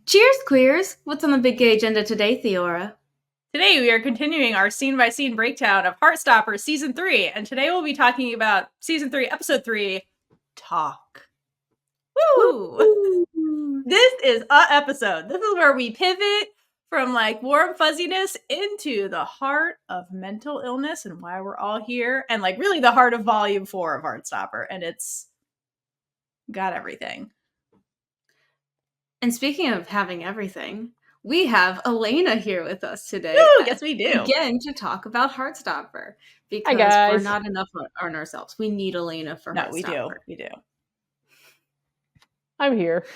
Cheers, queers! What's on the big gay agenda today, Theora? Today we are continuing our scene-by-scene breakdown of Heartstopper Season 3, and today we'll be talking about Season 3, Episode 3, Talk. Woo! Woo! This is a episode. This is where we pivot from like warm fuzziness into the heart of mental illness and why we're all here, and like really the heart of Volume 4 of Heartstopper, and it's got everything. And speaking of having everything, we have Alayna here with us today. Woo! Yes, we do. Again, to talk about Heartstopper. Because Hi, guys. we're not enough on ourselves. We need Alayna for Heartstopper. We do. I'm here.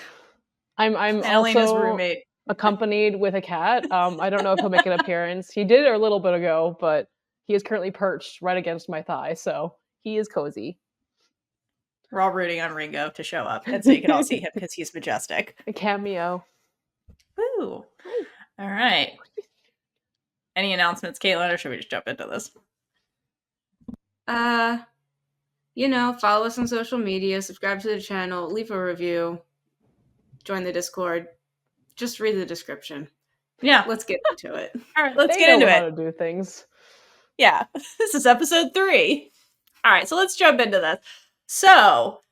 I'm Alayna's also roommate. accompanied with a cat. I don't know if he'll make an appearance. He did a little bit ago, but he is currently perched right against my thigh, so he is cozy. We're all rooting on Ringo to show up, and so you can all see him because he's majestic. A cameo. Woo! All right. Any announcements, Kaitlynn, or should we just jump into this? Follow us on social media, subscribe to the channel, leave a review, join the Discord. Just read the description. Yeah. Let's get into it. All right, let's They get know into how it. to do things. Yeah, this is episode 3. All right, so let's jump into this. So,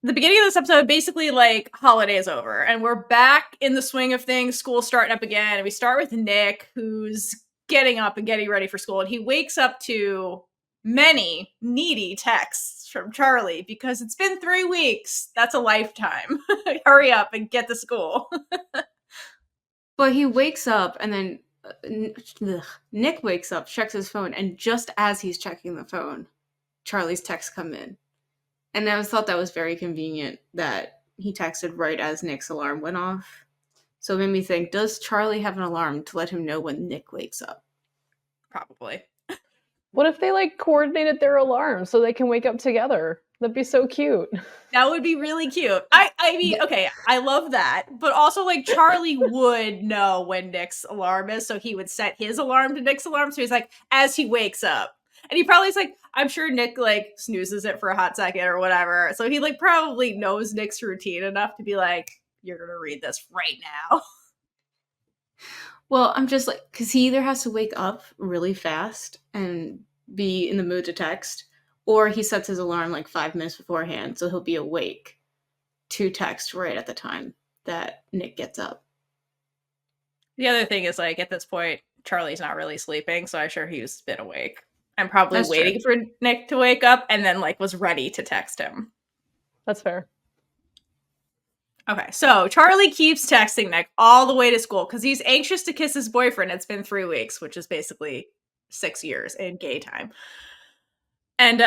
the beginning of this episode, basically, like, holiday is over, and we're back in the swing of things, school's starting up again, and we start with Nick, who's getting up and getting ready for school, and he wakes up to many needy texts from Charlie, because it's been 3 weeks. That's a lifetime. Hurry up and get to school. But he wakes up, and then Nick wakes up, checks his phone, and just as he's checking the phone, Charlie's texts come in. And I thought that was very convenient that he texted right as Nick's alarm went off. So it made me think, does Charlie have an alarm to let him know when Nick wakes up? Probably. What if they coordinated their alarms so they can wake up together? That'd be so cute. That would be really cute. I mean, okay, I love that. But also, Charlie would know when Nick's alarm is, so he would set his alarm to Nick's alarm. So he's as he wakes up. And he probably is I'm sure Nick, snoozes it for a hot second or whatever. So he, probably knows Nick's routine enough to be you're gonna read this right now. Well, I'm just because he either has to wake up really fast and be in the mood to text, or he sets his alarm 5 minutes beforehand, so he'll be awake to text right at the time that Nick gets up. The other thing is, at this point, Charlie's not really sleeping, so I'm sure he's been awake. I'm probably waiting for Nick to wake up and then, was ready to text him. That's fair. Okay, so Charlie keeps texting Nick all the way to school because he's anxious to kiss his boyfriend. It's been 3 weeks, which is basically 6 years in gay time. And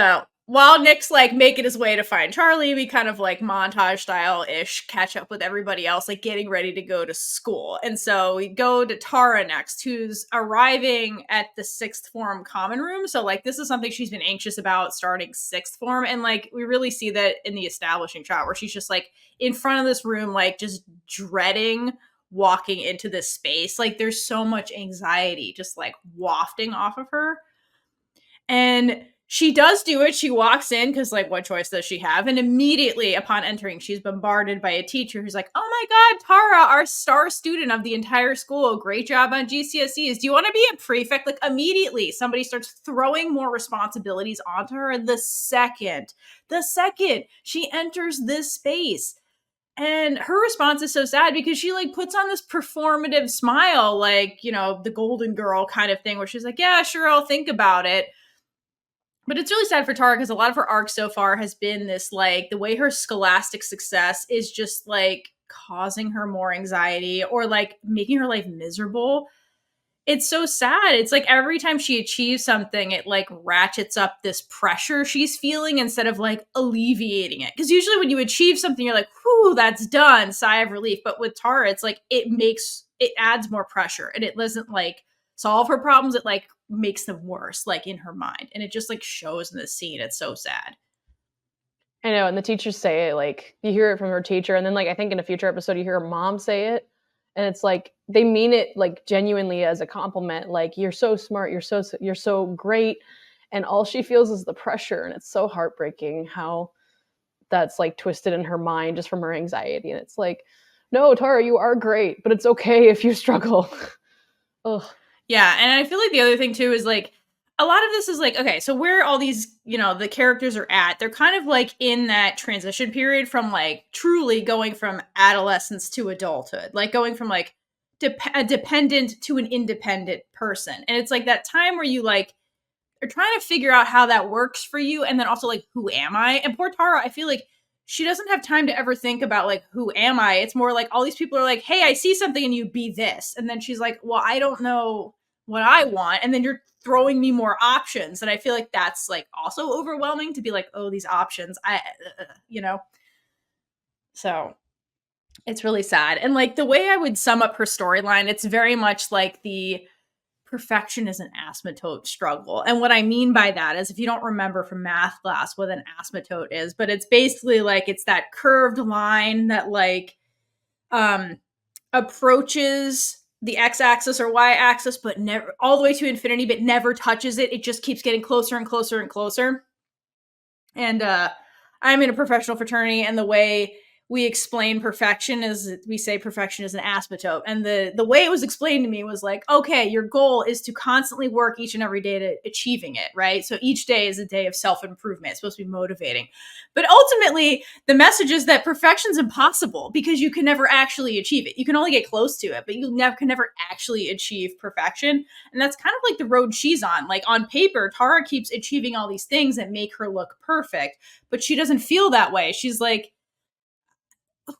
while Nick's making his way to find Charlie, we kind of montage style-ish catch up with everybody else, getting ready to go to school. And so we go to Tara next, who's arriving at the 6th form common room. So this is something she's been anxious about starting 6th form. And we really see that in the establishing shot where she's just in front of this room, just dreading walking into this space. There's so much anxiety just wafting off of her. And she does do it. She walks in because, what choice does she have? And immediately upon entering, she's bombarded by a teacher who's oh my God, Tara, our star student of the entire school. Great job on GCSEs. Do you want to be a prefect? Immediately, somebody starts throwing more responsibilities onto her. The second she enters this space. And her response is so sad because she puts on this performative smile, the golden girl kind of thing where she's yeah, sure, I'll think about it. But it's really sad for Tara because a lot of her arc so far has been this, the way her scholastic success is just, causing her more anxiety or, making her life miserable. It's so sad. It's every time she achieves something, it, ratchets up this pressure she's feeling instead of, alleviating it. Because usually when you achieve something, you're whew, that's done, sigh of relief. But with Tara, it's it adds more pressure. And it doesn't, solve her problems. It, makes them worse, in her mind. And it just shows in the scene. It's so sad. I know, and the teachers say it, you hear it from her teacher, and then I think in a future episode you hear her mom say it, and it's they mean it genuinely as a compliment, you're so smart, you're so great, and all she feels is the pressure, and it's so heartbreaking how that's twisted in her mind just from her anxiety. And it's no, Tara, you are great, but it's okay if you struggle. Ugh. Yeah, and I feel like the other thing too is like a lot of this is like, okay, so where all these, the characters are at, they're kind of like in that transition period from like truly going from adolescence to adulthood, like going from like a dependent to an independent person. And it's like that time where you like are trying to figure out how that works for you, and then also like, who am I? And poor Tara, I feel like she doesn't have time to ever think about like, who am I? It's more like all these people are like, hey, I see something and you be this. And then she's like, well, I don't know what I want. And then you're throwing me more options. And I feel like that's like also overwhelming to be like, oh, these options, So it's really sad. And like the way I would sum up her storyline, it's very much like the perfection is an asymptote struggle. And what I mean by that is, if you don't remember from math class what an asymptote is, but it's basically like it's that curved line that like approaches the x-axis or y-axis, but never all the way to infinity, but never touches it. It just keeps getting closer and closer and closer. And I'm in a professional fraternity, and the way we explain perfection is we say perfection is an asymptote. And the way it was explained to me was like, okay, your goal is to constantly work each and every day to achieving it, right? So each day is a day of self-improvement. It's supposed to be motivating. But ultimately, the message is that perfection's impossible because you can never actually achieve it. You can only get close to it, but you can never actually achieve perfection. And that's kind of like the road she's on. Like on paper, Tara keeps achieving all these things that make her look perfect, but she doesn't feel that way. She's like,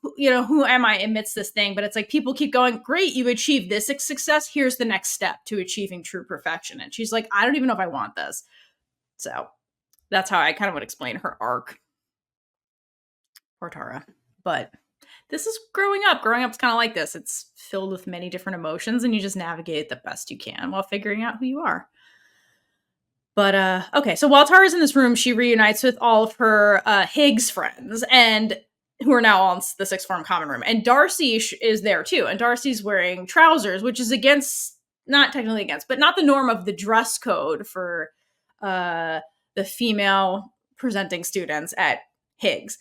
who am I amidst this thing? But it's like people keep going, great, you achieved this success. Here's the next step to achieving true perfection. And she's like, I don't even know if I want this. So that's how I kind of would explain her arc. Poor Tara. But this is growing up. Growing up is kind of like this. It's filled with many different emotions, and you just navigate it the best you can while figuring out who you are. But okay, so while Tara's in this room, she reunites with all of her Higgs friends, and who are now all in the sixth form common room. And Darcy is there too. And Darcy's wearing trousers, which is not technically against, but not the norm of the dress code for the female presenting students at Higgs.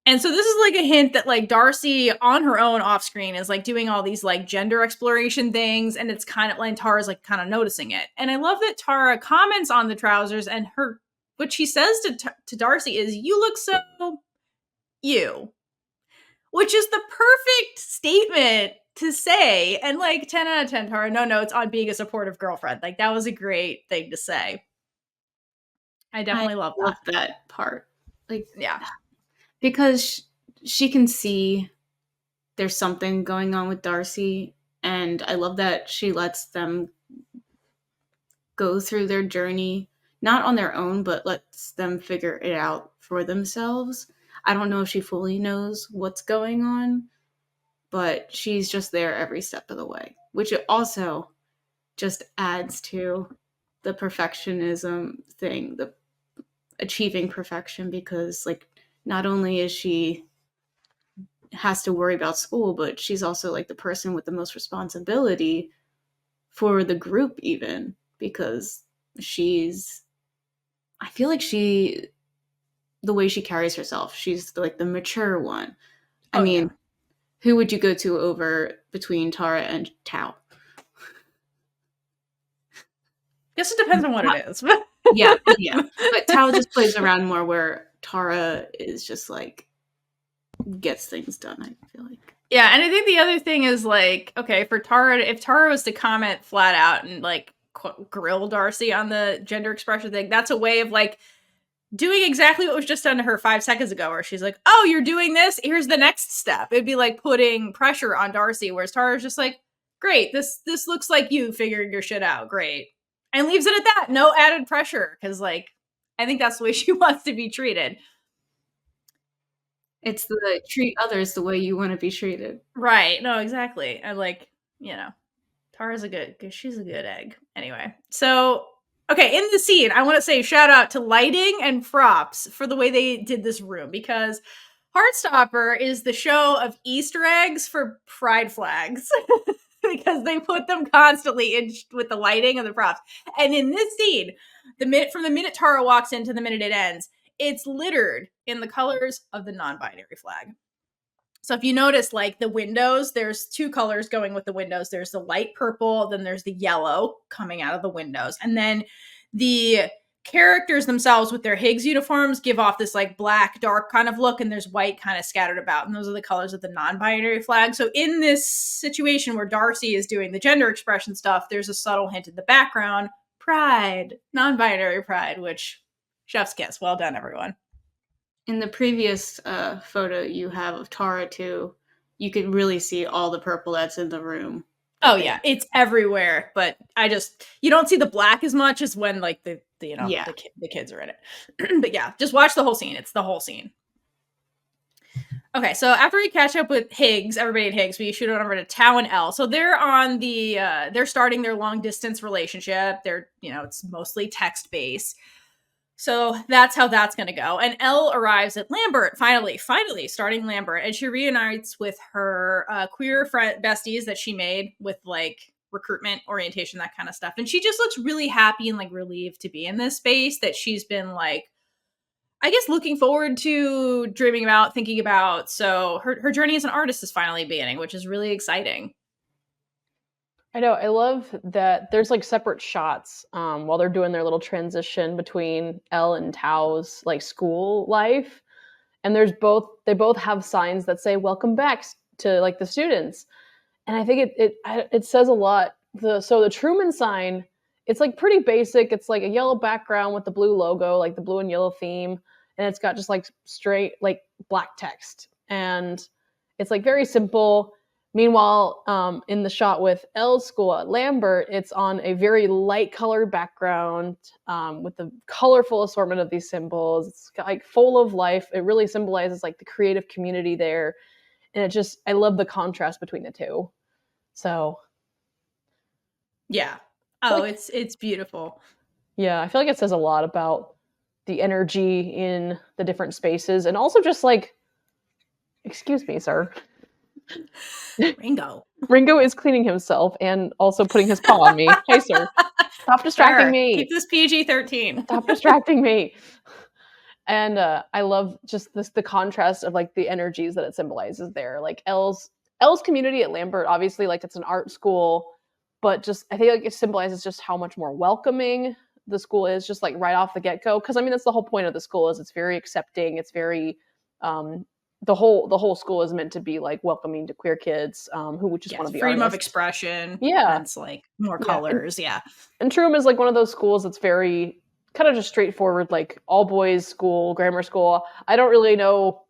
And so this is like a hint that like Darcy on her own off screen is like doing all these like gender exploration things. And it's kind of like Tara's like kind of noticing it. And I love that Tara comments on the trousers, and what she says to Darcy is, you look so you, which is the perfect statement to say. And like 10 out of 10, Tara, no notes on being a supportive girlfriend. Like that was a great thing to say. I definitely love that part. Like, yeah. Because she can see there's something going on with Darcy, and I love that she lets them go through their journey, not on their own, but lets them figure it out for themselves. I don't know if she fully knows what's going on, but she's just there every step of the way, which it also just adds to the perfectionism thing, the achieving perfection, because like not only is she has to worry about school, but she's also like the person with the most responsibility for the group, even because I feel like the way she carries herself, she's like the mature one. I mean, yeah. Who would you go to over between Tara and Tao? Guess it depends on what it is. yeah. But Tao just plays around more, where Tara is just like gets things done, I feel like. Yeah, and I think the other thing is like, okay, for Tara, if Tara was to comment flat out and like grill Darcy on the gender expression thing, that's a way of like doing exactly what was just done to her 5 seconds ago, where she's like, oh, you're doing this, here's the next step. It'd be like putting pressure on Darcy, whereas Tara's just like, great, this looks like you figured your shit out, great. And leaves it at that, no added pressure, because like, I think that's the way she wants to be treated. It's the treat others the way you want to be treated. Right. No, exactly. I like, Tara's she's a good egg. Anyway, so, okay, in the scene, I want to say shout out to lighting and props for the way they did this room, because Heartstopper is the show of Easter eggs for pride flags. Because they put them constantly in with the lighting and the props. And in this scene, from the minute Tara walks in to the minute it ends, it's littered in the colors of the non-binary flag. So if you notice, like the windows, there's two colors going with the windows. There's the light purple, then there's the yellow coming out of the windows. And then the characters themselves with their Higgs uniforms give off this like black, dark kind of look, and there's white kind of scattered about. And those are the colors of the non-binary flag. So in this situation where Darcy is doing the gender expression stuff, there's a subtle hint in the background. Pride, non-binary pride, which chef's kiss. Well done, everyone. In the previous photo you have of Tara too, you can really see all the purple that's in the room. Oh yeah, it's everywhere. But you don't see the black as much as when like the kids are in it. But yeah, just watch the whole scene. It's the whole scene. Okay, so after we catch up with Higgs, everybody at Higgs, we shoot on over to Tao and Elle. So they're on they're starting their long distance relationship. They're, it's mostly text based. So that's how that's going to go. And Elle arrives at Lambert, finally starting Lambert. And she reunites with her queer besties that she made with like recruitment, orientation, that kind of stuff. And she just looks really happy and like relieved to be in this space that she's been like, I guess, looking forward to, dreaming about, thinking about. So her journey as an artist is finally beginning, which is really exciting. I know. I love that there's like separate shots while they're doing their little transition between Elle and Tao's like school life. And they both have signs that say welcome back to like the students. And I think it says a lot. So the Truman sign, it's like pretty basic. It's like a yellow background with the blue logo, like the blue and yellow theme. And it's got just like straight like black text. And it's like very simple. Meanwhile, in the shot with Elle's school at Lambert, it's on a very light colored background with the colorful assortment of these symbols. It's like full of life. It really symbolizes like the creative community there. And I love the contrast between the two. So. Yeah. Oh, it's beautiful. Yeah, I feel like it says a lot about the energy in the different spaces. And also just like, excuse me, sir. Ringo is cleaning himself and also putting his paw on me. Hey, sir. Stop distracting me. Keep this PG-13. Stop distracting me. And I love just the contrast of like the energies that it symbolizes there. Like Elle's community at Lambert, obviously, like it's an art school, but just I think like it symbolizes just how much more welcoming the school is, just like right off the get-go. Because I mean, that's the whole point of the school, is it's very accepting. It's very the whole school is meant to be like welcoming to queer kids who just want to be freedom artists. of expression. Yeah, it's like more colors. And Truman is like one of those schools that's very kind of just straightforward, like all boys school, grammar school. I don't really know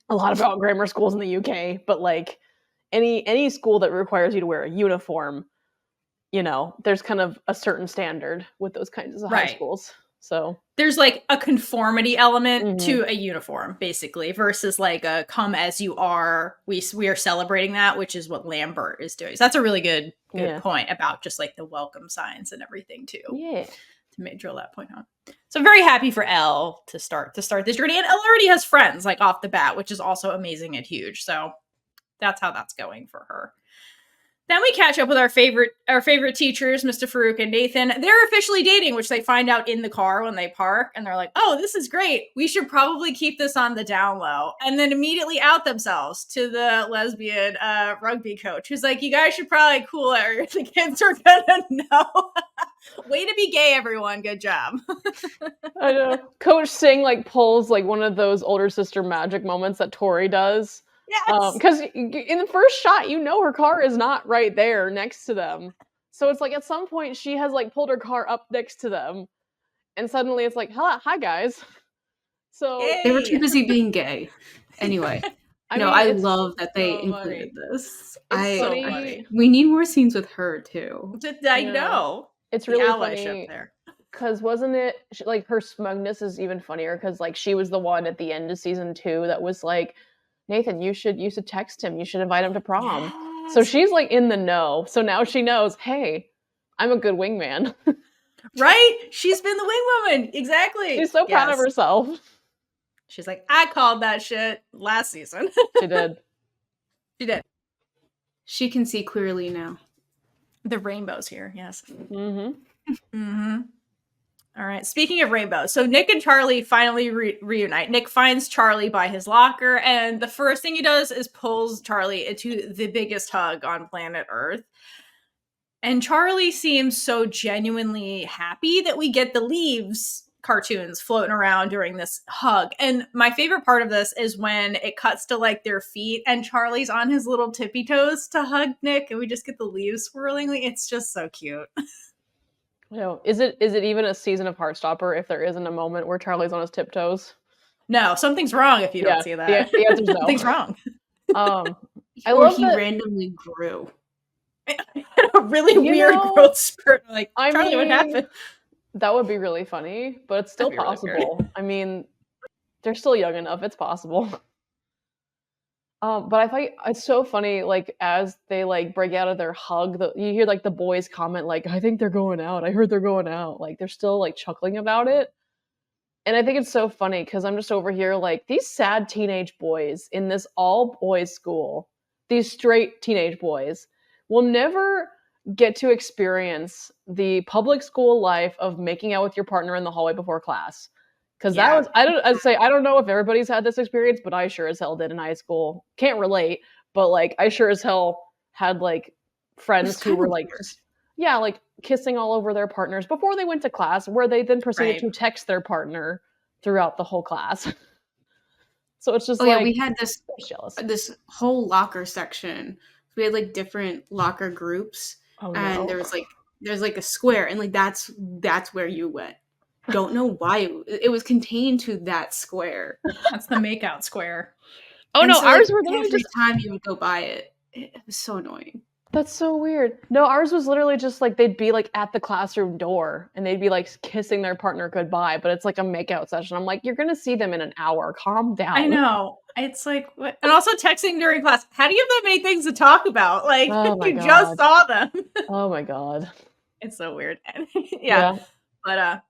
a lot about grammar schools in the UK, but like any school that requires you to wear a uniform, there's kind of a certain standard with those kinds of high schools. So there's like a conformity element to a uniform, basically, versus like a come as you are. We are celebrating that, which is what Lambert is doing. So that's a really good point about just like the welcome signs and everything too. Yeah. To drill that point home. So I'm very happy for Elle to start this journey. And Elle already has friends like off the bat, which is also amazing and huge. So that's how that's going for her. Then we catch up with our favorite teachers, Mr. Farouk and Nathan. They're officially dating, which they find out in the car when they park. And they're like, oh, this is great. We should probably keep this on the down low. And then immediately out themselves to the lesbian rugby coach, who's like, you guys should probably cool it or the kids are going to know. Way to be gay, everyone. Good job. I know. Coach Singh like pulls like one of those older sister magic moments that Tori does. Yes. Because in the first shot, her car is not right there next to them. So it's like at some point she has like pulled her car up next to them. And suddenly it's like, hi guys. So they were too busy being gay. Anyway. I love that they included this. It's so funny. We need more scenes with her too. I know. It's really funny. Because wasn't it like her smugness is even funnier because like she was the one at the end of season 2 that was like, Nathan, you should text him. You should invite him to prom. Yes. So she's like in the know. So now she knows, hey, I'm a good wingman. Right? She's been the wing woman. Exactly. She's so proud of herself. She's like, I called that shit last season. She did. She did. She can see clearly now. The rainbow's here, yes. Mm-hmm. Mm-hmm. All right. Speaking of rainbows, so Nick and Charlie finally reunite. Nick finds Charlie by his locker, and the first thing he does is pulls Charlie into the biggest hug on planet Earth. And Charlie seems so genuinely happy that we get the leaves cartoons floating around during this hug. And my favorite part of this is when it cuts to like their feet and Charlie's on his little tippy toes to hug Nick, and we just get the leaves swirling. It's just so cute. Is it even a season of Heartstopper if there isn't a moment where Charlie's on his tiptoes? No, something's wrong if you don't see that. The answer's no. Something's wrong. I love he randomly grew. A really weird growth spurt. Like, Charlie, what happened? That would be really funny, but it's still possible. Really I mean, they're still young enough. It's possible. But I thought it's so funny, like, as they, like, break out of their hug, you hear, like, the boys comment, like, I think they're going out. I heard they're going out. Like, they're still, like, chuckling about it. And I think it's so funny, because I'm just over here, like, these sad teenage boys in this all-boys school, these straight teenage boys, will never get to experience the public school life of making out with your partner in the hallway before class. Because that was, I don't know if everybody's had this experience, but I sure as hell did in high school. Can't relate, but like I sure as hell had like friends who were like, like kissing all over their partners before they went to class, where they then proceeded to text their partner throughout the whole class. So it's just we had this whole locker section. We had like different locker groups, and there's like a square, and like that's where you went. Don't know why it was contained to that square. That's the makeout square. Oh, and no, so, ours like, were every time you would go by it. It was so annoying. That's so weird. No, ours was literally just like they'd be like at the classroom door and they'd be like kissing their partner goodbye, but it's like a makeout session. I'm like, you're gonna see them in an hour. Calm down. I know. It's like what? And also texting during class. How do you have that many things to talk about? Like you just saw them. Oh my god. It's so weird. But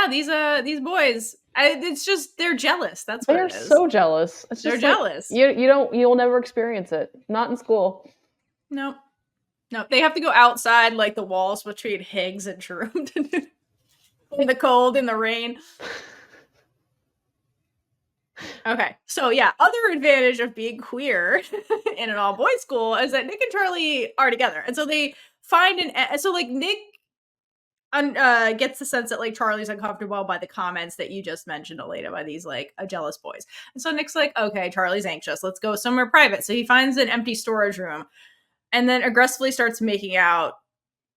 these boys, it's just they're jealous. That's what it is. They're so jealous. It's just they're jealous. You'll never experience it. Not in school. No, they have to go outside like the walls between Higgs and Jerome in the cold, in the rain. Okay, so other advantage of being queer in an all-boys school is that Nick and Charlie are together, and so they find Nick gets the sense that like Charlie's uncomfortable by the comments that you just mentioned, Alayna, by these like jealous boys. And so Nick's like, okay, Charlie's anxious. Let's go somewhere private. So he finds an empty storage room and then aggressively starts making out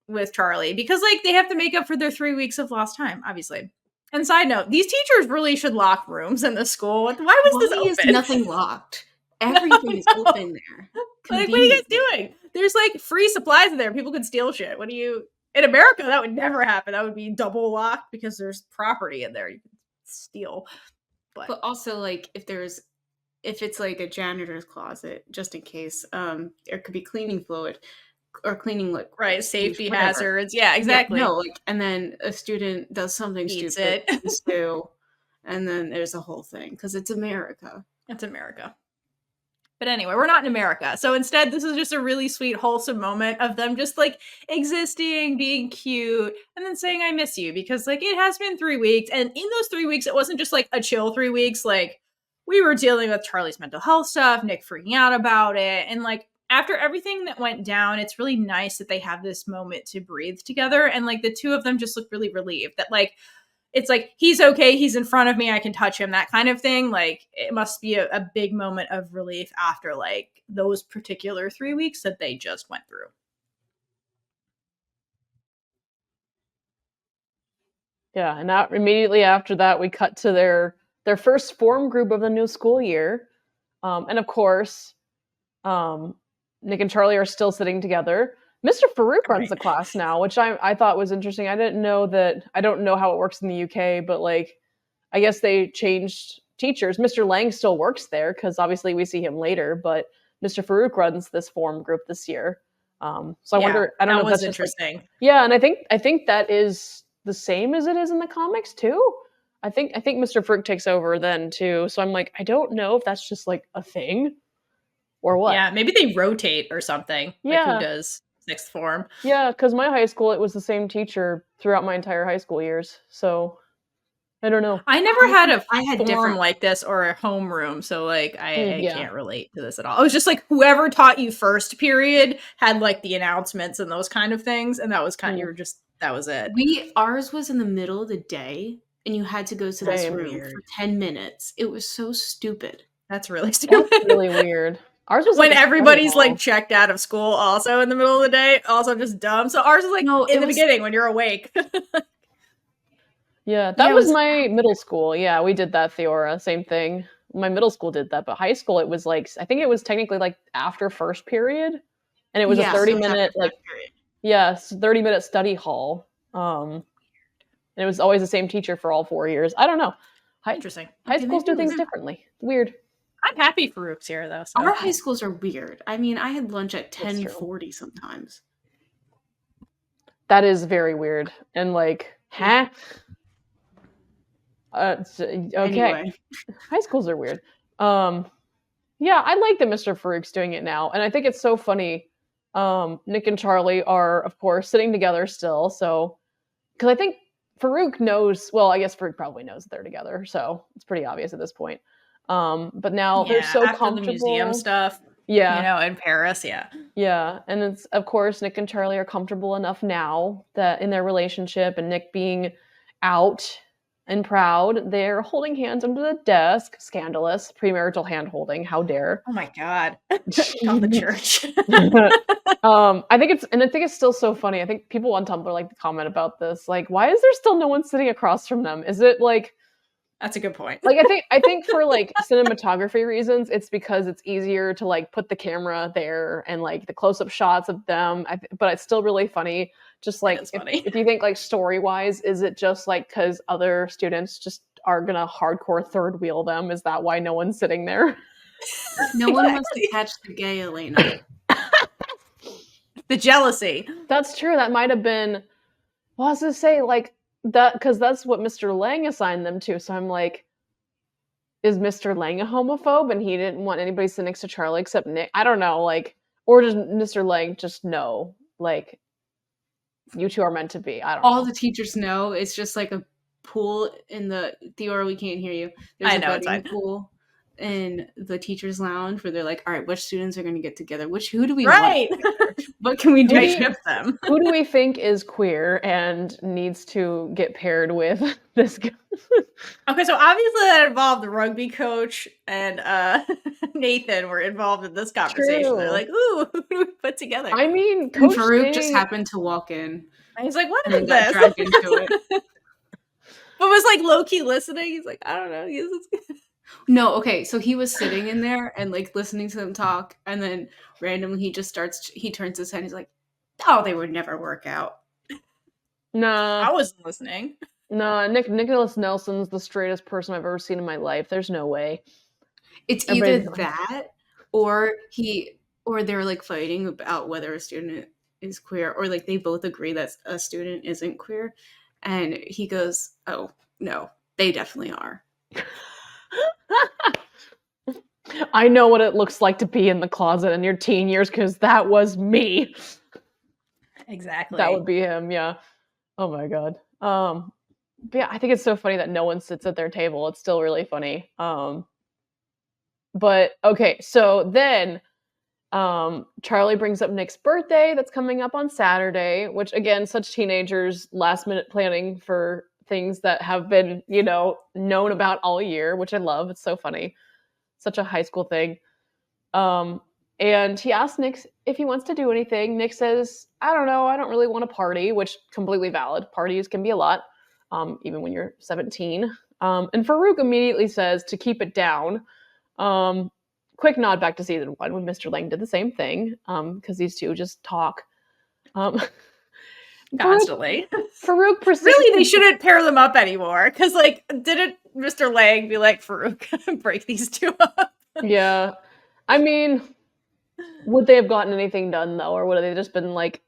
with Charlie because like they have to make up for their 3 weeks of lost time, obviously. And side note, these teachers really should lock rooms in the school. Why was this open? Is nothing locked? Everything is open there. Like, what are you guys doing? There's like free supplies in there. People could steal shit. In America, that would never happen. That would be double locked because there's property in there you can steal. But also, like, if it's like a janitor's closet, just in case, there could be cleaning fluid or cleaning safety hazards. Yeah, exactly. Yeah, no, like, and then a student does something stupid, and then there's a whole thing because it's America. It's America. But anyway, we're not in America. So instead, this is just a really sweet, wholesome moment of them just like existing, being cute, and then saying, I miss you. Because like it has been 3 weeks. And in those 3 weeks, it wasn't just like a chill 3 weeks. Like we were dealing with Charlie's mental health stuff, Nick freaking out about it. And like after everything that went down, it's really nice that they have this moment to breathe together. And like the two of them just look really relieved that like, it's like, he's okay, he's in front of me, I can touch him, that kind of thing. Like, it must be a big moment of relief after, like, those particular 3 weeks that they just went through. Yeah, and immediately after that, we cut to their first form group of the new school year. And of course, Nick and Charlie are still sitting together. Mr. Farouk runs the class now, which I thought was interesting. I don't know how it works in the UK, but like, I guess they changed teachers. Mr. Lang still works there because obviously we see him later, but Mr. Farouk runs this form group this year. So I wonder, I don't know if that's interesting. And I think that is the same as it is in the comics too. I think Mr. Farouk takes over then too. So I'm like, I don't know if that's just like a thing or what. Yeah, maybe they rotate or something. Yeah. Like who does sixth form. Yeah, because my high school, it was the same teacher throughout my entire high school years. So I don't know. I never had a I had form different- like this or a homeroom, so like I Yeah. can't relate to this at all. It was just like whoever taught you first period had like the announcements and those kind of things, and that was kind of that was it. Ours was in the middle of the day, and you had to go to this Same. room Weird. for 10 minutes. It was so stupid. That's really stupid. That's really weird. Ours was When like a everybody's study hall. like checked out of school also in the middle of the day, also just dumb. So ours is like No, in it the was- beginning when you're awake. Yeah, that Yeah, it was was- my middle school. Yeah, we did that, Theora. Same thing. My middle school did that, but high school, it was like, I think it was technically like after first period. And it was Yeah, a so 30-minute, after like, that period. yeah, 30-minute study hall. And it was always the same teacher for all 4 years. I don't know. Interesting. High Okay, schools do maybe it things was- differently. Weird. I'm happy Farouk's here though. So. Our high schools are weird. I mean, I had lunch at That's true. 10:40 sometimes. That is very weird. And like, huh? Okay. Anyway, High schools are weird. Yeah, I like that Mr. Farouk's doing it now, and I think it's so funny. Nick and Charlie are, of course, sitting together still. So, because I think Farouk knows. Well, I guess Farouk probably knows that they're together, so it's pretty obvious at this point. But now they're so after comfortable. the museum stuff. Yeah, You know, in Paris, yeah. yeah, and it's, of course, Nick and Charlie are comfortable enough now that in their relationship, and Nick being out and proud, they're holding hands under the desk. Scandalous premarital hand holding. How dare? Oh my god. Called the church. I think it's still so funny. I think people on Tumblr like to comment about this. Like, why is there still no one sitting across from them? Is it like That's a good point. like I think for like cinematography reasons, it's because it's easier to like put the camera there and like the close-up shots of them. But it's still really funny. Just like if you think like story-wise, is it just like because other students just are gonna hardcore third wheel them? Is that why no one's sitting there? no one wants to catch the gay Alayna. The jealousy. That's true. That might have been. Well, I was gonna say like that because that's what Mr. Lang assigned them to. So I'm like, is Mr. Lang a homophobe and he didn't want anybody sitting next to Charlie except Nick? I don't know. Like, or does Mr. Lang just know? Like, you two are meant to be. I don't know. All the teachers know it's just like a pool in the Theora. We can't hear you. There's I a know, it's betting fine. pool in the teachers' lounge where they're like, "All right, which students are going to get together? Who do we Right. want? What can we do?" I Maybe- ship them. Who do we think is queer and needs to get paired with this guy? Okay, so obviously that involved the rugby coach and Nathan were involved in this conversation. True. They're like, ooh, who do we put together? I mean, And Coach Farouk just Day- happened to walk in and he's like, what and is then got this? dragged into it. But was like low-key listening. He's like, I don't know. No, okay, so he was sitting in there and like listening to them talk, and then randomly he turns his head and he's like, "Oh, they would never work out." Nah. I wasn't listening. No, Nicholas Nelson's the straightest person I've ever seen in my life. There's no way. It's Everybody's either like- that or they're like fighting about whether a student is queer, or like they both agree that a student isn't queer, and he goes, "Oh no, they definitely are." I know what it looks like to be in the closet in your teen years because that was me. Exactly. That would be him, yeah. Oh my god. But yeah, I think it's so funny that no one sits at their table. It's still really funny. But okay, so then Charlie brings up Nick's birthday that's coming up on Saturday, which again, such teenagers last minute planning for things that have been, known about all year, which I love. It's so funny. Such a high school thing. And he asks Nick if he wants to do anything. Nick says, I don't know, I don't really want to party, which completely valid. Parties can be a lot, even when you're 17. And Farouk immediately says to keep it down. Quick nod back to season 1 when Mr. Lang did the same thing, because these two just talk. Constantly. Farouk proceeds. Really, they shouldn't pair them up anymore. Because, like, didn't Mr. Lang be like, Farouk, break these two up? Yeah. I mean, would they have gotten anything done, though? Or would they just been, like,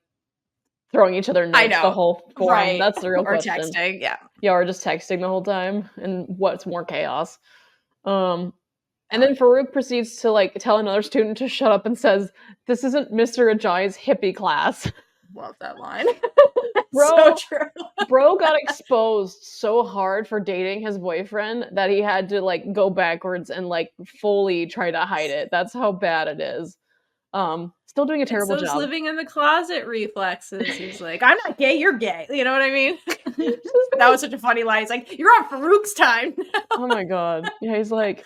throwing each other notes the whole forum? Right. That's the real or question. texting, yeah. Yeah, or just texting the whole time. And what's more chaos? And then Farouk proceeds to like tell another student to shut up and says, "This isn't Mr. Ajay's hippie class." Love that line. Bro, So true. Bro got exposed so hard for dating his boyfriend that he had to like go backwards and like fully try to hide it. That's how bad it is. Still doing a terrible It's those job. living in the closet reflexes. He's like, I'm not gay, you're gay. You know what I mean? That was such a funny line. He's like, you're on Farouk's time. Oh my god. Yeah, he's like,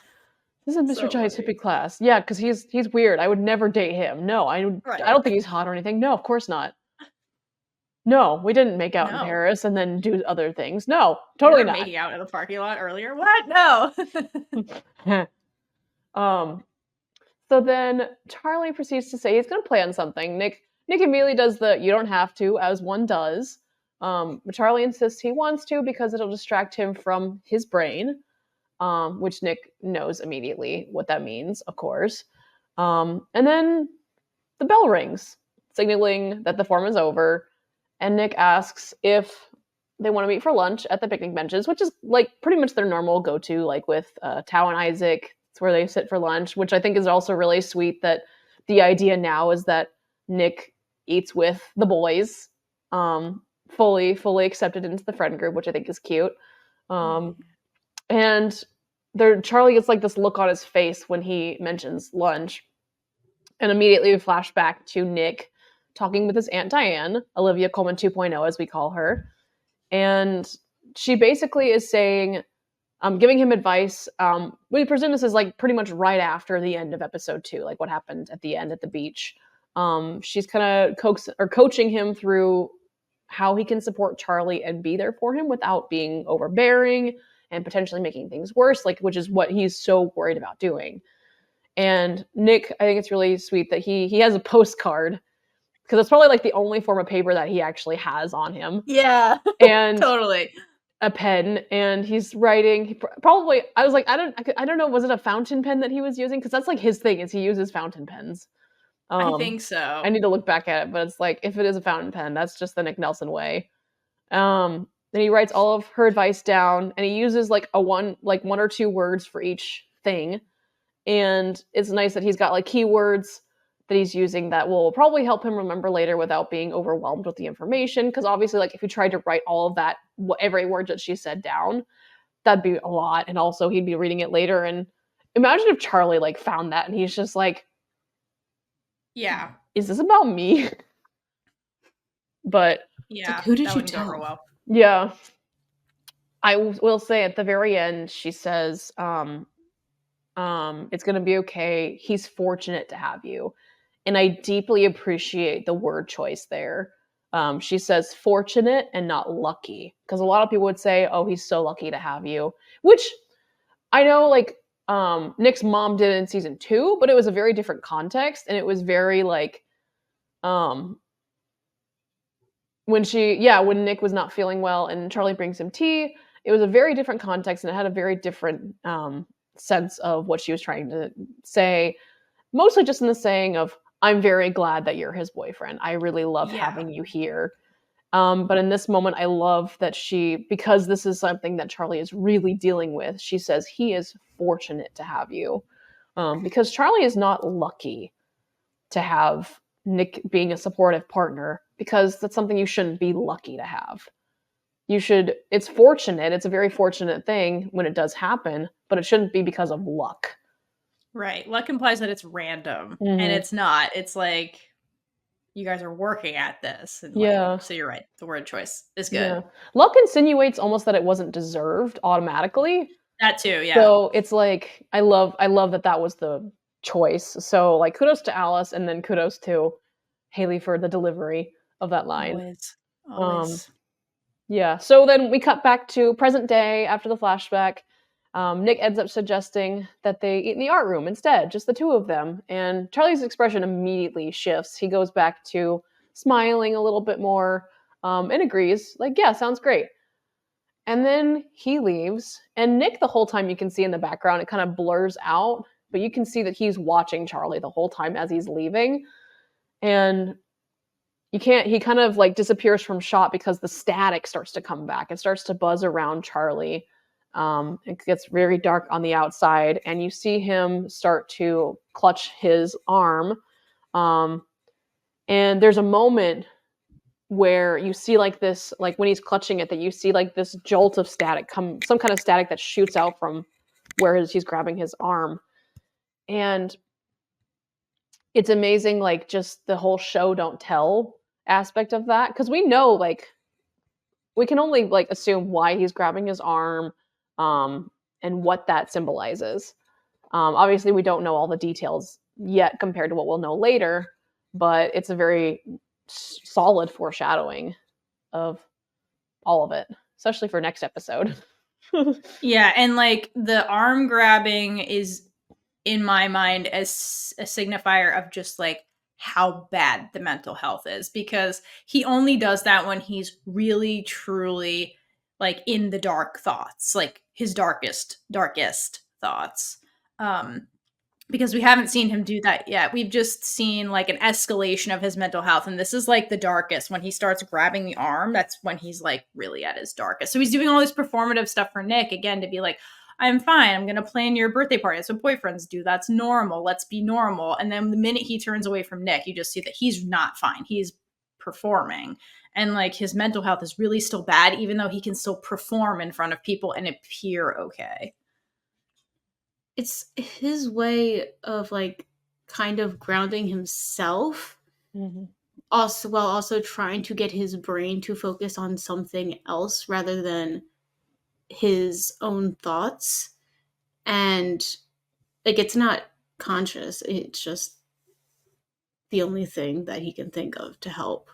"This is Mr. So Jai's funny. hippie class." Yeah, because he's weird. I would never date him. No, I don't think he's hot or anything. No, of course not. No, we didn't make out in No. Paris and then do other things. No, totally We were not. making out in the parking lot earlier. What? No. So then Charlie proceeds to say he's going to plan something. Nick immediately does the "you don't have to," as one does. But Charlie insists he wants to because it'll distract him from his brain, which Nick knows immediately what that means, of course. And then the bell rings, signaling that the form is over. And Nick asks if they want to meet for lunch at the picnic benches, which is like pretty much their normal go-to, like with Tao and Isaac. It's where they sit for lunch, which I think is also really sweet that the idea now is that Nick eats with the boys, fully accepted into the friend group, which I think is cute. And Charlie gets like this look on his face when he mentions lunch. And immediately we flash back to Nick talking with his Aunt Diane, Olivia Colman 2.0, as we call her. And she basically is saying, giving him advice. We presume this is like pretty much right after the end of episode 2, like what happened at the end at the beach. She's kind of coaching him through how he can support Charlie and be there for him without being overbearing and potentially making things worse, like which is what he's so worried about doing. And Nick, I think it's really sweet that he has a postcard, because it's probably like the only form of paper that he actually has on him. Yeah. And totally. a pen, and he's writing. Probably, I was like, I don't know, was it a fountain pen that he was using? Because that's like his thing, is he uses fountain pens. I think so. I need to look back at it, but it's like, if it is a fountain pen, that's just the Nick Nelson way. Then he writes all of her advice down, and he uses like one or two words for each thing. And it's nice that he's got like keywords that he's using that will probably help him remember later without being overwhelmed with the information. Because obviously, like if you tried to write all of that, every word that she said down, that'd be a lot. And also he'd be reading it later. And imagine if Charlie like found that and he's just like, yeah, is this about me? But yeah, like, who did that you wouldn't go tell? over well. Yeah, I will say at the very end, she says, it's gonna be okay. He's fortunate to have you. And I deeply appreciate the word choice there. She says fortunate and not lucky. Because a lot of people would say, oh, he's so lucky to have you. Which I know like Nick's mom did in season 2, but it was a very different context. And it was very like when Nick was not feeling well and Charlie brings him tea, it was a very different context and it had a very different sense of what she was trying to say. Mostly just in the saying of, I'm very glad that you're his boyfriend. I really love having you here. But in this moment, I love that because this is something that Charlie is really dealing with, she says he is fortunate to have you. Because Charlie is not lucky to have Nick being a supportive partner, because that's something you shouldn't be lucky to have. It's fortunate. It's a very fortunate thing when it does happen, but it shouldn't be because of luck. Right. Luck implies that it's random, and it's not. It's like you guys are working at this. And like, so you're right. The word choice is good. Yeah. Luck insinuates almost that it wasn't deserved automatically. That too, yeah. So it's like, I love that was the choice. So like kudos to Alice, and then kudos to Haley for the delivery of that line. Always. Yeah. So then we cut back to present day after the flashback. Nick ends up suggesting that they eat in the art room instead, just the two of them. And Charlie's expression immediately shifts. He goes back to smiling a little bit more and agrees, like, yeah, sounds great. And then he leaves. And Nick, the whole time, you can see in the background, it kind of blurs out, but you can see that he's watching Charlie the whole time as he's leaving. And he kind of like disappears from shot because the static starts to come back. It starts to buzz around Charlie. It gets very dark on the outside, and you see him start to clutch his arm. And there's a moment where you see like this, like when he's clutching it, that you see like this jolt of static some kind of static that shoots out from where he's grabbing his arm. And it's amazing, like just the whole show don't tell aspect of that, because we know, like, we can only like assume why he's grabbing his arm, and what that symbolizes. Obviously we don't know all the details yet compared to what we'll know later, but it's a very solid foreshadowing of all of it, especially for next episode. Yeah, and like the arm grabbing is, in my mind, as a signifier of just like how bad the mental health is, because he only does that when he's really truly like in the dark thoughts, like his darkest thoughts. Because we haven't seen him do that yet. We've just seen like an escalation of his mental health. And this is like the darkest. When he starts grabbing the arm, that's when he's like really at his darkest. So he's doing all this performative stuff for Nick, again, to be like, I'm fine. I'm going to plan your birthday party. That's what boyfriends do. That's normal. Let's be normal. And then the minute he turns away from Nick, you just see that he's not fine. He's performing. And like his mental health is really still bad, even though he can still perform in front of people and appear okay. It's his way of like kind of grounding himself, also while also trying to get his brain to focus on something else rather than his own thoughts. And like it's not conscious, it's just the only thing that he can think of to help.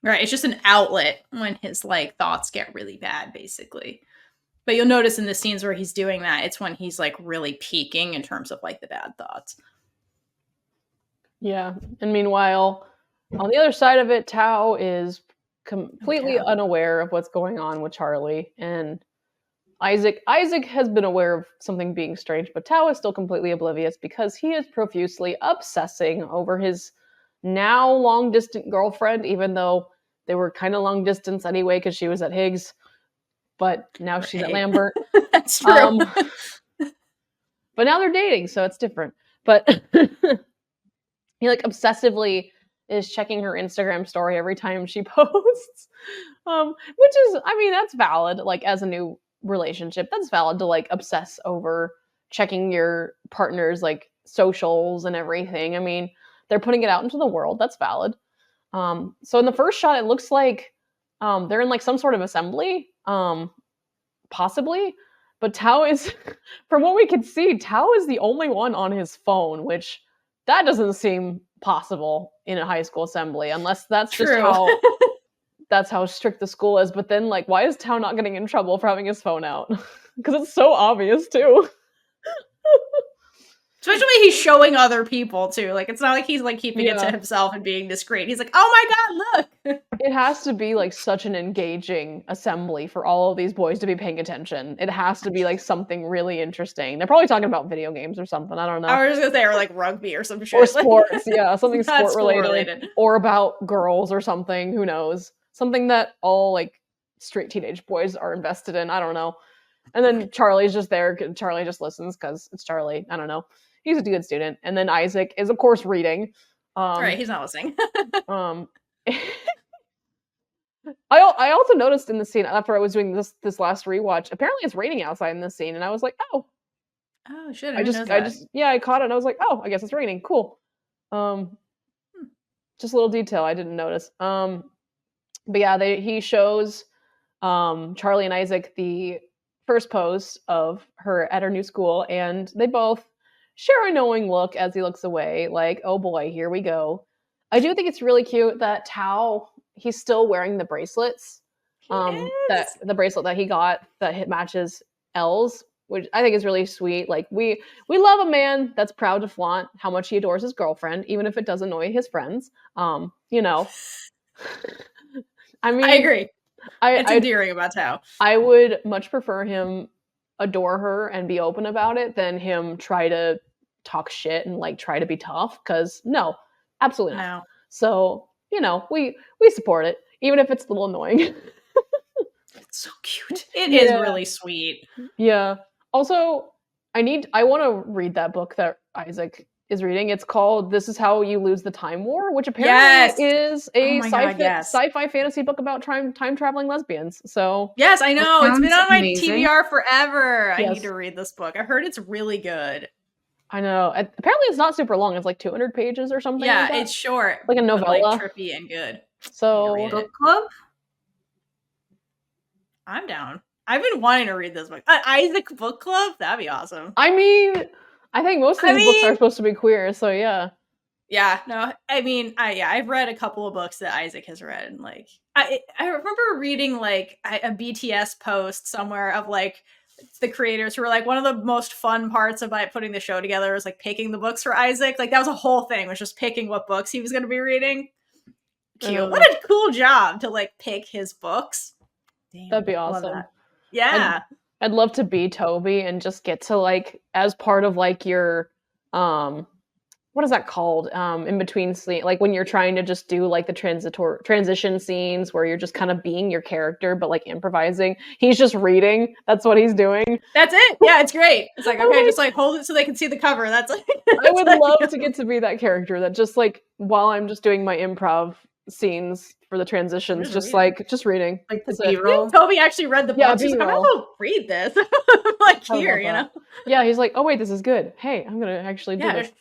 Right, it's just an outlet when his like thoughts get really bad, basically. But you'll notice in the scenes where he's doing that, it's when he's like really peaking in terms of like the bad thoughts. Yeah. And meanwhile, on the other side of it, Tao is completely unaware of what's going on with Charlie. And Isaac has been aware of something being strange, but Tao is still completely oblivious because he is profusely obsessing over his now long-distance girlfriend, even though they were kind of long distance anyway because she was at Higgs. But now she's at Lambert. That's true. But now they're dating, so it's different. But he like obsessively is checking her Instagram story every time she posts. Which is, I mean, that's valid. Like as a new relationship, that's valid to like obsess over checking your partner's like socials and everything. I mean, they're putting it out into the world. That's valid. So in the first shot, it looks like they're in like some sort of assembly. Possibly, but Tao is, from what we can see, Tao is the only one on his phone, which that doesn't seem possible in a high school assembly, unless that's just that's how strict the school is. But then, like, why is Tao not getting in trouble for having his phone out? Because it's so obvious too. Especially when he's showing other people too. Like it's not like he's like keeping it to himself and being discreet. He's like, oh my god, look. It has to be like such an engaging assembly for all of these boys to be paying attention. It has to be like something really interesting. They're probably talking about video games or something. I don't know. I was just gonna say, or like rugby or some shit. Or sports, yeah, something sport related. Or about girls or something. Who knows? Something that all like straight teenage boys are invested in. I don't know. And then Charlie's just there. Charlie just listens because it's Charlie. I don't know. He's a good student. And then Isaac is, of course, reading. Right, he's not listening. I also noticed in the scene, after I was doing this last rewatch, apparently it's raining outside in this scene. And I was like, oh. Oh, shit. I caught it and I was like, oh, I guess it's raining. Cool. Just a little detail I didn't notice. But yeah, he shows Charlie and Isaac the first pose of her at her new school, and they both share a knowing look as he looks away, like, oh boy, here we go. I do think it's really cute that Tao, he's still wearing the bracelets. That the bracelet that he got that matches Elle's, which I think is really sweet. Like we love a man that's proud to flaunt how much he adores his girlfriend, even if it does annoy his friends. You know. I mean, I agree. It's endearing about Tao. I would much prefer him adore her and be open about it than him try to talk shit and like try to be tough, because no, absolutely not. No. So, you know, we support it, even if it's a little annoying. It's so cute. It is Yeah. really sweet. Yeah. Also, I want to read that book that Isaac is reading. It's called This Is How You Lose the Time War, which apparently Yes. is a my God, yes. sci-fi fantasy book about time traveling lesbians. So Yes, I know. It's been sounds on my amazing. TBR forever. I Yes. need to read this book. I heard it's really good. I know. Apparently, it's not super long. It's like 200 pages or something. Yeah, like that. it's short. Like a but, novella. like trippy and good. So read it. Book club? I'm down. I've been wanting to read this book. Isaac book club? That'd be awesome. I mean, I think most of these books are supposed to be queer, so yeah. Yeah, no, I mean, I've read a couple of books that Isaac has read, and like, I remember reading like a BTS post somewhere of like the creators who were like, one of the most fun parts about putting the show together was like picking the books for Isaac. Like that was a whole thing, was just picking what books he was going to be reading. Cute. What a cool job to like pick his books. Damn, that'd be awesome. That. Yeah. I'd love to be Toby and just get to like, as part of like your what is that called? In between scene, like when you're trying to just do like the transition scenes where you're just kind of being your character but like improvising. He's just reading. That's what he's doing. That's it. Yeah, it's great. It's like, okay, just like hold it so they can see the cover. That's like I would love to get to be that character that just like while I'm just doing my improv scenes for the transitions, just reading. Like the B-roll. Toby actually read the book. Yeah, He's like, I'm gonna read this. Like here, you know. Yeah, he's like, oh wait, this is good. Hey, I'm gonna actually do this.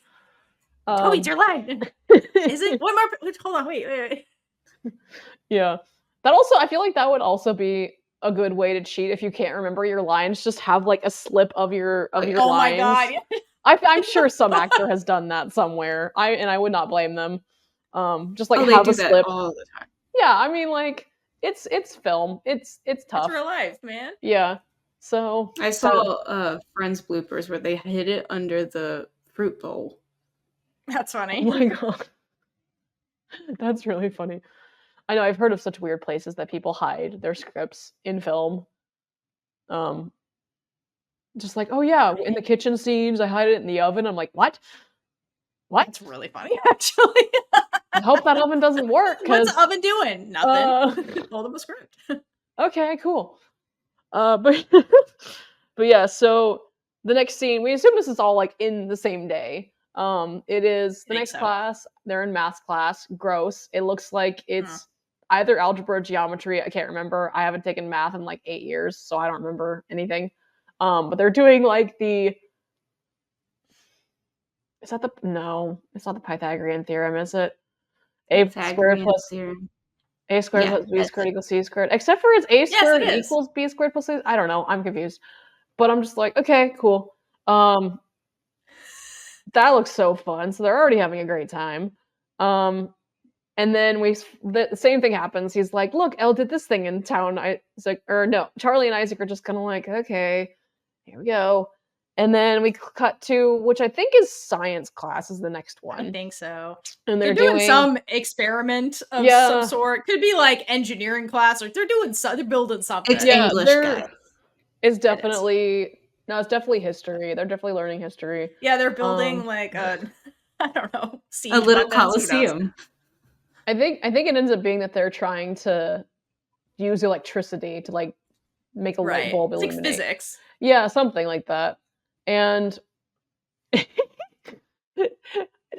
Toby, it's your line. Is it one more? Hold on, wait. Yeah, that also, I feel like that would also be a good way to cheat if you can't remember your lines. Just have like a slip of your lines. Oh my God. I'm sure some actor has done that somewhere. I would not blame them. Just like have a slip all the time. Yeah, I mean, like it's film. It's tough. It's real life, man. Yeah. So I saw Friends bloopers where they hid it under the fruit bowl. That's funny. Oh my God. That's really funny. I know I've heard of such weird places that people hide their scripts in film. Just like, oh yeah, in the kitchen scenes, I hide it in the oven. I'm like, what? That's really funny, actually. I hope that oven doesn't work. What's the oven doing? Nothing. Hold them a script. Okay, cool. But yeah, so the next scene, we assume this is all like in the same day. It is the next class. They're in math class. Gross. It looks like it's either algebra or geometry. I can't remember. I haven't taken math in like 8 years, so I don't remember anything. But they're doing like it's not the Pythagorean theorem, is it? A squared plus theorem. A squared plus b squared equals c squared. Except for it's a squared equals b squared plus c. I don't know. I'm confused. But I'm just like, okay, cool. That looks so fun. So they're already having a great time. And then the same thing happens. He's like, look, Elle did this thing in town. Charlie and Isaac are just kind of like, okay, here we go. And then we cut to, which I think is science class is the next one. I think so. And they're doing some experiment of some sort. Could be like engineering class, or they're building something. It's English, guys. It's definitely it's definitely history. They're definitely learning history. Yeah, they're building like I don't know, a little coliseum. I think it ends up being that they're trying to use electricity to like make a light bulb illuminate. It's like physics. Yeah, something like that. And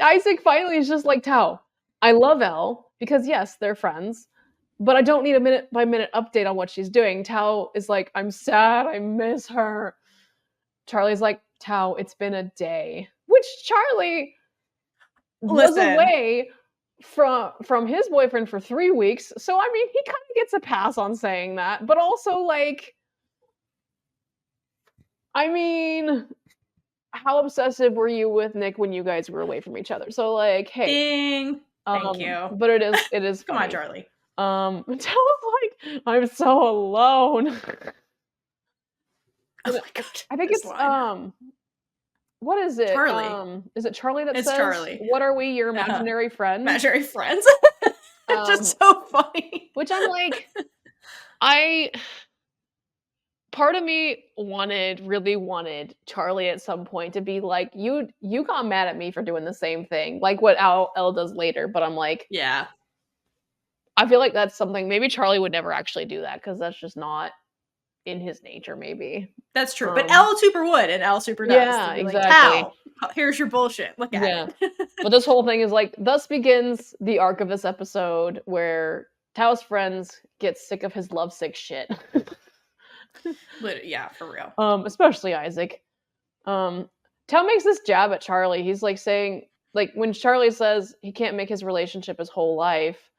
Isaac finally is just like, Tao, I love Elle because yes, they're friends, but I don't need a minute by minute update on what she's doing. Tao is like, I'm sad, I miss her. Charlie's like, Tao, it's been a day. Which Charlie was away from his boyfriend for 3 weeks. So I mean, he kind of gets a pass on saying that, but also like, I mean, how obsessive were you with Nick when you guys were away from each other? So like, hey, ding, thank you. But it is. Come on, Charlie. Tell him like, I'm so alone. Oh my God! I think it's what is it? Charlie. Is it Charlie that says, Charlie. What are we, your imaginary friends? Imaginary friends. It's just so funny. Which I'm like, part of me really wanted Charlie at some point to be like, you got mad at me for doing the same thing, like what Elle does later. But I'm like, yeah, I feel like that's something maybe Charlie would never actually do that because that's just not in his nature, maybe. That's true. But L super would, and L super does. Yeah, To be exactly. Like, Tao, here's your bullshit. Look at it. But this whole thing is like, thus begins the arc of this episode where Tao's friends get sick of his lovesick shit. Yeah, for real. Especially Isaac. Tao makes this jab at Charlie. He's like saying, like, when Charlie says he can't make his relationship his whole life,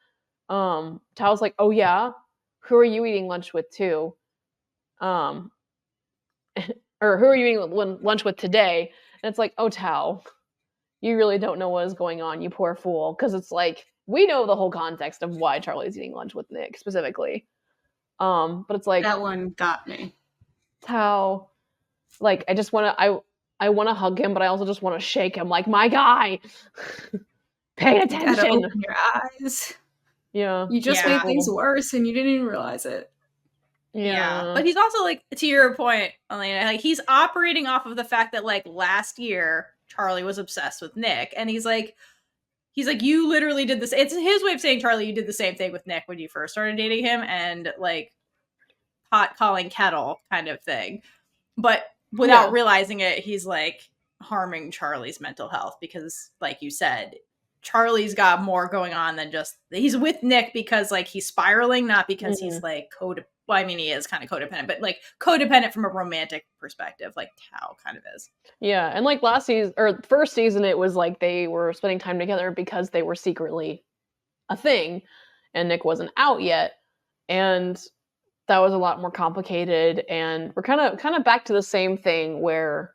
Tao's like, oh yeah? Who are you eating lunch with too? Or who are you eating lunch with today? And it's like, oh, Tao, you really don't know what is going on, you poor fool. Because it's like, we know the whole context of why Charlie's eating lunch with Nick, specifically. But it's like... That one got me. Tao, like, I just want to... I want to hug him, but I also just want to shake him. Like, my guy! Pay attention! You gotta open your eyes. Yeah. You just made things worse and you didn't even realize it. Yeah. But he's also, like, to your point, Alayna, like, he's operating off of the fact that, like, last year, Charlie was obsessed with Nick. And he's like, you literally did this. It's his way of saying, Charlie, you did the same thing with Nick when you first started dating him. And, like, pot calling kettle kind of thing. But without realizing it, he's, like, harming Charlie's mental health. Because, like you said, Charlie's got more going on than just... He's with Nick because, like, he's spiraling, not because he's, like, codependent. Well, I mean, he is kind of codependent, but, like, codependent from a romantic perspective, like Tao kind of is. Yeah, and, like, last season, or first season, it was, like, they were spending time together because they were secretly a thing, and Nick wasn't out yet, and that was a lot more complicated, and we're kind of back to the same thing where,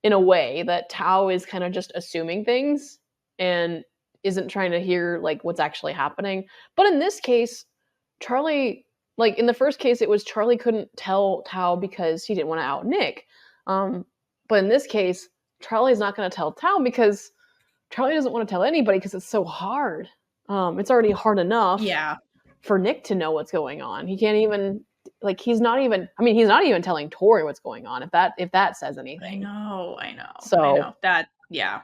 in a way, that Tao is kind of just assuming things, and isn't trying to hear, like, what's actually happening. But in this case, Charlie... Like, in the first case, it was Charlie couldn't tell Tao because he didn't want to out Nick. But in this case, Charlie's not going to tell Tao because Charlie doesn't want to tell anybody because it's so hard. It's already hard enough for Nick to know what's going on. He can't even... Like, he's not even telling Tori what's going on, if that says anything. I know. So, I know. That, yeah.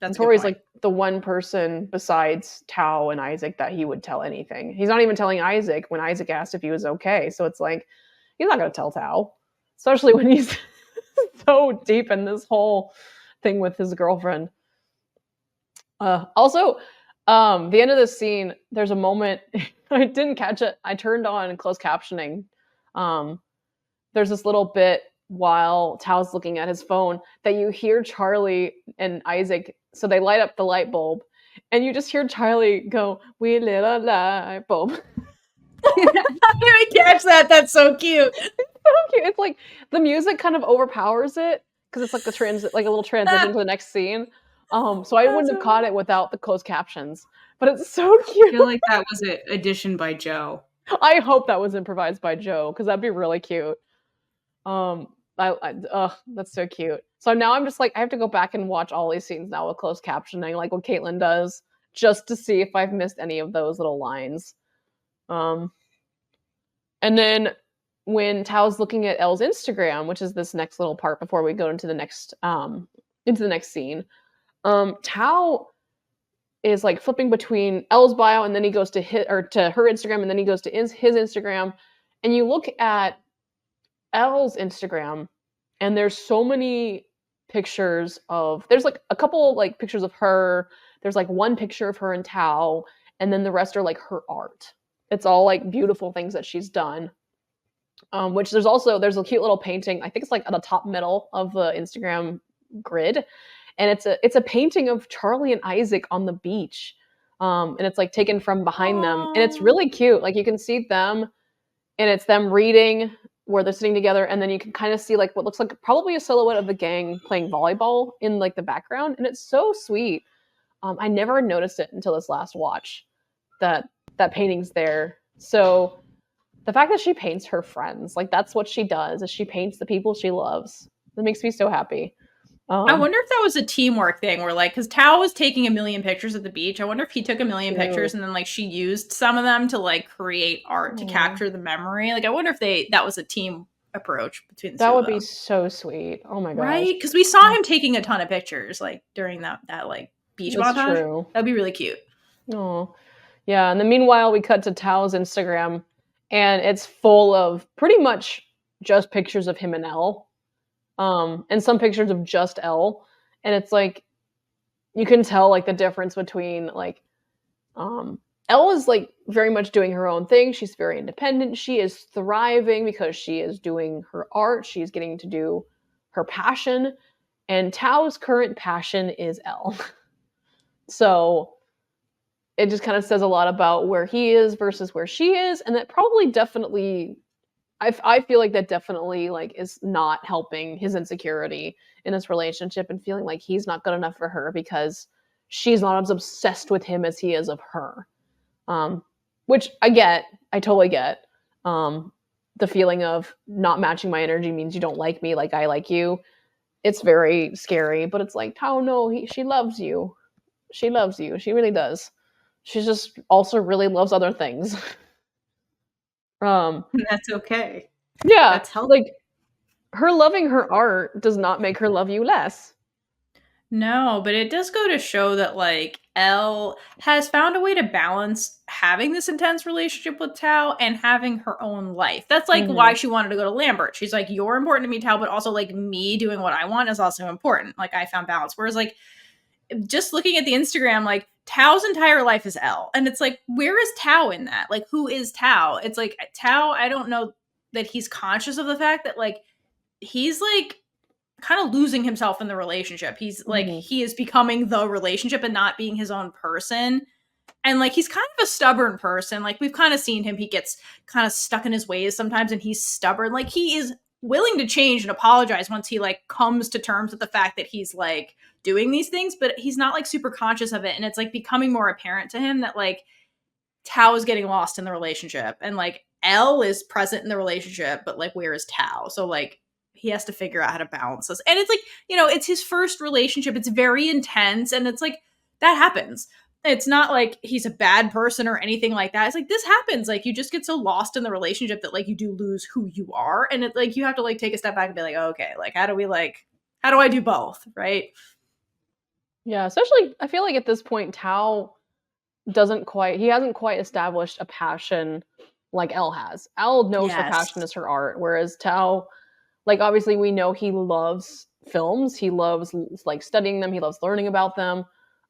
That's Tori's like the one person besides Tao and Isaac that he would tell anything. He's not even telling Isaac when Isaac asked if he was okay. So it's like, he's not going to tell Tao, especially when he's so deep in this whole thing with his girlfriend. Also, the end of this scene, there's a moment, I didn't catch it. I turned on closed captioning. There's this little bit while Tao's looking at his phone that you hear Charlie and Isaac, so they light up the light bulb, and you just hear Charlie go, "We lit a light bulb." I didn't catch that. That's so cute. It's so cute. It's like the music kind of overpowers it because it's like like a little transition to the next scene. So I wouldn't have caught it without the closed captions, but it's so cute. I feel like that was an addition by Joe. I hope that was improvised by Joe because that'd be really cute. That's so cute. So now I'm just like, I have to go back and watch all these scenes now with closed captioning, like what Kaitlynn does, just to see if I've missed any of those little lines. And then when Tao's looking at Elle's Instagram, which is this next little part before we go into the next scene, Tao is like flipping between Elle's bio and then he goes to her Instagram and then he goes to his Instagram, and you look at Elle's Instagram and there's so many pictures of, there's like a couple like pictures of her, there's like one picture of her and Tao, and then the rest are like her art. It's all like beautiful things that she's done. Which there's a cute little painting, I think it's like at the top middle of the Instagram grid, and it's a painting of Charlie and Isaac on the beach, and it's like taken from behind them, and it's really cute. Like you can see them, and it's them reading where they're sitting together, and then you can kind of see like what looks like probably a silhouette of the gang playing volleyball in like the background, and it's so sweet. I never noticed it until this last watch that painting's there. So the fact that she paints her friends, like that's what she does, is she paints the people she loves. That makes me so happy. I wonder if that was a teamwork thing where like, because Tao was taking 1 million pictures at the beach. I wonder if he took 1 million pictures and then like she used some of them to like create art to capture the memory. Like I wonder if that was a team approach between the two. That would be so sweet. Oh my gosh. Right? Because we saw him taking a ton of pictures like during that like beach montage. True. That'd be really cute. Oh. Yeah, and then meanwhile we cut to Tao's Instagram, and it's full of pretty much just pictures of him and Elle, and some pictures of just Elle, and it's like you can tell like the difference between like Elle is like very much doing her own thing. She's very independent. She is thriving because she is doing her art. She's getting to do her passion, and Tao's current passion is Elle. So it just kind of says a lot about where he is versus where she is, and that probably definitely I feel like that definitely like is not helping his insecurity in his relationship and feeling like he's not good enough for her because she's not as obsessed with him as he is of her. Which I get, I totally get. The feeling of not matching my energy means you don't like me like I like you. It's very scary, but it's like, Tao, no, she loves you. She loves you. She really does. She just also really loves other things. That's okay. Yeah, That's healthy. like her loving her art does not make her love you less. No, but it does go to show that like Elle has found a way to balance having this intense relationship with Tao and having her own life. That's like why she wanted to go to Lambert. She's like, you're important to me, Tao, but also like me doing what I want is also important. Like I found balance. Whereas like just looking at the Instagram, like Tao's entire life is Elle. And it's like, where is Tao in that? Like, who is Tao? It's like Tao, I don't know that he's conscious of the fact that like he's like kind of losing himself in the relationship. He's like he is becoming the relationship and not being his own person. And like he's kind of a stubborn person. Like we've kind of seen him, he gets kind of stuck in his ways sometimes and he's stubborn. Like he is willing to change and apologize once he like comes to terms with the fact that he's like doing these things, but he's not like super conscious of it. And it's like becoming more apparent to him that like Tao is getting lost in the relationship and like Elle is present in the relationship, but like where is Tao? So like he has to figure out how to balance this. And it's like, you know, it's his first relationship. It's very intense and it's like that happens. It's not like he's a bad person or anything like that. It's like this happens. Like you just get so lost in the relationship that like you do lose who you are. And it like you have to like take a step back and be like, oh, okay, like how do I do both? Right. Yeah, especially I feel like at this point Tao hasn't quite established a passion like Elle has. Elle knows her passion is her art, whereas Tao, like obviously we know he loves films, he loves like studying them, he loves learning about them.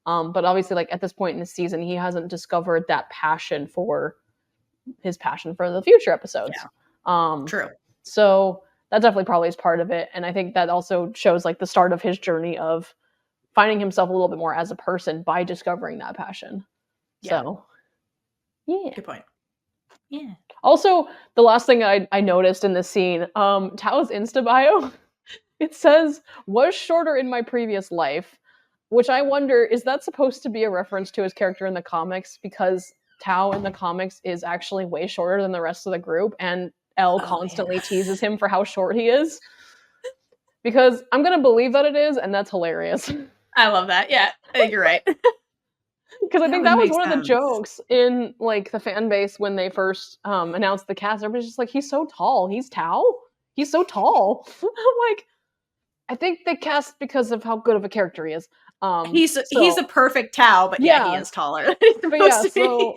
But obviously like at this point in the season, he hasn't discovered that passion for the future episodes. Yeah. True. So that definitely probably is part of it. And I think that also shows like the start of his journey of finding himself a little bit more as a person by discovering that passion. Yeah. So, yeah. Good point. Yeah. Also, the last thing I noticed in this scene, Tao's Insta bio, it says, was shorter in my previous life, which I wonder, is that supposed to be a reference to his character in the comics? Because Tao in the comics is actually way shorter than the rest of the group, and Elle constantly teases him for how short he is. Because I'm going to believe that it is, and that's hilarious. I love that. Yeah, I think you're right. Because I think that was one of the jokes in like the fan base when they first announced the cast. Everybody's just like, he's so tall. He's Tao. He's so tall. I'm like, I think they cast because of how good of a character he is. He's a perfect Tao, but yeah, he is taller. But yeah, so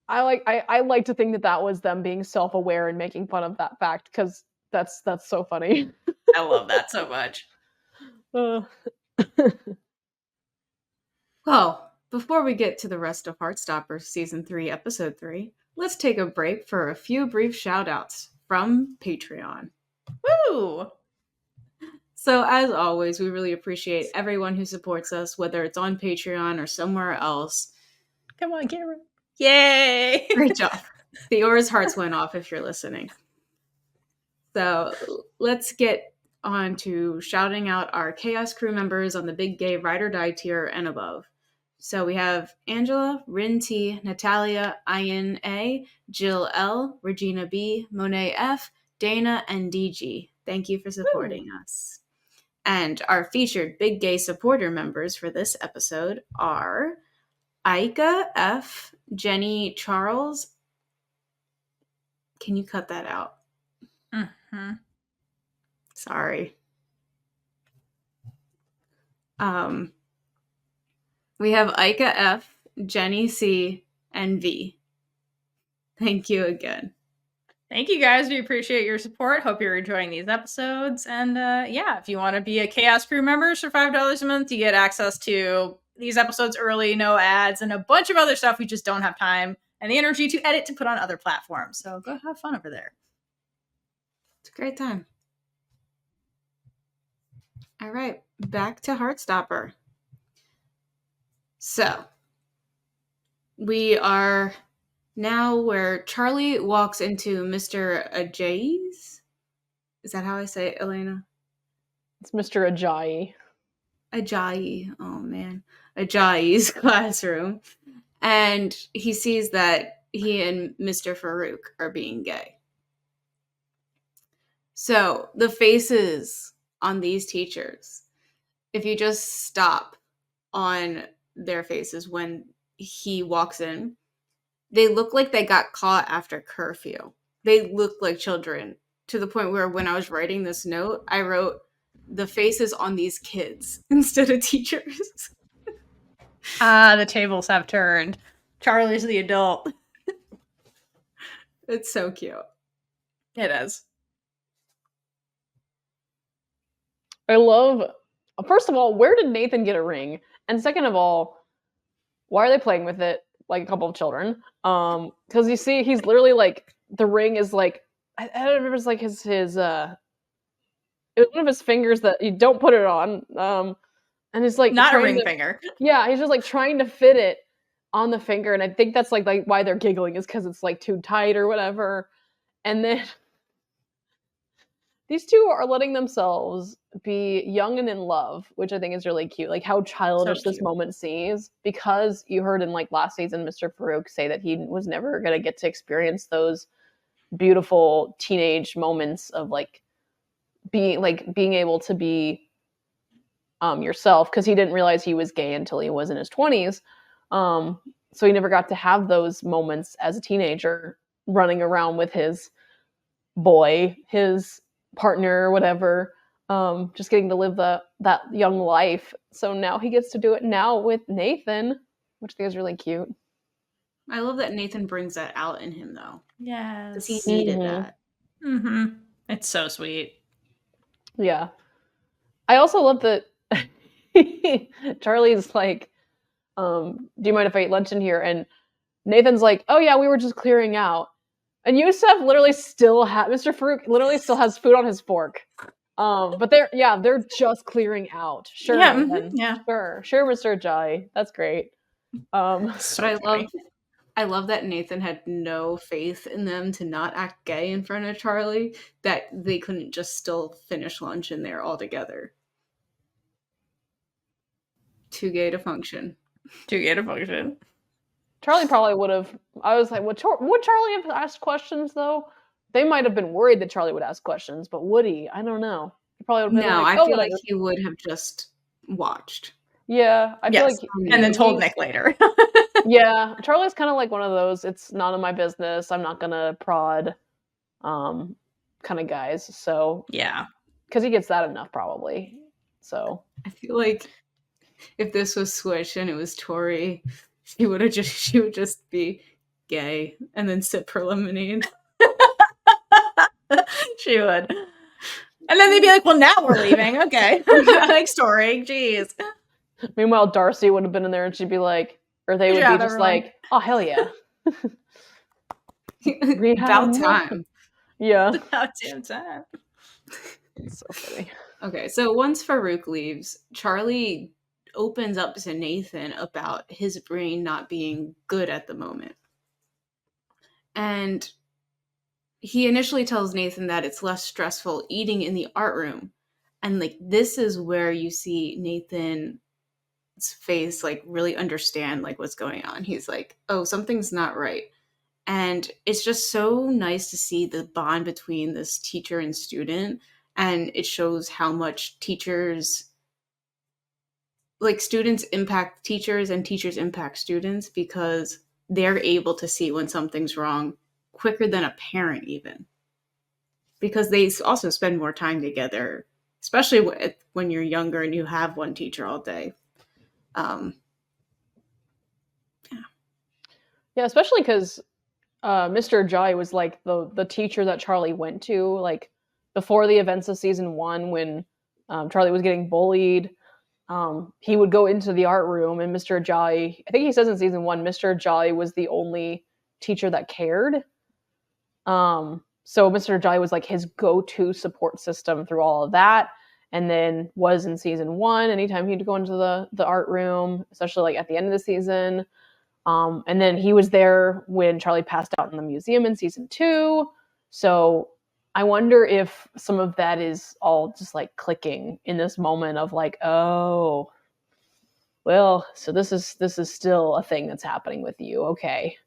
I like to think that was them being self-aware and making fun of that fact because that's so funny. I love that so much. Well, before we get to the rest of Heartstopper Season 3, Episode 3, let's take a break for a few brief shout-outs from Patreon. Woo! So, as always, we really appreciate everyone who supports us, whether it's on Patreon or somewhere else. Come on, Cameron. Yay! Great job. Theora's hearts went off if you're listening. So, let's get on to shouting out our Chaos Crew members on the Big Gay Ride or Die tier and above. So we have Angela, Rin T, Natalia, Ian A, Jill L, Regina B, Monet F, Dana, and DG. Thank you for supporting us. And our featured Big Gay supporter members for this episode are Aika F, Jenny Charles. Can you cut that out? Mm-hmm. Sorry. We have Aika F, Jenny C, and V. Thank you again. Thank you guys. We appreciate your support. Hope you're enjoying these episodes. And yeah, if you want to be a Chaos Crew member for $5 a month, you get access to these episodes early, no ads, and a bunch of other stuff we just don't have time and the energy to edit to put on other platforms. So go have fun over there. It's a great time. All right, back to Heartstopper. So, we are now where Charlie walks into Mr. Ajayi's. Is that how I say it, Alayna? It's Mr. Ajayi. Ajayi. Oh, man. Ajayi's classroom. And he sees that he and Mr. Farouk are being gay. So, the faces on these teachers, if you just stop on their faces when he walks in, they look like they got caught after curfew. They look like children, to the point where when I was writing this note, I wrote the faces on these kids instead of teachers. The tables have turned. Charlie's the adult. It's so cute. It is. I love, first of all, where did Nathan get a ring? And second of all, why are they playing with it like a couple of children? Because you see, he's literally like, the ring is like, I don't remember, it's like it was one of his fingers that you don't put it on. And he's like, not a ring finger. Yeah, he's just like trying to fit it on the finger. And I think that's like why they're giggling, is because it's like too tight or whatever. And then these two are letting themselves be young and in love, which I think is really cute. Like how childish this moment seems, because you heard in like last season, Mr. Farouk say that he was never going to get to experience those beautiful teenage moments of like being able to be yourself, because he didn't realize he was gay until he was in his 20s. So he never got to have those moments as a teenager, running around with his boy, his partner or whatever, just getting to live that young life. So now he gets to do it now with Nathan, which I think is really cute. I love that Nathan brings that out in him, though. Yes. Because he needed that. Mm-hmm. It's so sweet. Yeah. I also love that Charlie's like, do you mind if I eat lunch in here? And Nathan's like, oh yeah, we were just clearing out. And Yusuf literally Mr. Farouk literally still has food on his fork. But they're just clearing out. Sure. Yeah, yeah. Sure, Mr. Ajayi. That's great. So but I love that Nathan had no faith in them to not act gay in front of Charlie, that they couldn't just still finish lunch in there all together. Too gay to function. Too gay to function. Charlie probably would have. I was like, would Charlie have asked questions though? They might have been worried that Charlie would ask questions, but would he? I don't know. He probably would have been like, I feel like he would have just watched. Yeah, I feel like, and then told Nick later. Yeah, Charlie's kind of like one of those, it's none of my business, I'm not gonna prod, kind of guys. So yeah, because he gets that enough probably. So I feel like if this was Swish and it was Tori, she would just be gay and then sip her lemonade. She would. And then they'd be like, well, now we're leaving. Okay. Thanks, Tori. Jeez. Meanwhile, Darcy would have been in there and she'd be like, or they would be just everyone. Like, oh, hell yeah. About time. Yeah. About damn time. It's so funny. Okay, so once Farouk leaves, Charlie opens up to Nathan about his brain not being good at the moment. And he initially tells Nathan that it's less stressful eating in the art room. And like, this is where you see Nathan's face like really understand like what's going on. He's like, oh, something's not right. And it's just so nice to see the bond between this teacher and student. And it shows how much students impact teachers and teachers impact students, because they're able to see when something's wrong quicker than a parent even. Because they also spend more time together, especially when you're younger and you have one teacher all day. Yeah, especially because Mr. Jai was like the teacher that Charlie went to, like before the events of season 1 when Charlie was getting bullied. He would go into the art room, and Mr. Jai, I think he says in season 1, Mr. Jai was the only teacher that cared. So Mr. Jai was like his go-to support system through all of that. And then was in season 1, anytime he'd go into the art room, especially like at the end of the season. And then he was there when Charlie passed out in the museum in season 2. So I wonder if some of that is all just like clicking in this moment of like, oh, well, so this is still a thing that's happening with you. Okay.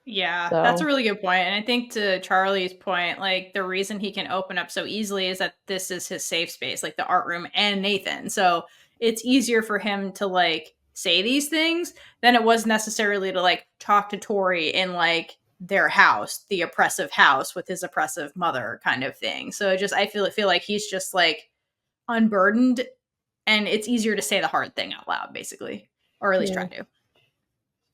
Yeah, So that's a really good point. And I think to Charlie's point, like the reason he can open up so easily is that this is his safe space, like the art room and Nathan. So it's easier for him to like say these things than it was necessarily to like talk to Tori in like their house, the oppressive house with his oppressive mother kind of thing. So it just I feel like he's just like unburdened, and it's easier to say the hard thing out loud, basically. Or at least try to.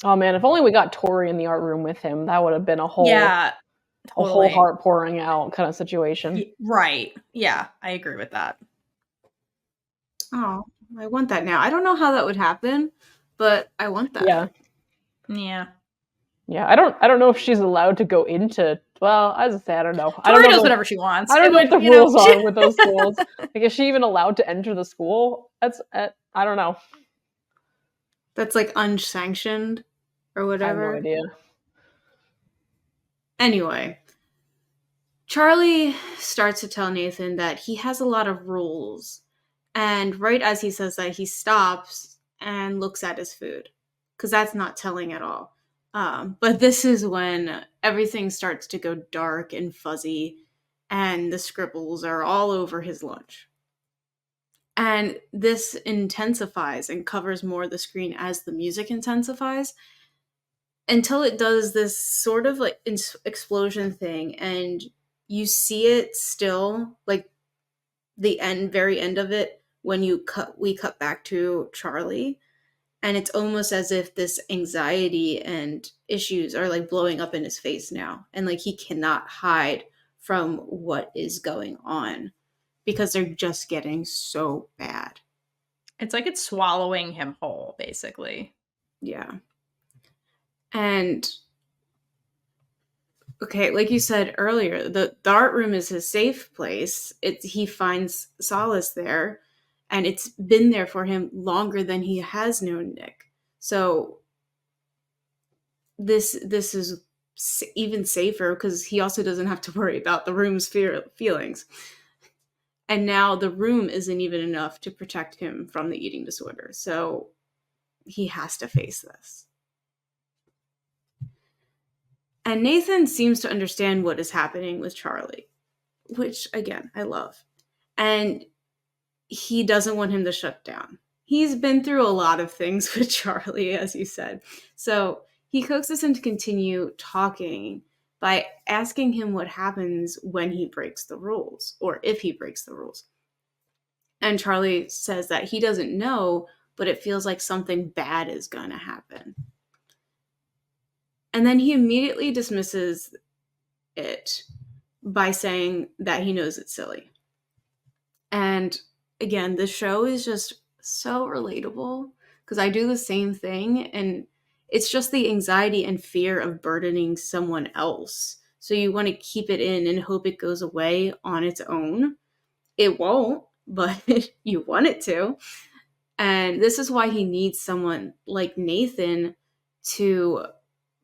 oh man, if only we got Tori in the art room with him, that would have been a whole Yeah, a whole heart pouring out kind of situation. Right. Yeah, I agree with that. Oh, I want that now. I don't know how that would happen, but I want that. Yeah. Yeah. I don't know if she's allowed to go into. Well, as I say, I don't know. Tori I don't know does whatever she wants. I don't know what the you know, rules are with those schools. Like, is she even allowed to enter the school? That's I don't know. That's like unsanctioned or I have whatever. no idea. Anyway, Charlie starts to tell Nathan that he has a lot of rules. And right as he says that, he stops and looks at his food. Because that's not telling at all. But this is when everything starts to go dark and fuzzy, and the scribbles are all over his lunch. And this intensifies and covers more of the screen as the music intensifies until it does this sort of like explosion thing, and you see it still like the very end of it when we cut back to Charlie, and it's almost as if this anxiety and issues are like blowing up in his face now, and like he cannot hide from what is going on because they're just getting so bad. It's like it's swallowing him whole, basically. Yeah. And okay, like you said earlier, the art room is his safe place. He finds solace there, and it's been there for him longer than he has known Nick. So this is even safer because he also doesn't have to worry about the room's feelings. And now the room isn't even enough to protect him from the eating disorder. So he has to face this. And Nathan seems to understand what is happening with Charlie, which, again, I love. And he doesn't want him to shut down. He's been through a lot of things with Charlie, as you said. So he coaxes him to continue talking by asking him what happens when he breaks the rules, or if he breaks the rules. And Charlie says that he doesn't know, but it feels like something bad is going to happen. And then he immediately dismisses it by saying that he knows it's silly. And again, the show is just so relatable because I do the same thing, and it's just the anxiety and fear of burdening someone else. So you want to keep it in and hope it goes away on its own. It won't, but you want it to. And this is why he needs someone like Nathan to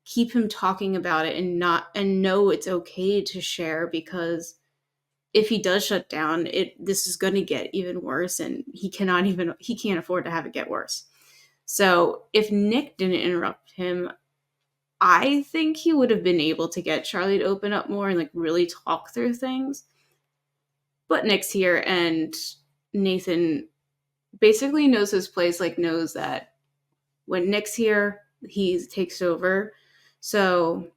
keep him talking about it and know it's okay to share, because if he does shut down, this is going to get even worse, and he can't afford to have it get worse. So if Nick didn't interrupt him, I think he would have been able to get Charlie to open up more and like really talk through things. But Nick's here, and Nathan basically knows his place, like knows that when Nick's here, he takes over. So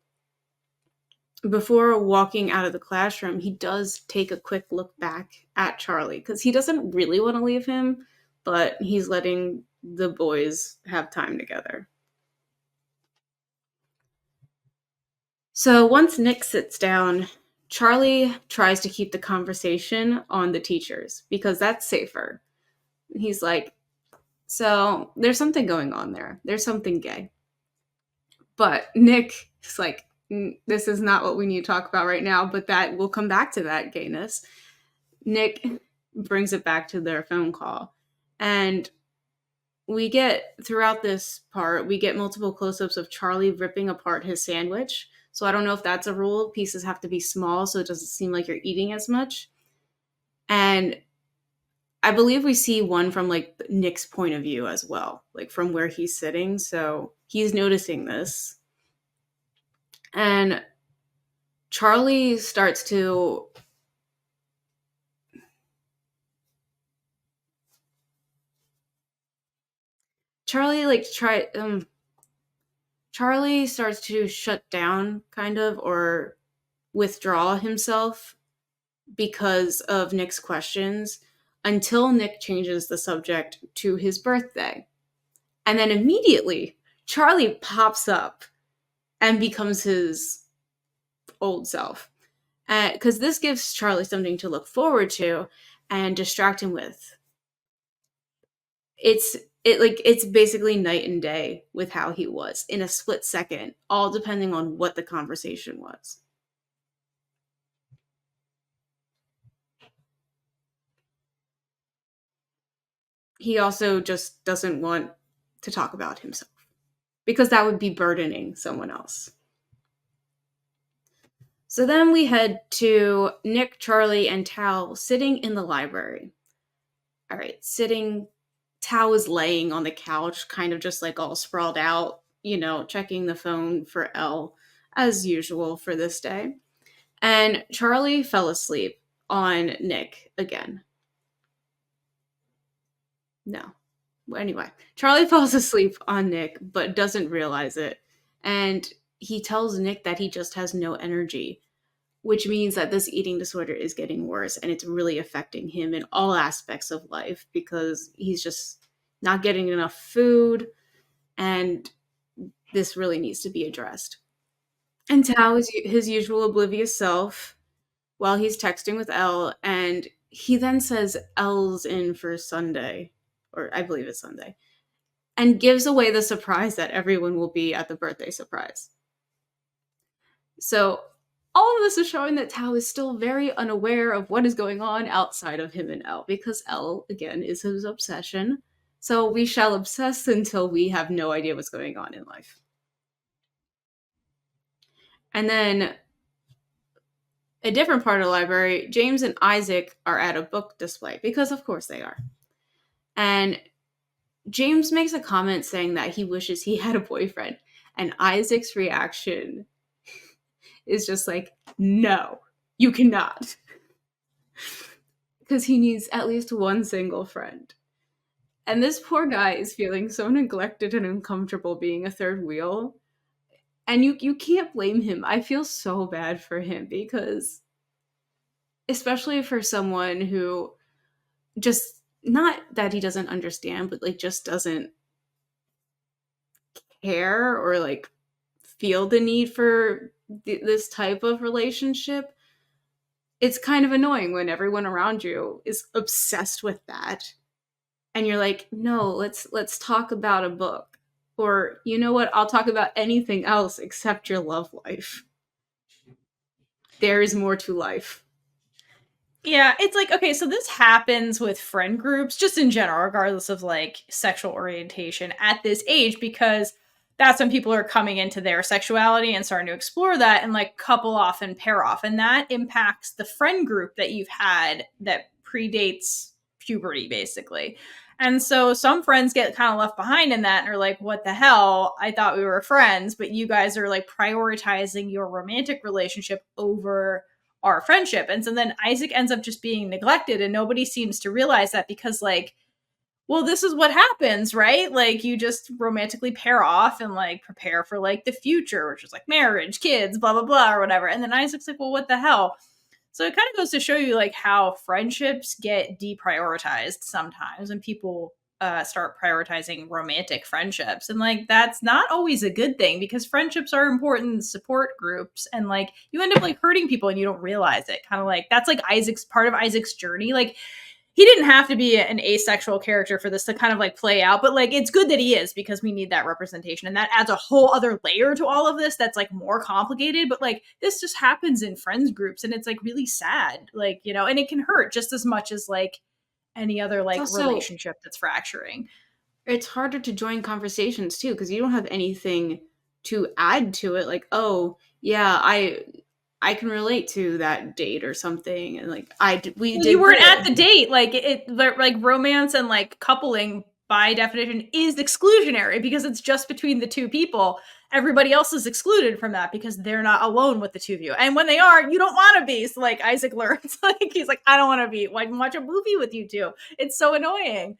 before walking out of the classroom, he does take a quick look back at Charlie because he doesn't really want to leave him, but he's letting the boys have time together. So once Nick sits down, Charlie tries to keep the conversation on the teachers because that's safer. He's like, so there's something going on there. There's something gay. But Nick is like, this is not what we need to talk about right now, but that we'll come back to that gayness. Nick brings it back to their phone call. And we get, throughout this part, we get multiple close-ups of Charlie ripping apart his sandwich. So I don't know if that's a rule. Pieces have to be small so it doesn't seem like you're eating as much. And I believe we see one from like Nick's point of view as well, like from where he's sitting. So he's noticing this. And Charlie starts to Charlie starts to shut down kind of or withdraw himself because of Nick's questions until Nick changes the subject to his birthday. And then immediately Charlie pops up and becomes his old self. Because this gives Charlie something to look forward to and distract him with. It's basically night and day with how he was in a split second, all depending on what the conversation was. He also just doesn't want to talk about himself because that would be burdening someone else. So then we head to Nick, Charlie, and Tao sitting in the library. All right, Tao is laying on the couch, kind of just like all sprawled out, checking the phone for Elle, as usual for this day. And Charlie fell asleep on Nick again. No. Anyway, Charlie falls asleep on Nick, but doesn't realize it. And he tells Nick that he just has no energy, which means that this eating disorder is getting worse and it's really affecting him in all aspects of life because he's just not getting enough food and this really needs to be addressed. And Tao is his usual oblivious self while he's texting with Elle, and he then says Elle's in for Sunday, or I believe it's Sunday, and gives away the surprise that everyone will be at the birthday surprise. So all of this is showing that Tao is still very unaware of what is going on outside of him and Elle, because Elle, again, is his obsession. So we shall obsess until we have no idea what's going on in life. And then a different part of the library, James and Isaac are at a book display, because of course they are. And James makes a comment saying that he wishes he had a boyfriend. And Isaac's reaction is just like, no, you cannot. Because he needs at least one single friend. And this poor guy is feeling so neglected and uncomfortable being a third wheel. And you can't blame him. I feel so bad for him because, especially for someone who just, not that he doesn't understand, but like just doesn't care or like feel the need for this type of relationship. It's kind of annoying when everyone around you is obsessed with that. And you're like, no, let's talk about a book. Or, you know what, I'll talk about anything else except your love life. There is more to life. Yeah, it's like, okay, so this happens with friend groups, just in general, regardless of like sexual orientation at this age, because that's when people are coming into their sexuality and starting to explore that and like couple off and pair off. And that impacts the friend group that you've had that predates puberty, basically. And so some friends get kind of left behind in that and are like, what the hell? I thought we were friends, but you guys are like prioritizing your romantic relationship over our friendship. And so then Isaac ends up just being neglected and nobody seems to realize that because like, well, this is what happens, right? Like you just romantically pair off and like prepare for like the future, which is like marriage, kids, blah, blah, blah, or whatever. And then Isaac's like, well, what the hell? So it kind of goes to show you like how friendships get deprioritized sometimes and people start prioritizing romantic friendships. And like, that's not always a good thing, because friendships are important support groups, and like you end up like hurting people and you don't realize it. Kind of like, that's like Isaac's part of Isaac's journey. Like, he didn't have to be an asexual character for this to kind of like play out, but like, it's good that he is, because we need that representation, and that adds a whole other layer to all of this that's like more complicated. But like, this just happens in friends groups, and it's like really sad, like, you know, and it can hurt just as much as like any other like also, relationship that's fracturing. It's harder to join conversations too, because you don't have anything to add to it. Like, oh yeah, I can relate to that date or something, and like we Well, did. you weren't this. at the date. Like, it like romance and like coupling by definition is exclusionary, because it's just between the two people. Everybody else is excluded from that because they're not alone with the two of you. And when they are, you don't want to be. So like, Isaac learns, like, he's like, I don't want to be. I can watch a movie with you two. It's so annoying.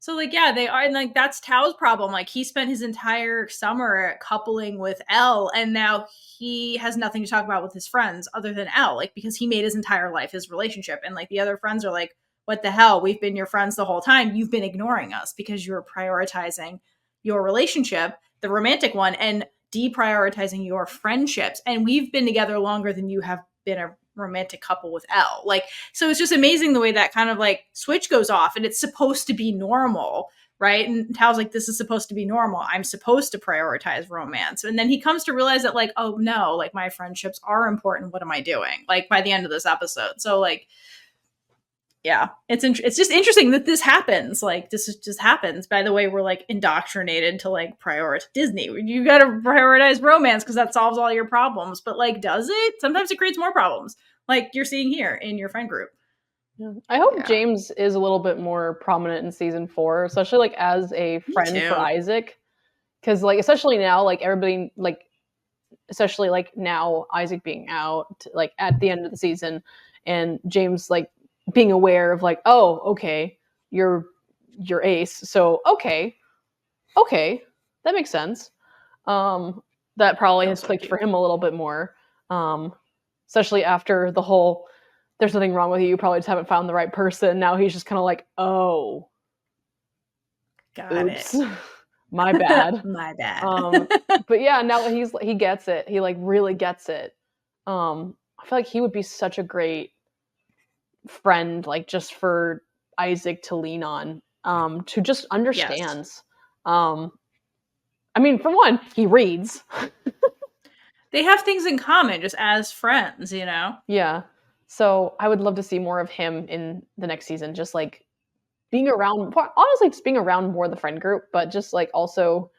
So like, yeah, they are, and like, that's Tao's problem. Like, he spent his entire summer coupling with Elle, and now he has nothing to talk about with his friends other than Elle, like, because he made his entire life his relationship. And like, the other friends are like, what the hell? We've been your friends the whole time. You've been ignoring us because you're prioritizing your relationship, the romantic one, and deprioritizing your friendships. And we've been together longer than you have been a romantic couple with Elle. Like, so it's just amazing the way that kind of like switch goes off, and it's supposed to be normal, right? And Tao's like, this is supposed to be normal. I'm supposed to prioritize romance. And then he comes to realize that like, oh no, like, my friendships are important. What am I doing? Like, by the end of this episode. So like, yeah, it's just interesting that this happens. Like, just happens. By the way, we're like indoctrinated to like prioritize Disney. You got to prioritize romance because that solves all your problems. But like, does it? Sometimes it creates more problems, like you're seeing here in your friend group. Yeah. I hope James is a little bit more prominent in season 4, especially like as a friend for Isaac, because like, especially now, like everybody, like especially like now Isaac being out like at the end of the season, and James like being aware of like, oh, okay, you're ace, so okay, that makes sense. That probably has clicked for him a little bit more, especially after the whole there's nothing wrong with you probably just haven't found the right person. Now he's just kind of like, oh, got oops. it. My bad. My bad. But yeah, now he gets it. He like really gets it. I feel like he would be such a great friend, like just for Isaac to lean on, to just understands. Yes. I mean, for one, he reads. They have things in common just as friends, you know? Yeah. So I would love to see more of him in the next season, just like being around, honestly, just being around more of the friend group, but just like also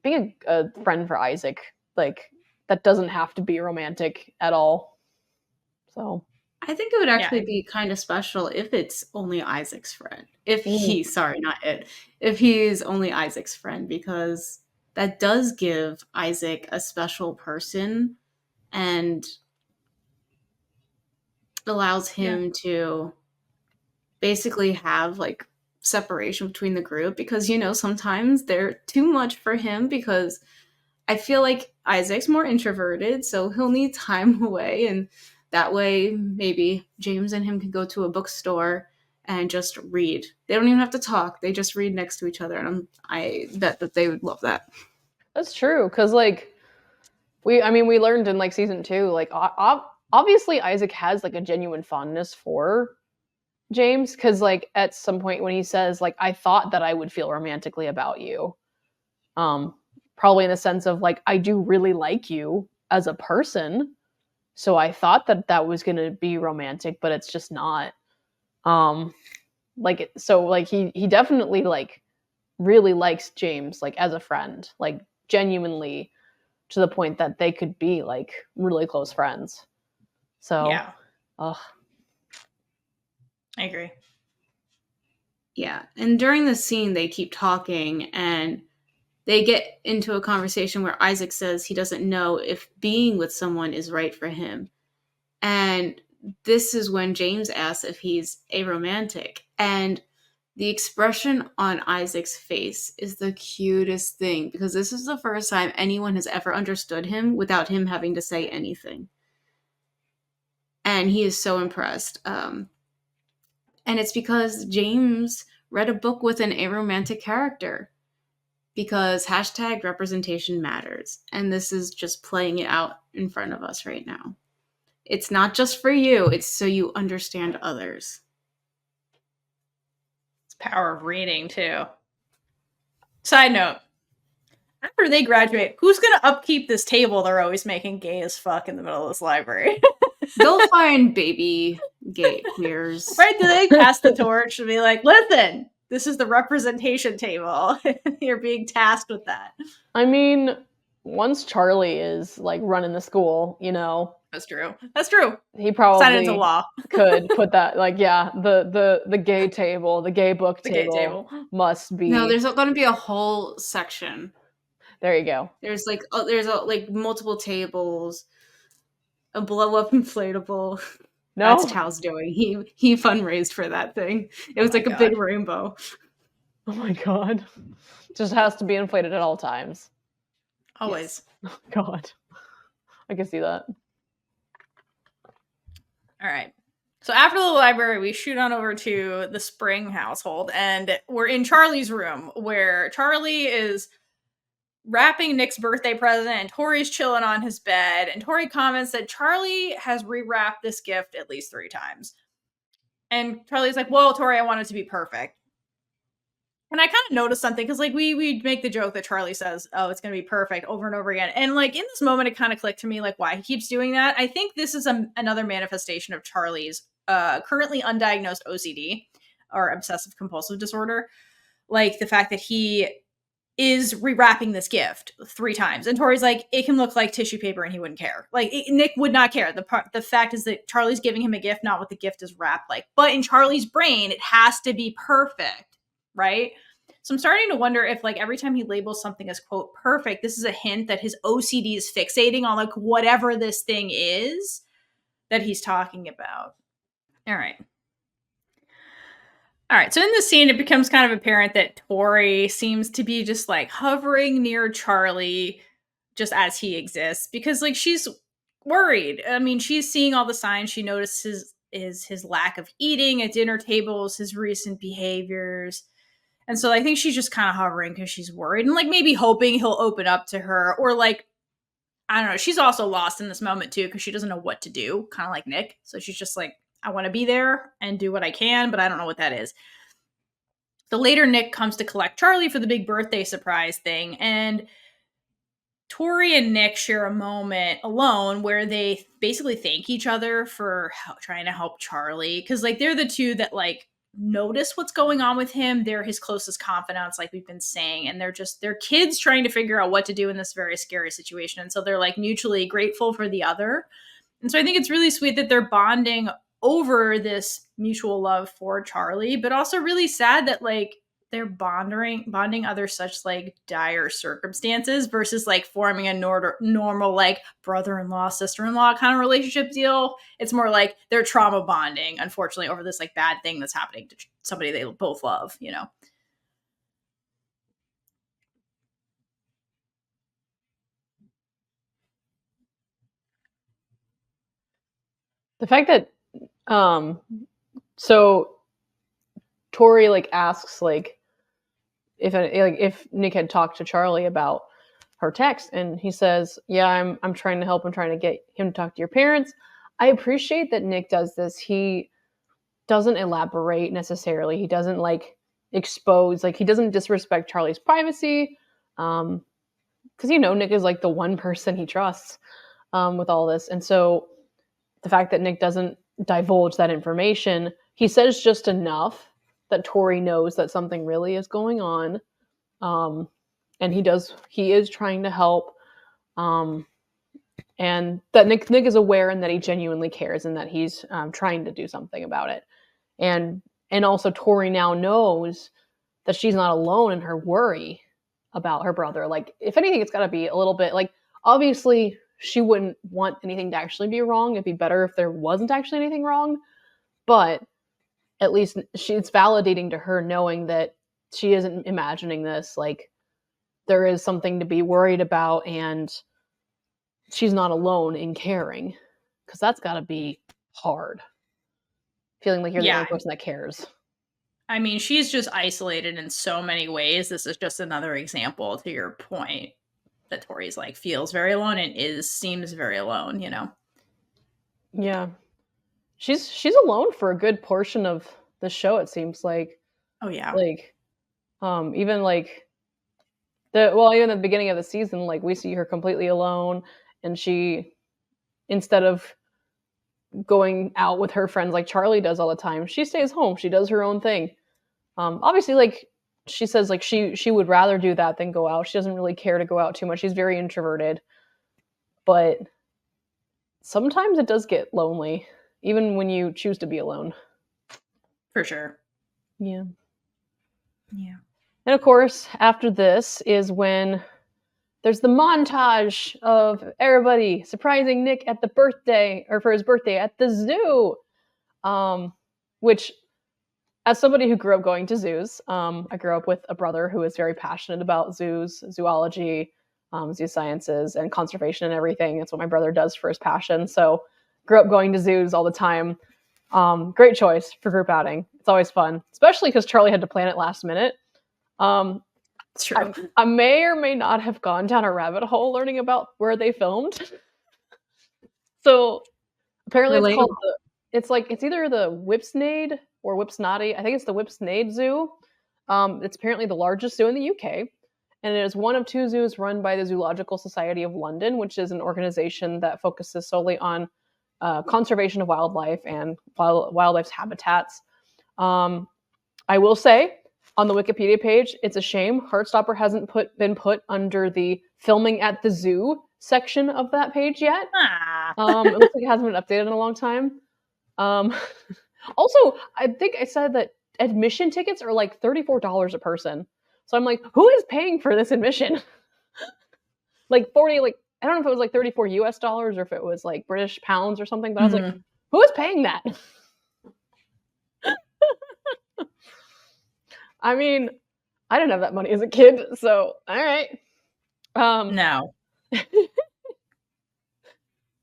being a friend for Isaac. Like, that doesn't have to be romantic at all. So I think it would actually be kind of special if it's only Isaac's friend. If he's only Isaac's friend, because that does give Isaac a special person and allows him to basically have like separation between the group, because, you know, sometimes they're too much for him, because I feel like Isaac's more introverted, so he'll need time away, and that way maybe James and him can go to a bookstore and just read. They don't even have to talk, they just read next to each other, and I bet that they would love that. That's true, because like we learned in like season 2, like obviously Isaac has like a genuine fondness for James, because like at some point when he says like, I thought that I would feel romantically about you, probably in the sense of like, I do really like you as a person, so I thought that was going to be romantic, but it's just not. Like, so like he definitely like really likes James like as a friend, like genuinely, to the point that they could be like really close friends. So yeah. I agree. Yeah. And during the scene, they keep talking and they get into a conversation where Isaac says he doesn't know if being with someone is right for him. And this is when James asks if he's aromantic. And the expression on Isaac's face is the cutest thing, because this is the first time anyone has ever understood him without him having to say anything. And he is so impressed. And it's because James read a book with an aromantic character, because hashtag representation matters. And this is just playing it out in front of us right now. It's not just for you, it's so you understand others. It's power of reading, too. Side note. After they graduate, who's gonna upkeep this table they're always making gay as fuck in the middle of this library? They'll find baby gay queers. Right? Do they pass the torch and be like, listen, this is the representation table. You're being tasked with that. I mean, once Charlie is like running the school, you know, That's true. That's true. he probably Sign it into law. could put that, like, yeah, the gay table, the gay book The table, gay table. must be. No, there's going to be a whole section. There you go. There's like multiple tables, a blow up inflatable. No, That's Tao's doing. He fundraised for that thing. It was like a big rainbow. oh my god, just has to be inflated at all times. Always. Yes. Oh god, I can see that. All right. So after the library, we shoot on over to the Spring household, and we're in Charlie's room, where Charlie is wrapping Nick's birthday present, and Tori's chilling on his bed, and Tori comments that Charlie has rewrapped this gift at least 3 times. And Charlie's like, well, Tori, I want it to be perfect. And I kind of noticed something, because like we make the joke that Charlie says, oh, it's going to be perfect over and over again. And like in this moment, it kind of clicked to me like why he keeps doing that. I think this is another manifestation of Charlie's currently undiagnosed OCD, or obsessive compulsive disorder. Like the fact that he is rewrapping this gift 3 times. And Tori's like, it can look like tissue paper and he wouldn't care. Like Nick would not care. The fact is that Charlie's giving him a gift, not what the gift is wrapped like. But in Charlie's brain, it has to be perfect, right? So I'm starting to wonder if like every time he labels something as quote perfect, this is a hint that his OCD is fixating on like whatever this thing is that he's talking about. All right, so in this scene, it becomes kind of apparent that Tori seems to be just like hovering near Charlie just as he exists, because like she's worried. I mean, she's seeing all the signs. She notices his lack of eating at dinner tables, his recent behaviors. And so I think she's just kind of hovering because she's worried and like maybe hoping he'll open up to her, or like, I don't know. She's also lost in this moment too because she doesn't know what to do, kind of like Nick. So she's just like, I want to be there and do what I can, but I don't know what that is. So later, Nick comes to collect Charlie for the big birthday surprise thing, and Tori and Nick share a moment alone where they basically thank each other for trying to help Charlie, because like they're the two that like notice what's going on with him. They're his closest confidants, like we've been saying, and they're kids trying to figure out what to do in this very scary situation, and so they're like mutually grateful for the other. And so I think it's really sweet that they're bonding over this mutual love for Charlie, but also really sad that like they're bonding under such like dire circumstances versus like forming a normal like brother-in-law, sister-in-law kind of relationship deal. It's more like they're trauma bonding, unfortunately, over this like bad thing that's happening to somebody they both love, you know? The fact that so Tori like asks like if Nick had talked to Charlie about her text, and he says, yeah, I'm trying to help. I'm trying to get him to talk to your parents. I appreciate that Nick does this. He doesn't elaborate necessarily. He doesn't like expose, like he doesn't disrespect Charlie's privacy. Because Nick is like the one person he trusts with all this. And so the fact that Nick doesn't divulge that information, he says just enough that Tori knows that something really is going on. And he is trying to help. And that Nick is aware and that he genuinely cares and that he's trying to do something about it. And also Tori now knows that she's not alone in her worry about her brother. Like, if anything, it's got to be a little bit like, obviously she wouldn't want anything to actually be wrong. It'd be better if there wasn't actually anything wrong. But at least it's validating to her knowing that she isn't imagining this. Like, there is something to be worried about, and she's not alone in caring. Because that's got to be hard. Feeling like you're the only person that cares. I mean, she's just isolated in so many ways. This is just another example to your point that Tori's like feels very alone and seems very alone, you know? Yeah. She's alone for a good portion of the show, it seems like. Oh yeah. Like, even like even at the beginning of the season, like we see her completely alone, and she, instead of going out with her friends like Charlie does all the time, she stays home. She does her own thing. Obviously, like she says, like she would rather do that than go out. She doesn't really care to go out too much. She's very introverted, but sometimes it does get lonely, even when you choose to be alone. For sure. Yeah. Yeah. And of course, after this is when there's the montage of everybody surprising Nick at the birthday, or for his birthday at the zoo. Which, as somebody who grew up going to zoos, I grew up with a brother who is very passionate about zoos, zoology, zoo sciences, and conservation and everything. That's what my brother does for his passion. So, grew up going to zoos all the time. Great choice for group outing. It's always fun, especially because Charlie had to plan it last minute. It's true. I may or may not have gone down a rabbit hole learning about where they filmed. So apparently it's called it's either the Whipsnade or Whipsnade. I think it's the Whipsnade Zoo. It's apparently the largest zoo in the UK, and it is one of 2 zoos run by the Zoological Society of London, which is an organization that focuses solely on conservation of wildlife and wildlife's habitats. I will say, on the Wikipedia page, it's a shame Heartstopper hasn't been put under the filming at the zoo section of that page yet. It looks like it hasn't been updated in a long time. Also, I think I said that admission tickets are like $34 a person. So I'm like, who is paying for this admission? Like 40, like, I don't know if it was like 34 US dollars or if it was like British pounds or something, but I was like, who is paying that? I mean, I didn't have that money as a kid, so all right. No.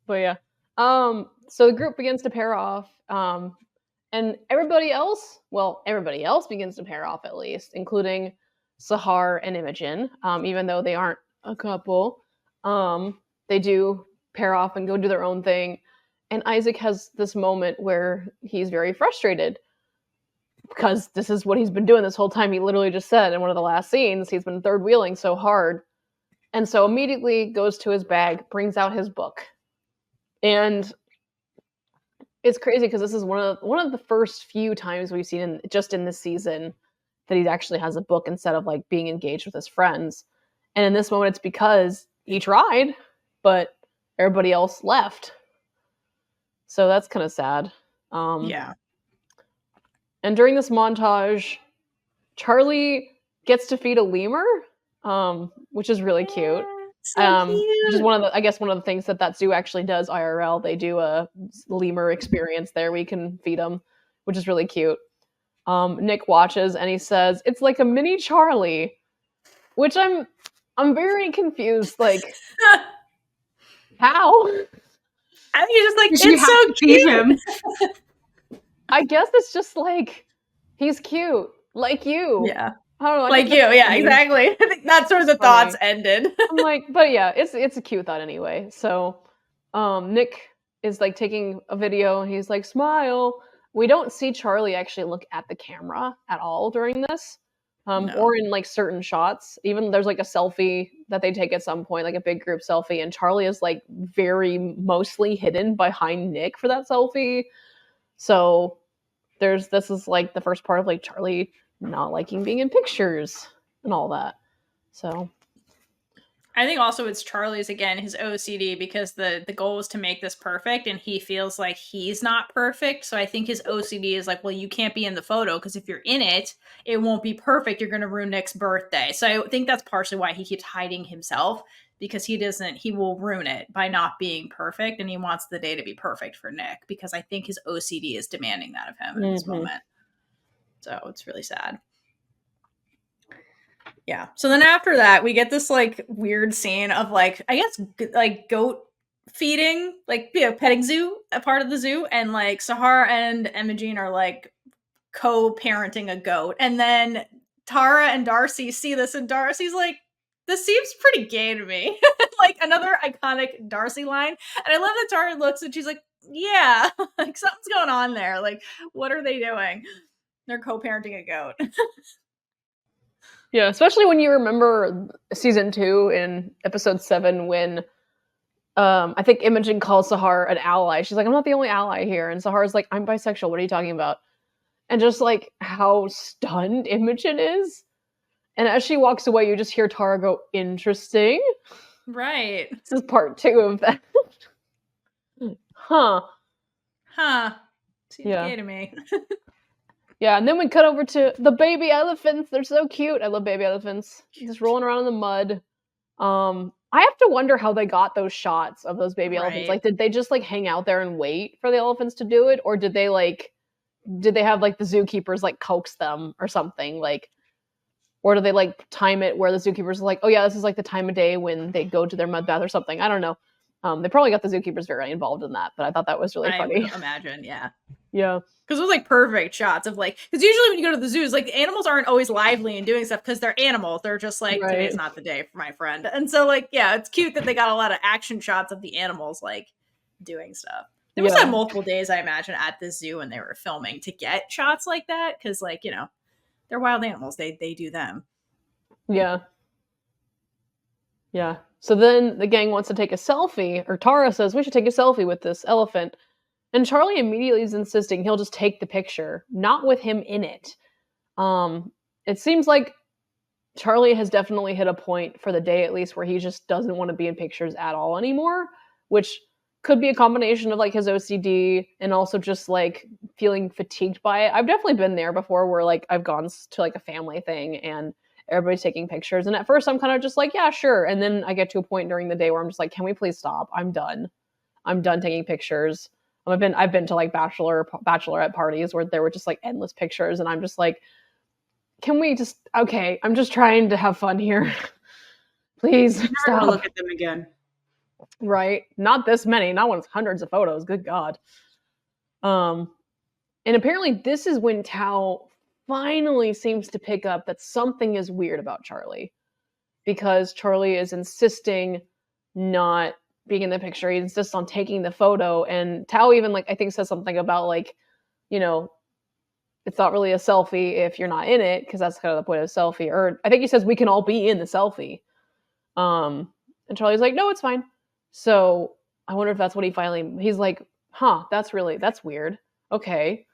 But yeah. So the group begins to pair off, and everybody else begins to pair off at least, including Sahar and Imogen. Even though they aren't a couple, they do pair off and go do their own thing. And Isaac has this moment where he's very frustrated because this is what he's been doing this whole time. He literally just said in one of the last scenes, he's been third wheeling so hard. And so immediately goes to his bag, brings out his book. And it's crazy because this is one of the first few times we've seen just in this season that he actually has a book instead of like being engaged with his friends. And in this moment, it's because he tried, but everybody else left. So that's kind of sad. Yeah. And during this montage, Charlie gets to feed a lemur, which is really cute. So cute. Which is one of the things that zoo actually does IRL. They do a lemur experience there where you can feed them, which is really cute. Nick watches and he says, "It's like a mini Charlie," which I'm very confused. Like, how? I think you're just like, it's so cute. Him. I guess it's just like he's cute, like you. Yeah. I don't know. Like you, yeah, exactly. I think that's where the thoughts ended. I'm like, but yeah, it's a cute thought anyway. So, Nick is like taking a video and he's like, smile. We don't see Charlie actually look at the camera at all during this, No. or in like certain shots. Even there's like a selfie that they take at some point, like a big group selfie, and Charlie is like very mostly hidden behind Nick for that selfie. So this is like the first part of like Charlie not liking being in pictures and all that. So I think also it's Charlie's, again, his OCD, because the goal was to make this perfect and he feels like he's not perfect. So I think his OCD is like, well, you can't be in the photo because if you're in it, it won't be perfect. You're going to ruin Nick's birthday. So I think that's partially why he keeps hiding himself, because he will ruin it by not being perfect. And he wants the day to be perfect for Nick, because I think his OCD is demanding that of him in this moment. So it's really sad. Yeah. So then after that, we get this like weird scene of like, I guess like goat feeding, like, petting zoo, a part of the zoo. And like Sahar and Imogen are like co-parenting a goat. And then Tara and Darcy see this, and Darcy's like, this seems pretty gay to me. Like another iconic Darcy line. And I love that Tara looks and she's like, yeah, like something's going on there. Like, what are they doing? They're co-parenting a goat. Yeah, especially when you remember season 2 in episode 7 when I think Imogen calls Sahar an ally. She's like, I'm not the only ally here. And Sahar's like, I'm bisexual. What are you talking about? And just like how stunned Imogen is. And as she walks away, you just hear Tara go, interesting. Right. This is part 2 of that. Huh. Seems gay to me. Yeah, and then we cut over to the baby elephants. They're so cute. I love baby elephants. Just rolling around in the mud. I have to wonder how they got those shots of those baby elephants. Like, did they just like hang out there and wait for the elephants to do it, or did they have like the zookeepers like coax them or something? Like, or do they like time it where the zookeepers are like, oh yeah, this is like the time of day when they go to their mud bath or something? I don't know. They probably got the zookeepers very involved in that, but I thought that was really funny. I would imagine, yeah. Yeah. Because it was like perfect shots of like, because usually when you go to the zoos, like the animals aren't always lively and doing stuff because they're animals. They're just like, today's not the day for my friend. And so like, yeah, it's cute that they got a lot of action shots of the animals like doing stuff. They must have multiple days, I imagine, at the zoo when they were filming to get shots like that. Because like, you know, they're wild animals. They do them. Yeah. Yeah. So then the gang wants to take a selfie, or Tara says, we should take a selfie with this elephant. And Charlie immediately is insisting he'll just take the picture, not with him in it. It seems like Charlie has definitely hit a point for the day, at least, where he just doesn't want to be in pictures at all anymore, which could be a combination of like his OCD and also just like feeling fatigued by it. I've definitely been there before where like I've gone to like a family thing and everybody's taking pictures. And at first I'm kind of just like, yeah, sure. And then I get to a point during the day where I'm just like, can we please stop? I'm done taking pictures. I've been to like bachelorette parties where there were just like endless pictures, and I'm just like, can we just, okay, I'm just trying to have fun here. Please stop. Look at them again. Right? Not this many, not when it's hundreds of photos, good God. And apparently this is when Tao finally seems to pick up that something is weird about Charlie, because Charlie is insisting not being in the picture. He insists on taking the photo, and Tao even like I think says something about like, you know, it's not really a selfie if you're not in it, because that's kind of the point of a selfie. Or I think he says we can all be in the selfie. And Charlie's like, no, it's fine. So I wonder if that's what he's like, that's weird. Okay.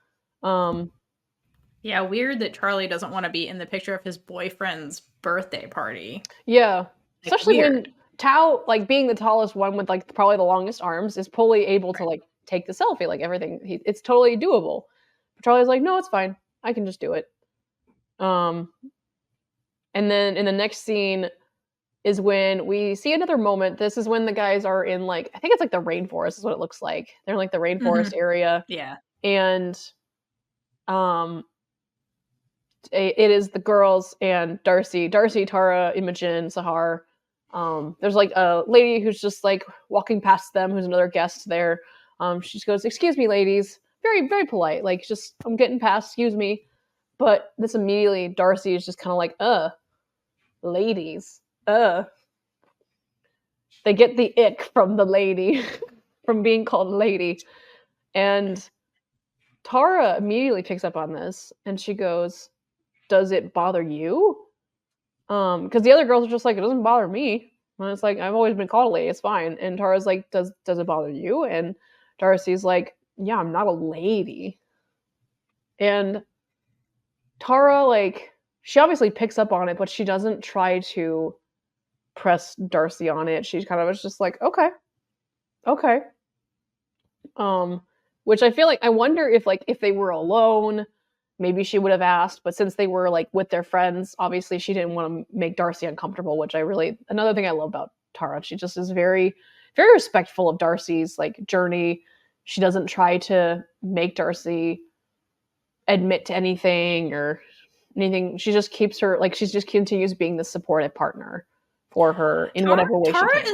Yeah, weird that Charlie doesn't want to be in the picture of his boyfriend's birthday party. Yeah. Like, especially when Tao, like being the tallest one with like probably the longest arms, is fully able to like take the selfie, like everything. It's totally doable. But Charlie's like, no, it's fine. I can just do it. And then in the next scene is when we see another moment. This is when the guys are in like, I think it's like the rainforest is what it looks like. They're in like the rainforest area. Yeah. And it is the girls and Darcy, Tara, Imogen, Sahar. There's like a lady who's just like walking past them, who's another guest there. She just goes, excuse me, ladies. Very, very polite. Like, just, I'm getting past, excuse me. But this immediately, Darcy is just kind of like, ladies. They get the ick from the lady, from being called lady. And Tara immediately picks up on this, and she goes, does it bother you? Because the other girls are just like, it doesn't bother me. And it's like, I've always been called a lady, it's fine. And Tara's like, does it bother you? And Darcy's like, yeah, I'm not a lady. And Tara, like, she obviously picks up on it, but she doesn't try to press Darcy on it. She kind of is just like, okay. Which I feel like, I wonder if they were alone, maybe she would have asked, but since they were like with their friends, obviously she didn't want to make Darcy uncomfortable, which another thing I love about Tara, she just is very, very respectful of Darcy's like journey. She doesn't try to make Darcy admit to anything or anything. She just keeps her, like, she just continues being the supportive partner for her in whatever way Tara she can.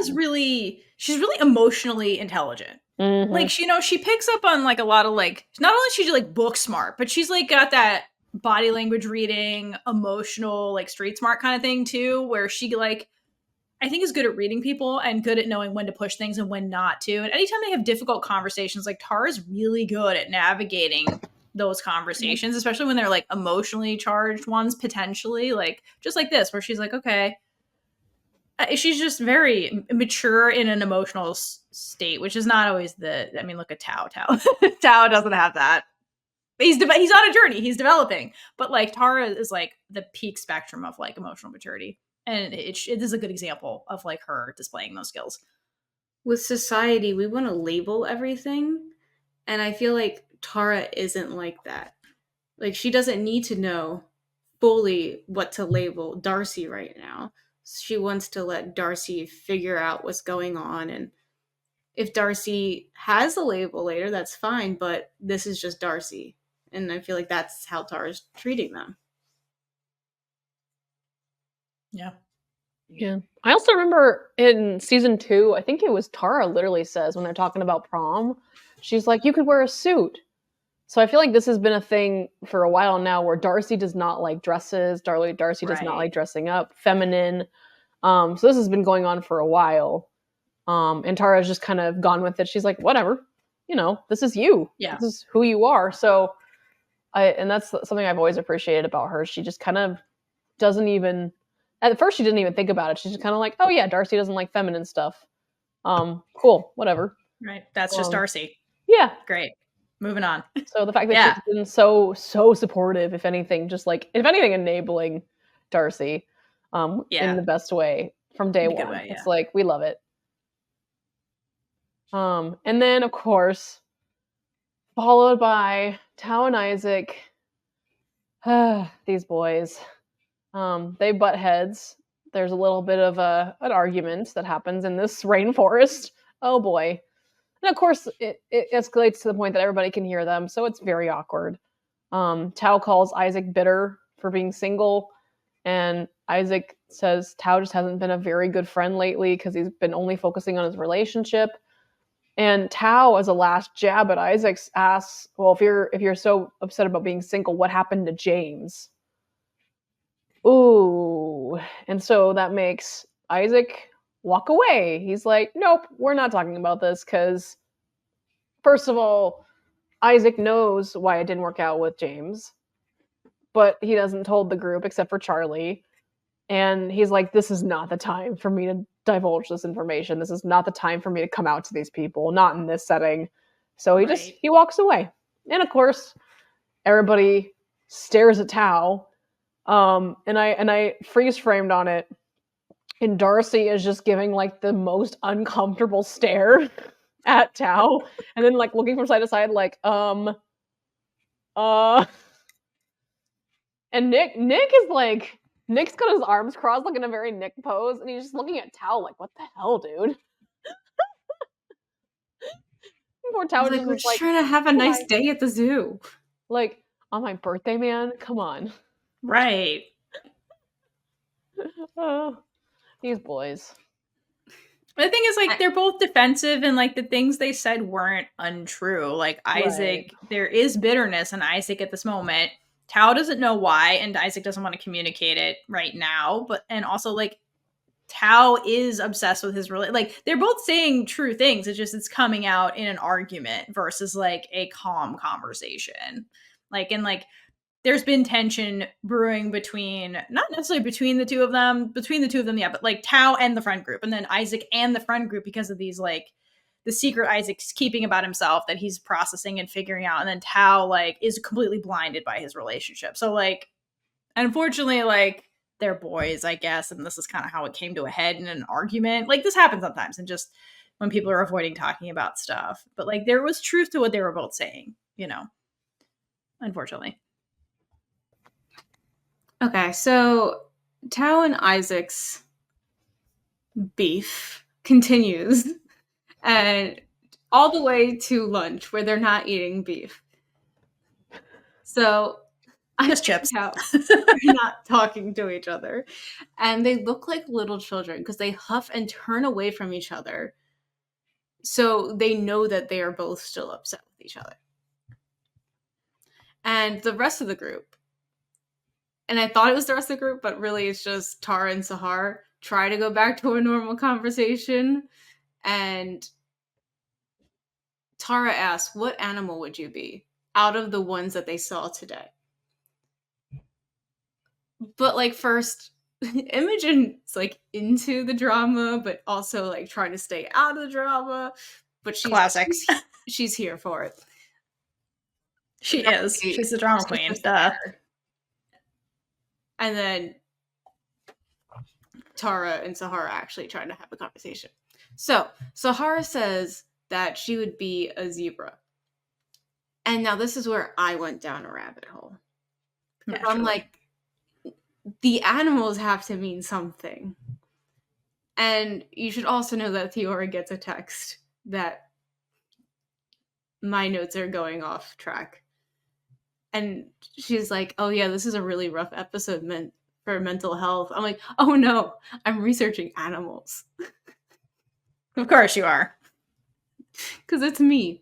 she's really emotionally intelligent. like, she picks up on like a lot of like, not only is she like book smart, but she's like got that body language reading, emotional, like street smart kind of thing too, where she like, I think is good at reading people and good at knowing when to push things and when not to. And anytime they have difficult conversations, like Tara's really good at navigating those conversations, especially when they're like emotionally charged ones, potentially, like just like this, where she's like, okay, she's just very mature in an emotional state, which is not always I mean, look at Tao. Tao doesn't have that. He's on a journey. He's developing. But like Tara is like the peak spectrum of like emotional maturity. And it is a good example of like her displaying those skills. With society, we want to label everything. And I feel like Tara isn't like that. Like, she doesn't need to know fully what to label Darcy right now. She wants to let Darcy figure out what's going on. And if Darcy has a label later, that's fine. But this is just Darcy. And I feel like that's how Tara's treating them. Yeah. Yeah. I also remember in season 2, I think it was Tara literally says when they're talking about prom, she's like, you could wear a suit. So I feel like this has been a thing for a while now where Darcy does not like dresses. Darcy does not like dressing up, feminine. So this has been going on for a while. And Tara's just kind of gone with it. She's like, whatever, this is you. Yeah. This is who you are. So and that's something I've always appreciated about her. She just kind of doesn't even, at first she didn't even think about it. She's just kind of like, oh yeah, Darcy doesn't like feminine stuff. Cool, whatever. Right. That's just Darcy. Yeah. Great. Moving on. So the fact that she's been so supportive, if anything, enabling Darcy, in the best way from day one. Way, yeah. It's like, we love it. And then of course, followed by Tao and Isaac. These boys. They butt heads. There's a little bit of an argument that happens in this rainforest. Oh boy. And of course, it escalates to the point that everybody can hear them, so it's very awkward. Tao calls Isaac bitter for being single, and Isaac says Tao just hasn't been a very good friend lately because he's been only focusing on his relationship. And Tao, as a last jab at Isaac, asks, well, if you're so upset about being single, what happened to James? Ooh. And so that makes Isaac walk away. He's like, nope, we're not talking about this because, first of all, Isaac knows why it didn't work out with James, but he doesn't told the group except for Charlie. And he's like, this is not the time for me to divulge this information. This is not the time for me to come out to these people, not in this setting. So he walks away. And of course, everybody stares at Tao. And I freeze framed on it. And Darcy is just giving like the most uncomfortable stare at Tao, and then like looking from side to side, like, and Nick is like, Nick's got his arms crossed, like in a very Nick pose, and he's just looking at Tao like, what the hell, dude? Poor Tao like, we're just trying to have a nice day at the zoo. Like, on my birthday, man? Come on. Right. Oh, these boys. The thing is, like, they're both defensive, and like the things they said weren't untrue. Like Isaac, there is bitterness in Isaac at this moment. Tao doesn't know why, and Isaac doesn't want to communicate it right now. And also, like, Tao is obsessed with his like, they're both saying true things. It's coming out in an argument versus like a calm conversation. Like, and like, there's been tension brewing between, not necessarily between the two of them, yeah, but like Tao and the friend group, and then Isaac and the friend group because of these, like, the secret Isaac's keeping about himself that he's processing and figuring out, and then Tao, like, is completely blinded by his relationship. So, like, unfortunately, like, they're boys, I guess, and this is kind of how it came to a head in an argument. Like, this happens sometimes, and just when people are avoiding talking about stuff. But, like, there was truth to what they were both saying, unfortunately. Okay, so Tao and Isaac's beef continues, and all the way to lunch where they're not eating beef. So just chips. They're not talking to each other, and they look like little children because they huff and turn away from each other So they know that they are both still upset with each other. And the rest of the group, and I thought it was the rest of the group, but really it's just Tara and Sahar try to go back to a normal conversation. And Tara asks, what animal would you be out of the ones that they saw today? But like first, Imogen's like into the drama, but also like trying to stay out of the drama. But Classic. she's here for it. She is. She's the drama queen. Duh. And then Tara and Sahara actually trying to have a conversation. So Sahara says that she would be a zebra. And now this is where I went down a rabbit hole. I'm like, the animals have to mean something. And you should also know that Theora gets a text that my notes are going off track. And she's like, oh yeah, this is a really rough episode for mental health. I'm like, oh no, I'm researching animals. Of course you are. Because it's me.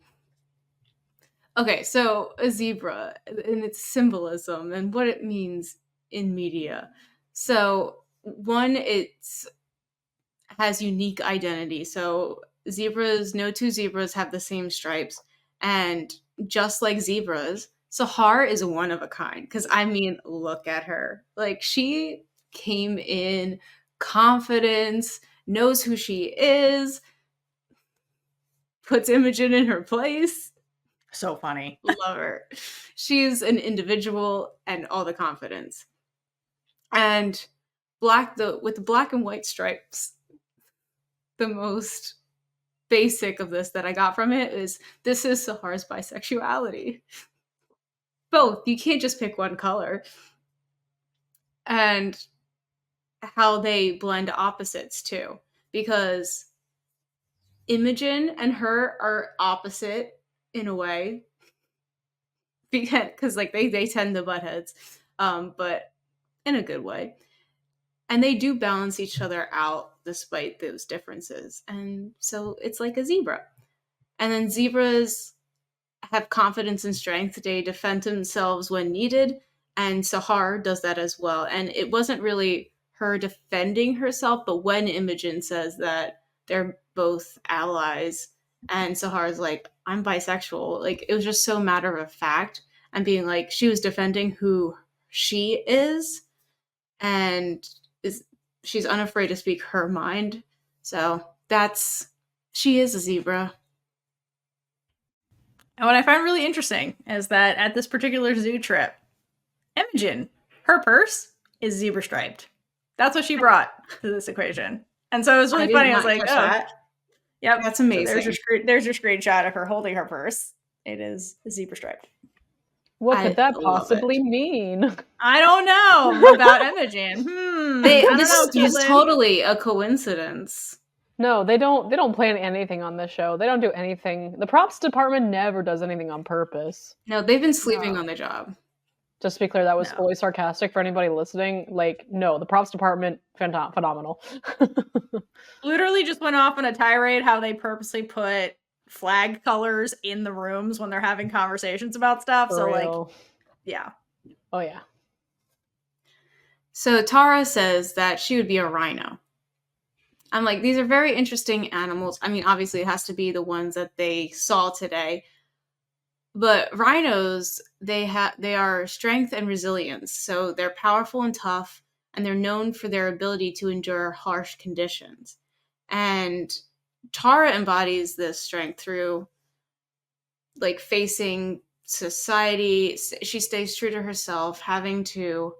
Okay, so a zebra and its symbolism and what it means in media. So one, it's has unique identity. So zebras, no two zebras have the same stripes. And just like zebras, Sahar is one of a kind. Because I mean, look at her. Like she came in confidence, knows who she is, puts Imogen in her place. So funny. Love her. She's an individual and all the confidence. And with the black and white stripes, the most basic of this that I got from it is this is Sahar's bisexuality. Both. You can't just pick one color. And how they blend opposites too. Because Imogen and her are opposite in a way. Because like they tend to butt heads. But in a good way. And they do balance each other out despite those differences. And so it's like a zebra. And then zebras have confidence and strength. They defend themselves when needed. And Sahar does that as well. And it wasn't really her defending herself, but when Imogen says that they're both allies and Sahar's like, I'm bisexual, like it was just so matter of fact and being like, she was defending who she is and she's unafraid to speak her mind. So she is a zebra. And what I find really interesting is that at this particular zoo trip, Imogen, her purse is zebra striped. That's what she brought to this equation. And so it was really funny. I was like, oh, that. Yep, that's amazing. So there's your screenshot of her holding her purse. It is zebra striped. What could that possibly mean? I don't know about Imogen. This is totally a coincidence. No, they don't plan anything on this show. They don't do anything. The props department never does anything on purpose. No, they've been sleeping on the job. Just to be clear, that was fully sarcastic for anybody listening. Like, no, the props department, phenomenal. Literally just went off on a tirade how they purposely put flag colors in the rooms when they're having conversations about stuff. For so real. Like, yeah. Oh, yeah. So Tara says that she would be a rhino. I'm like, these are very interesting animals. I mean, obviously it has to be the ones that they saw today. But rhinos, they are strength and resilience. So they're powerful and tough, and they're known for their ability to endure harsh conditions. And Tara embodies this strength through like facing society. She stays true to herself, having to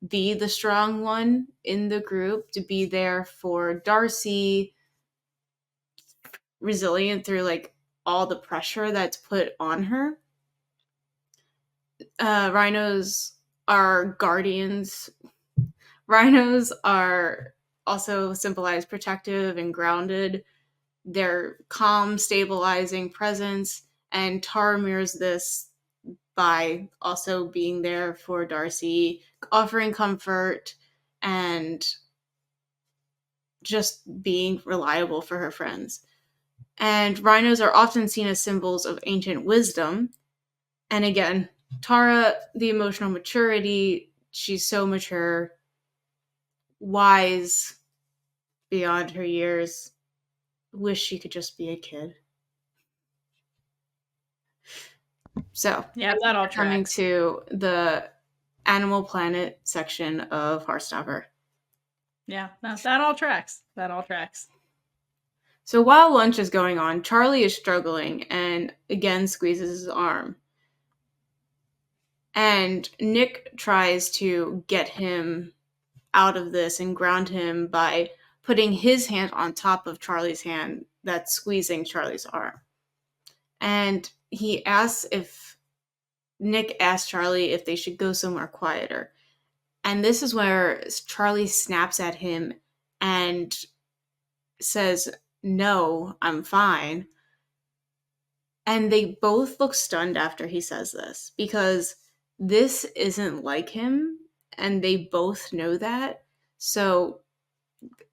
be the strong one in the group, to be there for Darcy, resilient through like all the pressure that's put on her. Rhinos are guardians. Rhinos are also symbolize protective and grounded. They're calm, stabilizing presence, and Tara mirrors this by also being there for Darcy, offering comfort, and just being reliable for her friends. And rhinos are often seen as symbols of ancient wisdom. And again, Tara, the emotional maturity, she's so mature, wise beyond her years. Wish she could just be a kid. So, Yeah, that all coming tracks. to the Animal Planet section of Heartstopper. Yeah, no, that all tracks. That all tracks. So while lunch is going on, Charlie is struggling and again squeezes his arm. And Nick tries to get him out of this and ground him by putting his hand on top of Charlie's hand that's squeezing Charlie's arm. And Nick asks Charlie if they should go somewhere quieter. And this is where Charlie snaps at him and says, "No, I'm fine." And they both look stunned after he says this because this isn't like him and they both know that. So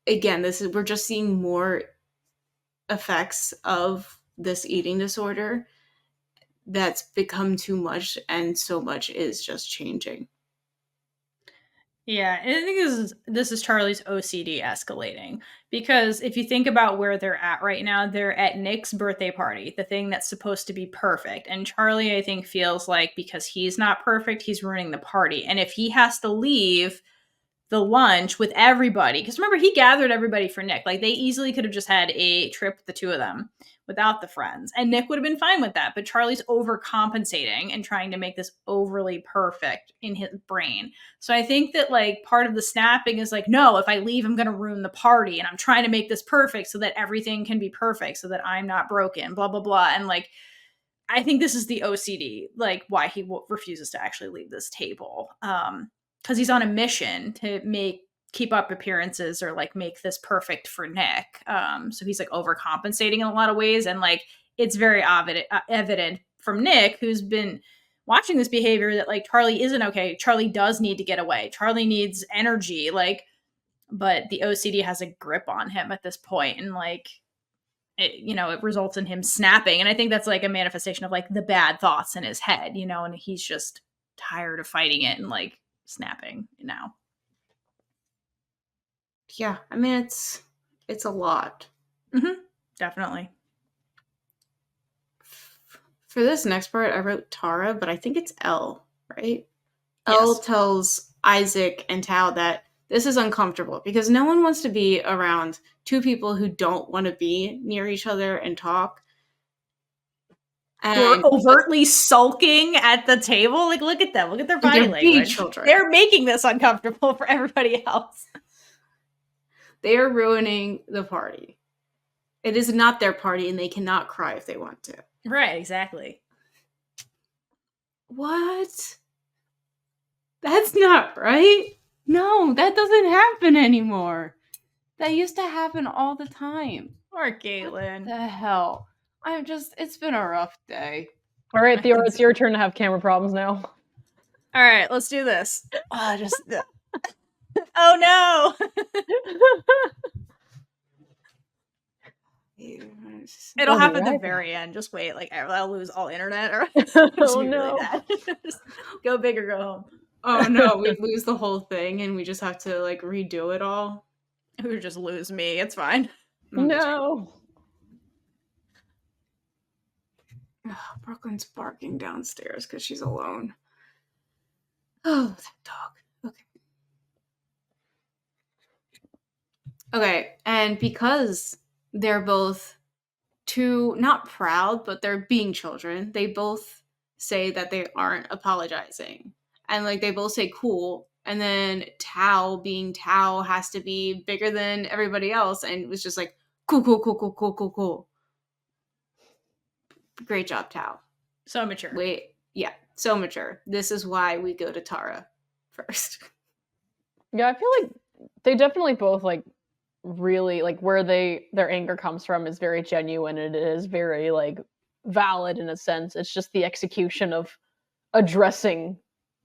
again, we're just seeing more effects of this eating disorder that's become too much, and so much is just changing. Yeah, and I think this is Charlie's OCD escalating, because if you think about where they're at right now, they're at Nick's birthday party, the thing that's supposed to be perfect. And Charlie, I think, feels like because he's not perfect, he's ruining the party. And if he has to leave the lunch with everybody, because remember, he gathered everybody for Nick. Like, they easily could have just had a trip, the two of them, without the friends, and Nick would have been fine with that. But Charlie's overcompensating and trying to make this overly perfect in his brain. So I think that, like, part of the snapping is like, no, if I leave, I'm going to ruin the party, and I'm trying to make this perfect so that everything can be perfect, so that I'm not broken, blah blah blah. And like, I think this is the OCD, like, why he refuses to actually leave this table. Because he's on a mission to keep up appearances or like make this perfect for Nick. So he's like overcompensating in a lot of ways, and like it's very evident from Nick, who's been watching this behavior, that like Charlie isn't okay. Charlie does need to get away. Charlie needs energy, like, but the OCD has a grip on him at this point, and like it results in him snapping. And I think that's like a manifestation of like the bad thoughts in his head, and he's just tired of fighting it and like snapping now. Yeah, I mean, it's a lot. Mm-hmm. Definitely. For this next part, I wrote Tara, but I think it's Elle, right? Yes. Elle tells Isaac and Tao that this is uncomfortable because no one wants to be around two people who don't want to be near each other and talk. Who are overtly sulking at the table. Like, look at them. Look at their body language. They're making this uncomfortable for everybody else. They are ruining the party. It is not their party, and they cannot cry if they want to. Right, exactly. What? That's not right. No, that doesn't happen anymore. That used to happen all the time. Poor Kaitlynn. What the hell? It's been a rough day. All right, Theora, it's your turn to have camera problems now. All right, let's do this. Oh no! It'll happen at the very end. Just wait. Like, I'll lose all internet. Or oh no! Really go big or go home. Oh no, we lose the whole thing and we just have to like redo it all. Who just lose me? It's fine. No. Brooklyn's barking downstairs because she's alone. Oh, that dog. Okay, and because they're both not proud, but they're being children, they both say that they aren't apologizing. And like they both say cool, and then Tao, being Tao, has to be bigger than everybody else, and it was just like cool. Great job, Tao. So mature. So mature. This is why we go to Tara first. Yeah, I feel like they definitely both like really like where their anger comes from is very genuine, and it is very like valid in a sense. It's just the execution of addressing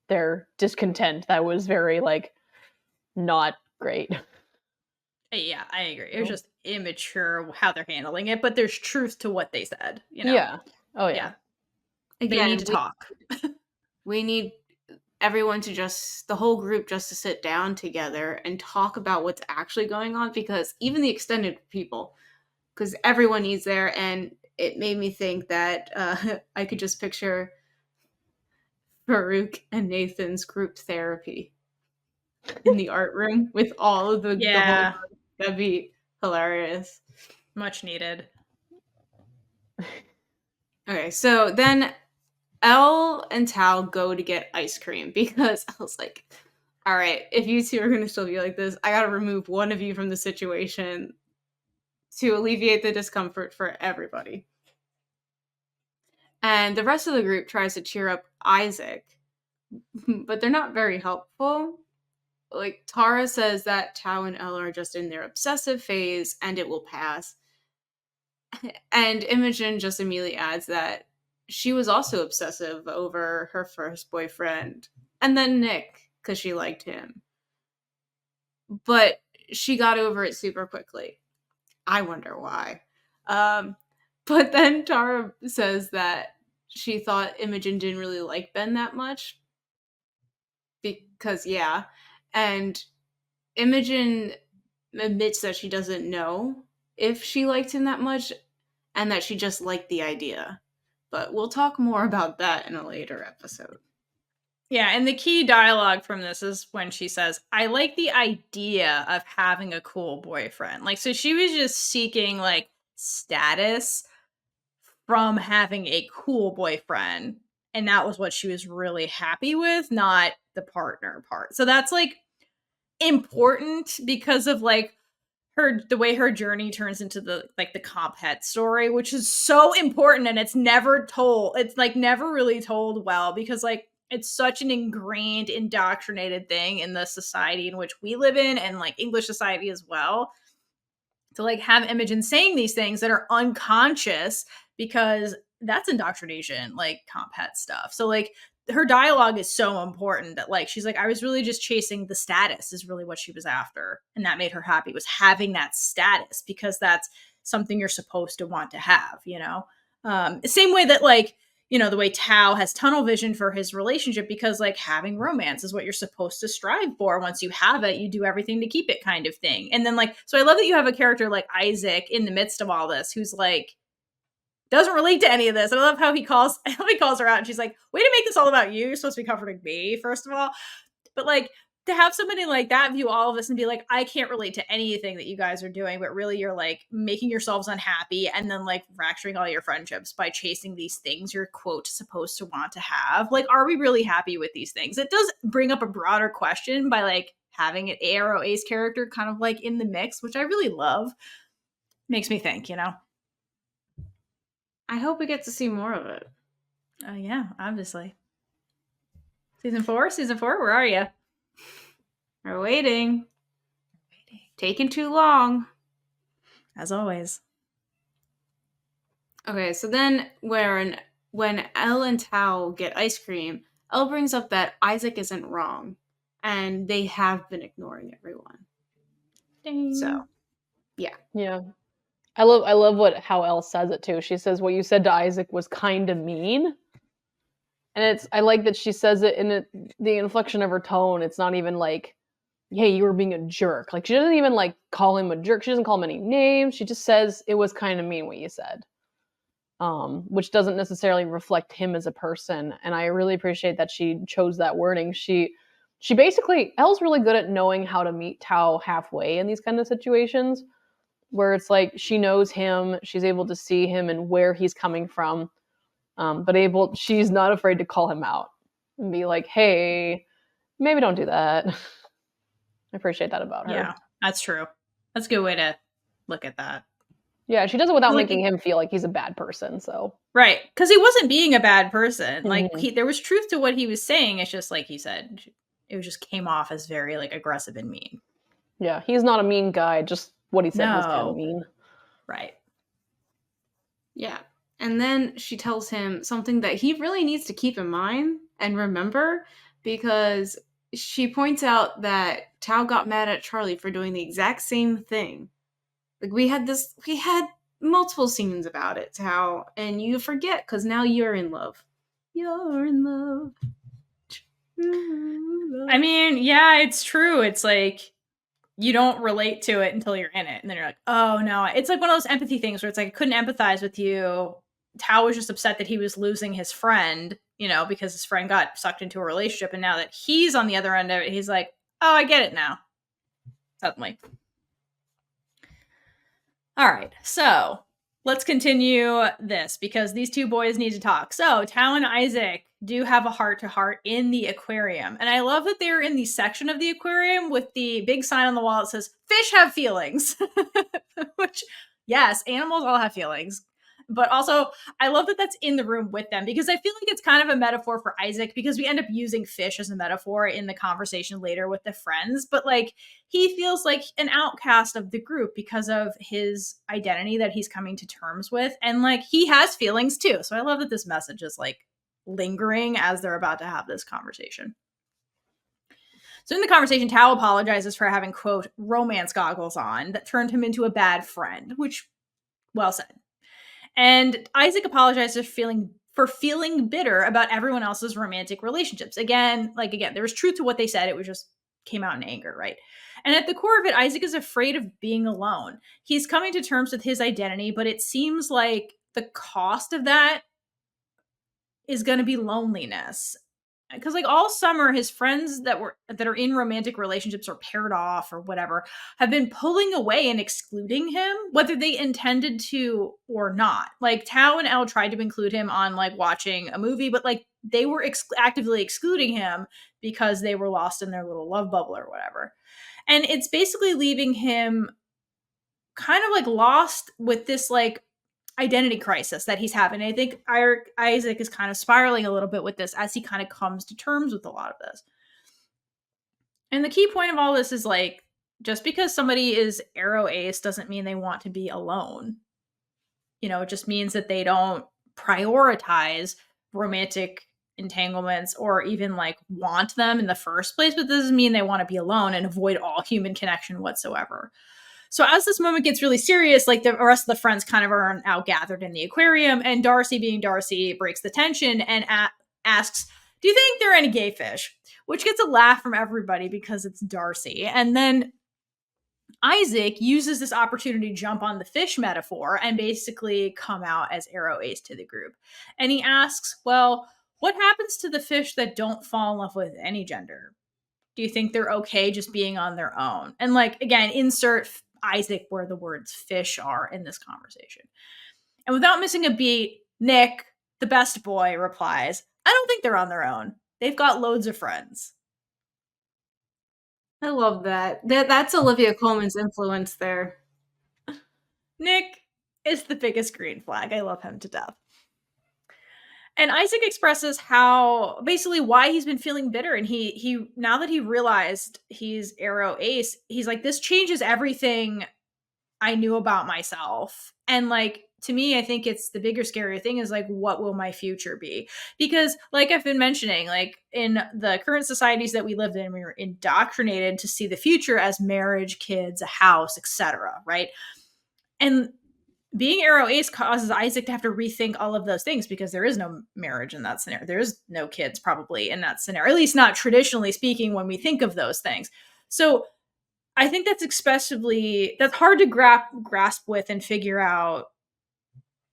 their discontent that was very like not great. Yeah, I agree. It was just immature how they're handling it, but there's truth to what they said, you know? Yeah. Oh yeah. Yeah. They need Again, to talk. we need everyone to the whole group just to sit down together and talk about what's actually going on, because even the extended people, because everyone needs there, and it made me think that I could just picture Farouk and Nathan's group therapy in the art room with all of the whole Yeah, group. That'd be hilarious. much needed. Okay, so then Elle and Tao go to get ice cream because I was like, all right, if you two are going to still be like this, I got to remove one of you from the situation to alleviate the discomfort for everybody. And the rest of the group tries to cheer up Isaac, but they're not very helpful. Like, Tara says that Tao and Elle are just in their obsessive phase and it will pass. And Imogen just immediately adds that she was also obsessive over her first boyfriend, and then Nick, because she liked him. But she got over it super quickly. I wonder why. But then Tara says that she thought Imogen didn't really like Ben that much. Because, yeah. And Imogen admits that she doesn't know if she liked him that much, and that she just liked the idea. But we'll talk more about that in a later episode. Yeah, and the key dialogue from this is when she says, I like the idea of having a cool boyfriend. Like, so she was just seeking, like, status from having a cool boyfriend. And that was what she was really happy with, not the partner part. So that's, like, important because of, like, the way her journey turns into the comp het story, which is so important, and it's never told. It's like never really told well because like it's such an ingrained, indoctrinated thing in the society in which we live in, and like English society as well. To like have Imogen saying these things that are unconscious because that's indoctrination, like comp het stuff. So like her dialogue is so important that like she's like, I was really just chasing the status is really what she was after, and that made her happy, was having that status because that's something you're supposed to want to have, you know. Same way that like, you know, the way Tao has tunnel vision for his relationship because like having romance is what you're supposed to strive for. Once you have it, you do everything to keep it, kind of thing. And then like, so I love that you have a character like Isaac in the midst of all this who's like doesn't relate to any of this. I love how he calls her out and she's like, way to make this all about you. You're supposed to be comforting me, first of all. But like to have somebody like that view all of this and be like, I can't relate to anything that you guys are doing, but really you're like making yourselves unhappy and then like fracturing all your friendships by chasing these things you're quote supposed to want to have. Like, are we really happy with these things? It does bring up a broader question by like having an AROA's character kind of like in the mix, which I really love. Makes me think, you know? I hope we get to see more of it. Yeah, obviously. Season 4, where are you? We're waiting. Taking too long. As always. Okay, so then when Elle and Tao get ice cream, Elle brings up that Isaac isn't wrong, and they have been ignoring everyone. Ding. So, yeah. Yeah. I love how Elle says it too. She says what you said to Isaac was kind of mean. And I like that she says it in the inflection of her tone. It's not even like, hey, you were being a jerk. Like she doesn't even like call him a jerk. She doesn't call him any names. She just says it was kind of mean what you said. Which doesn't necessarily reflect him as a person. And I really appreciate that she chose that wording. She basically, Elle's really good at knowing how to meet Tao halfway in these kind of situations where it's like she knows him, she's able to see him and where he's coming from, but she's not afraid to call him out and be like, hey, maybe don't do that. I appreciate that about her. Yeah, that's true. That's a good way to look at that. Yeah, she does it without making him feel like he's a bad person, so. Right, because he wasn't being a bad person. Like, there was truth to what he was saying. It's just like he said, it just came off as very, like, aggressive and mean. Yeah, he's not a mean guy, just what he said was kind of mean. Right. Yeah. And then she tells him something that he really needs to keep in mind and remember, because she points out that Tao got mad at Charlie for doing the exact same thing. Like, we had multiple scenes about it, Tao, and you forget because now you're in love. You're in love. I mean, yeah, it's true. It's like you don't relate to it until you're in it, and then you're like, oh no. It's like one of those empathy things where it's like I couldn't empathize with you. Tao was just upset that he was losing his friend, because his friend got sucked into a relationship, and now that he's on the other end of it, he's like, oh, I get it now. Suddenly. All right, so let's continue this because these two boys need to talk. So Tao and Isaac do have a heart-to-heart in the aquarium. And I love that they're in the section of the aquarium with the big sign on the wall that says, fish have feelings. Which, yes, animals all have feelings. But also, I love that that's in the room with them because I feel like it's kind of a metaphor for Isaac because we end up using fish as a metaphor in the conversation later with the friends. But like, he feels like an outcast of the group because of his identity that he's coming to terms with. And like, he has feelings too. So I love that this message is like lingering as they're about to have this conversation. So in the conversation, Tao apologizes for having, quote, romance goggles on that turned him into a bad friend, which, well said. And Isaac apologizes for feeling bitter about everyone else's romantic relationships. Again, there was truth to what they said. It was just came out in anger, right? And at the core of it, Isaac is afraid of being alone. He's coming to terms with his identity, but it seems like the cost of that is going to be loneliness. Because like all summer, his friends that are in romantic relationships or paired off or whatever have been pulling away and excluding him, whether they intended to or not. Like Tao and Elle tried to include him on like watching a movie, but like they were actively excluding him because they were lost in their little love bubble or whatever. And it's basically leaving him kind of like lost with this like identity crisis that he's having. And I think Isaac is kind of spiraling a little bit with this as he kind of comes to terms with a lot of this. And the key point of all this is like, just because somebody is aro ace doesn't mean they want to be alone. It just means that they don't prioritize romantic entanglements or even like want them in the first place, but this doesn't mean they want to be alone and avoid all human connection whatsoever. So as this moment gets really serious, like the rest of the friends kind of are now gathered in the aquarium, and Darcy, being Darcy, breaks the tension and asks, do you think there are any gay fish? Which gets a laugh from everybody because it's Darcy. And then Isaac uses this opportunity to jump on the fish metaphor and basically come out as aro ace to the group. And he asks, well, what happens to the fish that don't fall in love with any gender? Do you think they're okay just being on their own? And like, again, insert Isaac where the words fish are in this conversation. And without missing a beat, Nick, the best boy, replies, I don't think they're on their own. They've got loads of friends. I love that. That's Olivia Colman's influence there. Nick is the biggest green flag. I love him to death. And Isaac expresses how basically why he's been feeling bitter. And he now that he realized he's aro ace, he's like, this changes everything I knew about myself. And like, to me, I think it's the bigger, scarier thing is like, what will my future be? Because like I've been mentioning, like in the current societies that we live in, we were indoctrinated to see the future as marriage, kids, a house, etc. Right? And being aro ace causes Isaac to have to rethink all of those things because there is no marriage in that scenario. There is no kids probably in that scenario, at least not traditionally speaking when we think of those things. So I think that's hard to grasp with and figure out,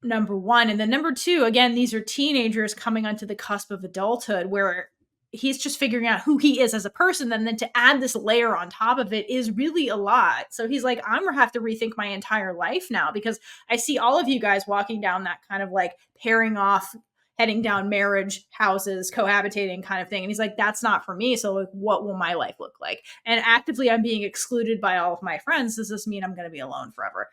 number one. And then number two, again, these are teenagers coming onto the cusp of adulthood where he's just figuring out who he is as a person. And then to add this layer on top of it is really a lot. So he's like, I'm going to have to rethink my entire life now because I see all of you guys walking down that kind of like pairing off, heading down marriage, houses, cohabitating kind of thing. And he's like, that's not for me. So like, what will my life look like? And actively I'm being excluded by all of my friends. Does this mean I'm going to be alone forever?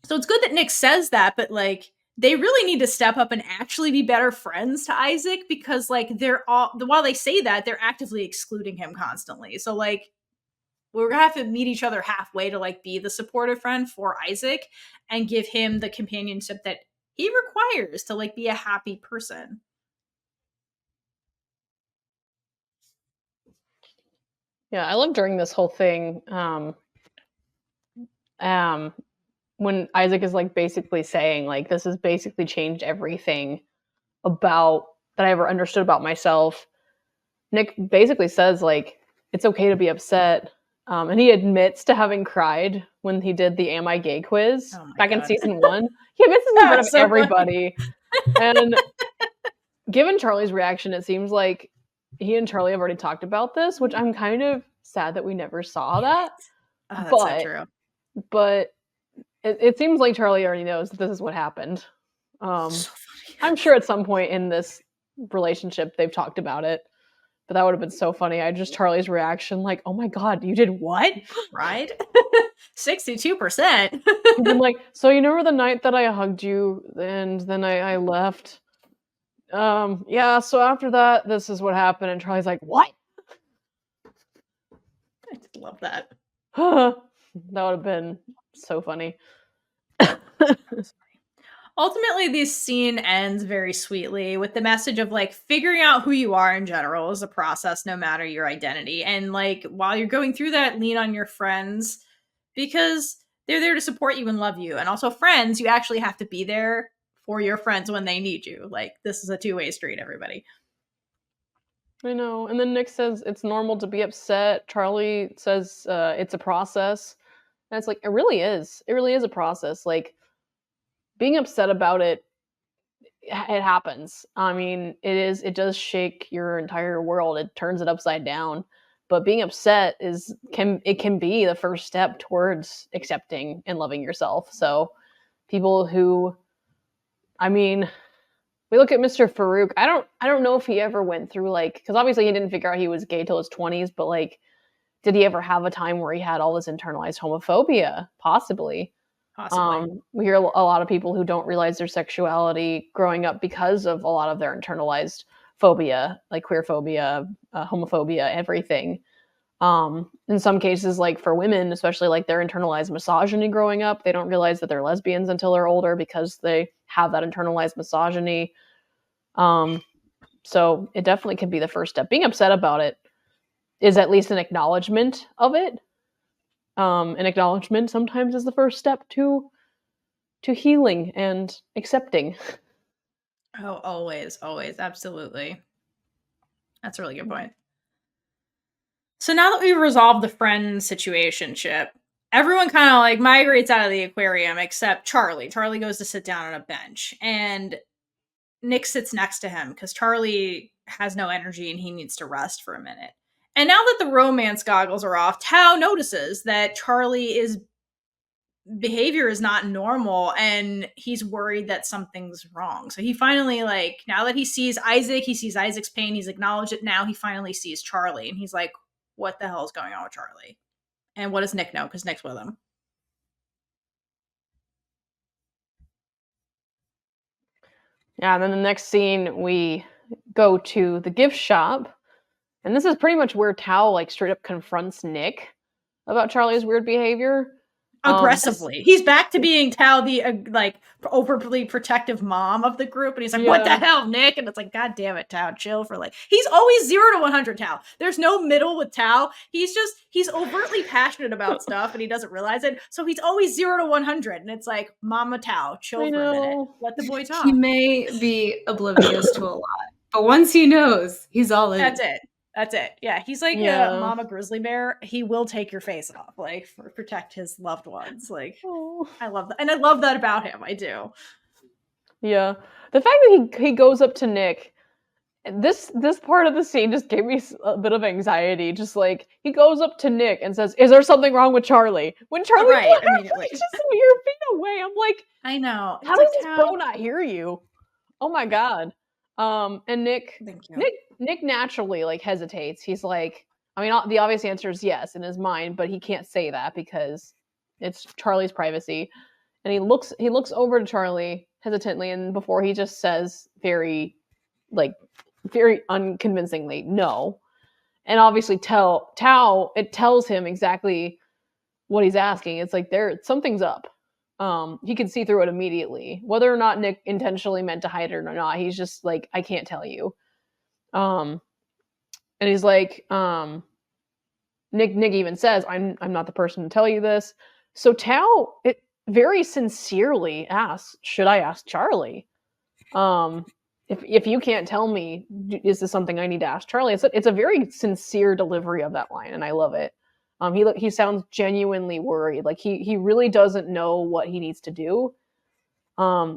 So it's good that Nick says that, but like, they really need to step up and actually be better friends to Isaac because like while they say that, they're actively excluding him constantly. So like, we're gonna have to meet each other halfway to like be the supportive friend for Isaac and give him the companionship that he requires to like be a happy person. Yeah, I love during this whole thing, when Isaac is like basically saying like this has basically changed everything about that I ever understood about myself. Nick basically says like it's okay to be upset, and he admits to having cried when he did the "Am I Gay" quiz Oh my back in God. season 1. He admits this in front of That's so funny. everybody, and given Charlie's reaction, it seems like he and Charlie have already talked about this, which I'm kind of sad that we never saw that. Oh, that's so But true. but it seems like Charlie already knows that this is what happened. So funny. I'm sure at some point in this relationship they've talked about it, but that would have been so funny. I just Charlie's reaction, like, "Oh my god, you did what?" Right? 62%. He's been like, "So you remember the night that I hugged you and then I left? Yeah. So after that, this is what happened." And Charlie's like, "What?" I just love that. That would have been so funny. Ultimately, this scene ends very sweetly with the message of like figuring out who you are in general is a process no matter your identity. And like while you're going through that, lean on your friends because they're there to support you and love you. And also, friends, you actually have to be there for your friends when they need you. Like, this is a two-way street, everybody. I know. And then Nick says it's normal to be upset. Charlie says it's a process. And it's like, it really is. It really is a process. Like, being upset about it, it happens. I mean, it does shake your entire world. It turns it upside down. But being upset can be the first step towards accepting and loving yourself. So people who, I mean, we look at Mr. Farouk. I don't know if he ever went through like, because obviously he didn't figure out he was gay till his 20s, but like, did he ever have a time where he had all this internalized homophobia? Possibly. We hear a lot of people who don't realize their sexuality growing up because of a lot of their internalized phobia, like queer phobia, homophobia, everything. In some cases, like for women, especially like their internalized misogyny growing up, they don't realize that they're lesbians until they're older because they have that internalized misogyny. So it definitely can be the first step. Being upset about it is at least an acknowledgement of it. An acknowledgement sometimes is the first step to healing and accepting. Oh, always, absolutely. That's a really good point. So now that we've resolved the friend situationship, everyone kind of like migrates out of the aquarium except Charlie. Charlie goes to sit down on a bench, and Nick sits next to him because Charlie has no energy and he needs to rest for a minute. And now that the romance goggles are off, Tao notices that Charlie's behavior is not normal and he's worried that something's wrong. So he finally, like, now that he sees Isaac, he sees Isaac's pain, he's acknowledged it. Now he finally sees Charlie and he's like, what the hell is going on with Charlie? And what does Nick know? Because Nick's with him. Yeah, and then the next scene, we go to the gift shop. And this is pretty much where Tao, like, straight up confronts Nick about Charlie's weird behavior. Aggressively. He's back to being Tao, the, like, overly protective mom of the group. And he's like, what the hell, Nick? And it's like, God damn it, Tao, chill for like... He's always 0 to 100, Tao. There's no middle with Tao. He's overtly passionate about stuff and he doesn't realize it. So he's always 0 to 100. And it's like, Mama Tao, chill for a minute. Let the boy talk. He may be oblivious to a lot, but once he knows, he's all in. That's it. Yeah, he's like a mama grizzly bear. He will take your face off, like, protect his loved ones. Like, I love that. And I love that about him. I do. Yeah. The fact that he goes up to Nick, this part of the scene just gave me a bit of anxiety. Just like, he goes up to Nick and says, is there something wrong with Charlie? When Charlie immediately just a mere feet away, I'm like, I know. How does this bro not hear you? Oh my God. And Nick naturally, like, hesitates. He's like, I mean, the obvious answer is yes in his mind, but he can't say that because it's Charlie's privacy. And he looks over to Charlie hesitantly, and before he just says very unconvincingly no. And obviously Tao, it tells him exactly what he's asking. It's like something's up. He can see through it immediately. Whether or not Nick intentionally meant to hide it or not, he's just like, I can't tell you. And he's like, Nick even says, I'm not the person to tell you this. So Tao very sincerely asks, should I ask Charlie? If you can't tell me, is this something I need to ask Charlie? It's a very sincere delivery of that line, and I love it. He sounds genuinely worried, like he really doesn't know what he needs to do,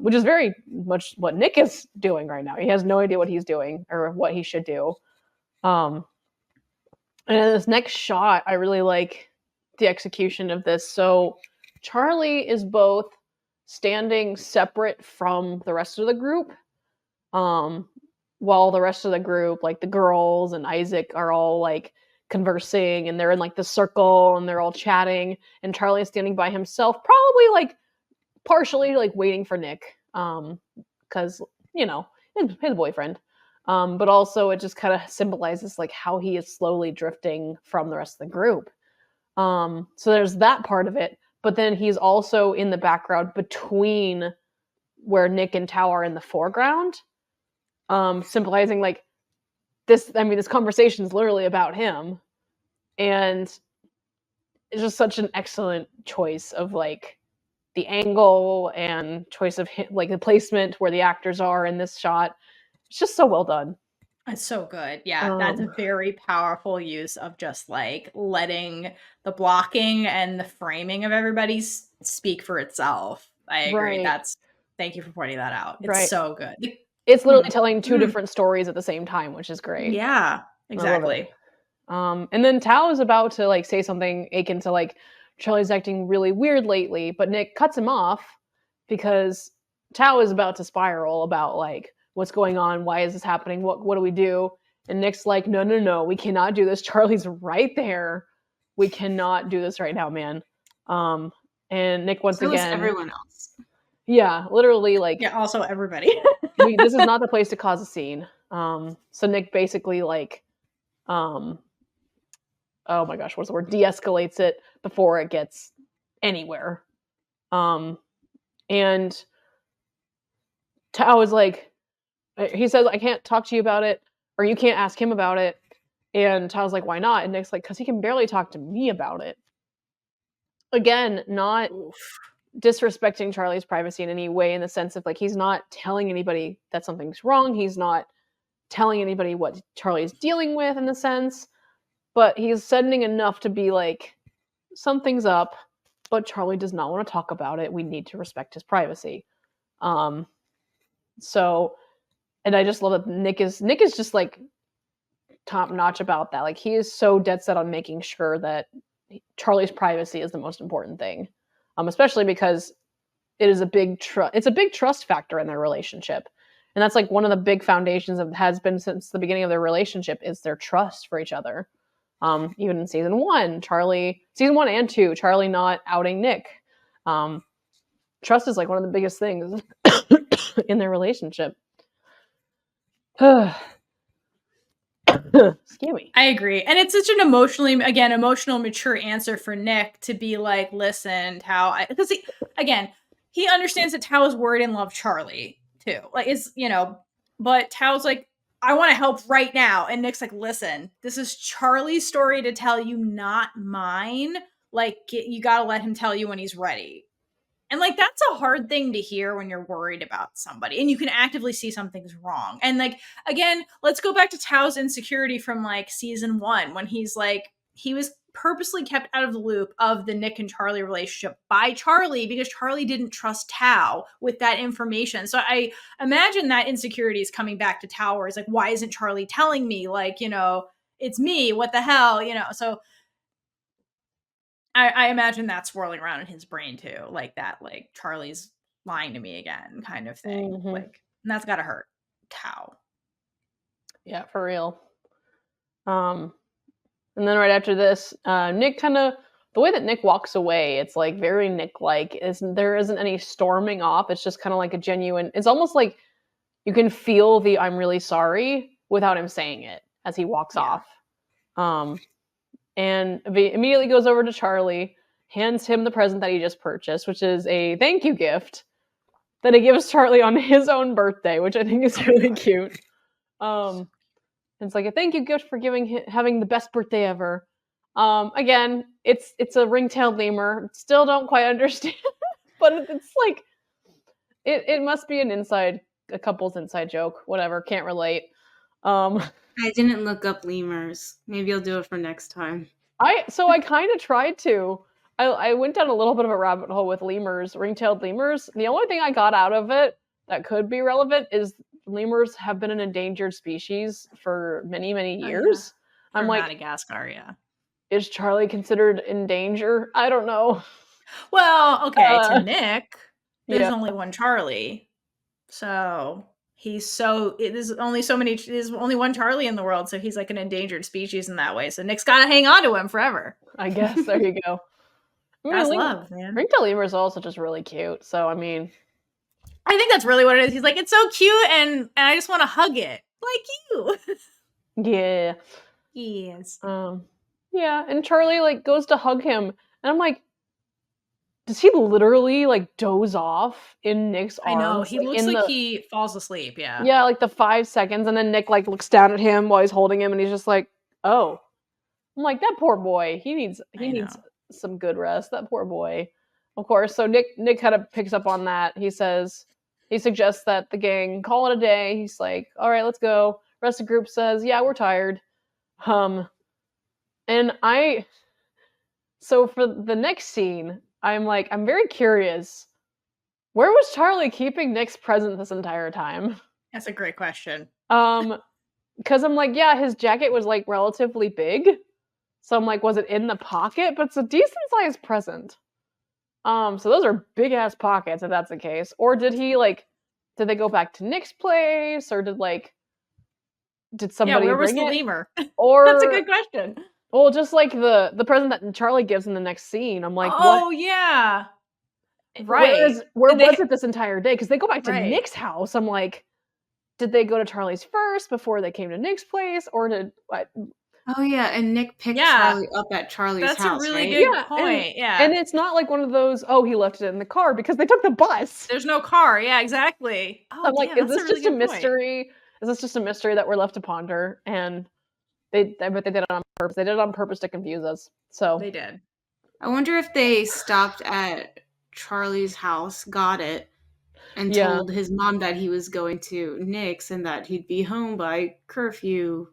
which is very much what Nick is doing right now. He has no idea what he's doing or what he should do. And in this next shot, I really like the execution of this. So Charlie is both standing separate from the rest of the group, while the rest of the group, like the girls and Isaac, are all like conversing, and they're in like the circle and they're all chatting, and Charlie is standing by himself, probably like partially like waiting for Nick, because his boyfriend, but also it just kind of symbolizes like how he is slowly drifting from the rest of the group. So there's that part of it, but then he's also in the background between where Nick and Tao are in the foreground, symbolizing like this. I mean, this conversation is literally about him, and it's just such an excellent choice of like the angle and choice of like the placement where the actors are in this shot. It's just so well done. It's so good. Yeah, that's a very powerful use of just like letting the blocking and the framing of everybody speak for itself. I agree. Right. Thank you for pointing that out. It's Right. so good. It's literally telling two different stories at the same time, which is great. Yeah, exactly. And then Tao is about to like say something akin to like, Charlie's acting really weird lately, but Nick cuts him off because Tao is about to spiral about like, what's going on? Why is this happening? What do we do? And Nick's like, no, we cannot do this. Charlie's right there. We cannot do this right now, man. And Nick once again, everyone else. Yeah, literally like, yeah, also everybody. This is not the place to cause a scene. So Nick basically like, oh my gosh, what's the word? De-escalates it before it gets anywhere. And Tao is like, he says, I can't talk to you about it, or you can't ask him about it. And Tao's like, why not? And Nick's like, because he can barely talk to me about it. Again, not disrespecting Charlie's privacy in any way, in the sense of like, he's not telling anybody that something's wrong. He's not telling anybody what Charlie's dealing with in the sense, but he's sending enough to be like, something's up, but Charlie does not want to talk about it. We need to respect his privacy. So, and I just love that Nick is just like top notch about that. Like, he is so dead set on making sure that Charlie's privacy is the most important thing. Especially because it is a big trust factor in their relationship. And that's like one of the big foundations of has been since the beginning of their relationship is their trust for each other. Even in season 1 and 2, Charlie not outing Nick. Trust is like one of the biggest things in their relationship. Excuse me. I agree. And it's such an emotional, mature answer for Nick to be like, listen, Tao, because he understands that Tao is worried and loves Charlie too. Like, but Tao's like, I want to help right now. And Nick's like, listen, this is Charlie's story to tell you, not mine. Like, you got to let him tell you when he's ready. And like, that's a hard thing to hear when you're worried about somebody and you can actively see something's wrong. And like, again, let's go back to Tao's insecurity from like season 1, when he's like, he was purposely kept out of the loop of the Nick and Charlie relationship by Charlie because Charlie didn't trust Tao with that information. So I imagine that insecurity is coming back to Tao, where it's like, why isn't Charlie telling me? Like, it's me, what the hell, so I imagine that swirling around in his brain too, like that, like Charlie's lying to me again kind of thing. Mm-hmm. Like, and that's gotta hurt Tao. Yeah, for real. And then right after this, Nick the way that Nick walks away, it's like very Nick-like. There isn't any storming off. It's just kind of like a genuine, it's almost like you can feel the I'm really sorry without him saying it as he walks off. And immediately goes over to Charlie, hands him the present that he just purchased, which is a thank you gift that he gives Charlie on his own birthday, which I think is really cute. It's like a thank you gift for having the best birthday ever. Again, it's a ring-tailed lemur. Still don't quite understand, but it's like it must be a couple's inside joke. Whatever, can't relate. I didn't look up lemurs. Maybe I'll do it for next time. I kind of tried to. I went down a little bit of a rabbit hole with lemurs, ring-tailed lemurs. The only thing I got out of it that could be relevant is lemurs have been an endangered species for many, many years. Oh, yeah. I'm For like, Madagascar, yeah. is Charlie considered in danger? I don't know. Well, okay, to Nick, there's yeah. only one Charlie. So there's only one Charlie in the world, so he's like an endangered species in that way. So Nick's gotta hang on to him forever. I guess there you go. That's love, man. Ring-tailed lemur is also just really cute. So I mean, I think that's really what it is. He's like, it's so cute, and I just want to hug it, like you. yeah. Yes. Yeah, and Charlie like goes to hug him, and I'm like, does he literally like doze off in Nick's arms? I know. He looks in like he falls asleep. Yeah. Yeah, like the 5 seconds, and then Nick like looks down at him while he's holding him, and he's just like, "Oh." I'm like, that poor boy. He needs some good rest. That poor boy. Of course. So Nick kind of picks up on that. He suggests that the gang call it a day. He's like, all right, let's go. Rest of the group says, yeah, we're tired. And so for the next scene, I'm very curious. Where was Charlie keeping Nick's present this entire time? That's a great question. Because I'm like, yeah, his jacket was like relatively big. So I'm like, was it in the pocket? But it's a decent sized present. So those are big ass pockets if that's the case. Or did they go back to Nick's place? Or did somebody where was bring the it? lemur? Or that's a good question. Well, just like the present that Charlie gives in the next scene. I'm like, oh, what? yeah. Right. Where was it this entire day? Because they go back to Nick's house. I'm like, did they go to Charlie's first before they came to Nick's place? Or did what? Oh yeah, and Nick picked Charlie up at Charlie's house. That's a really right? good point. And it's not like one of those, he left it in the car, because they took the bus. There's no car. Yeah, exactly. I'm like, is this just a mystery? Is this just a mystery that we're left to ponder? And I bet they did it on purpose. They did it on purpose to confuse us. So they did. I wonder if they stopped at Charlie's house, got it, and told his mom that he was going to Nick's and that he'd be home by curfew.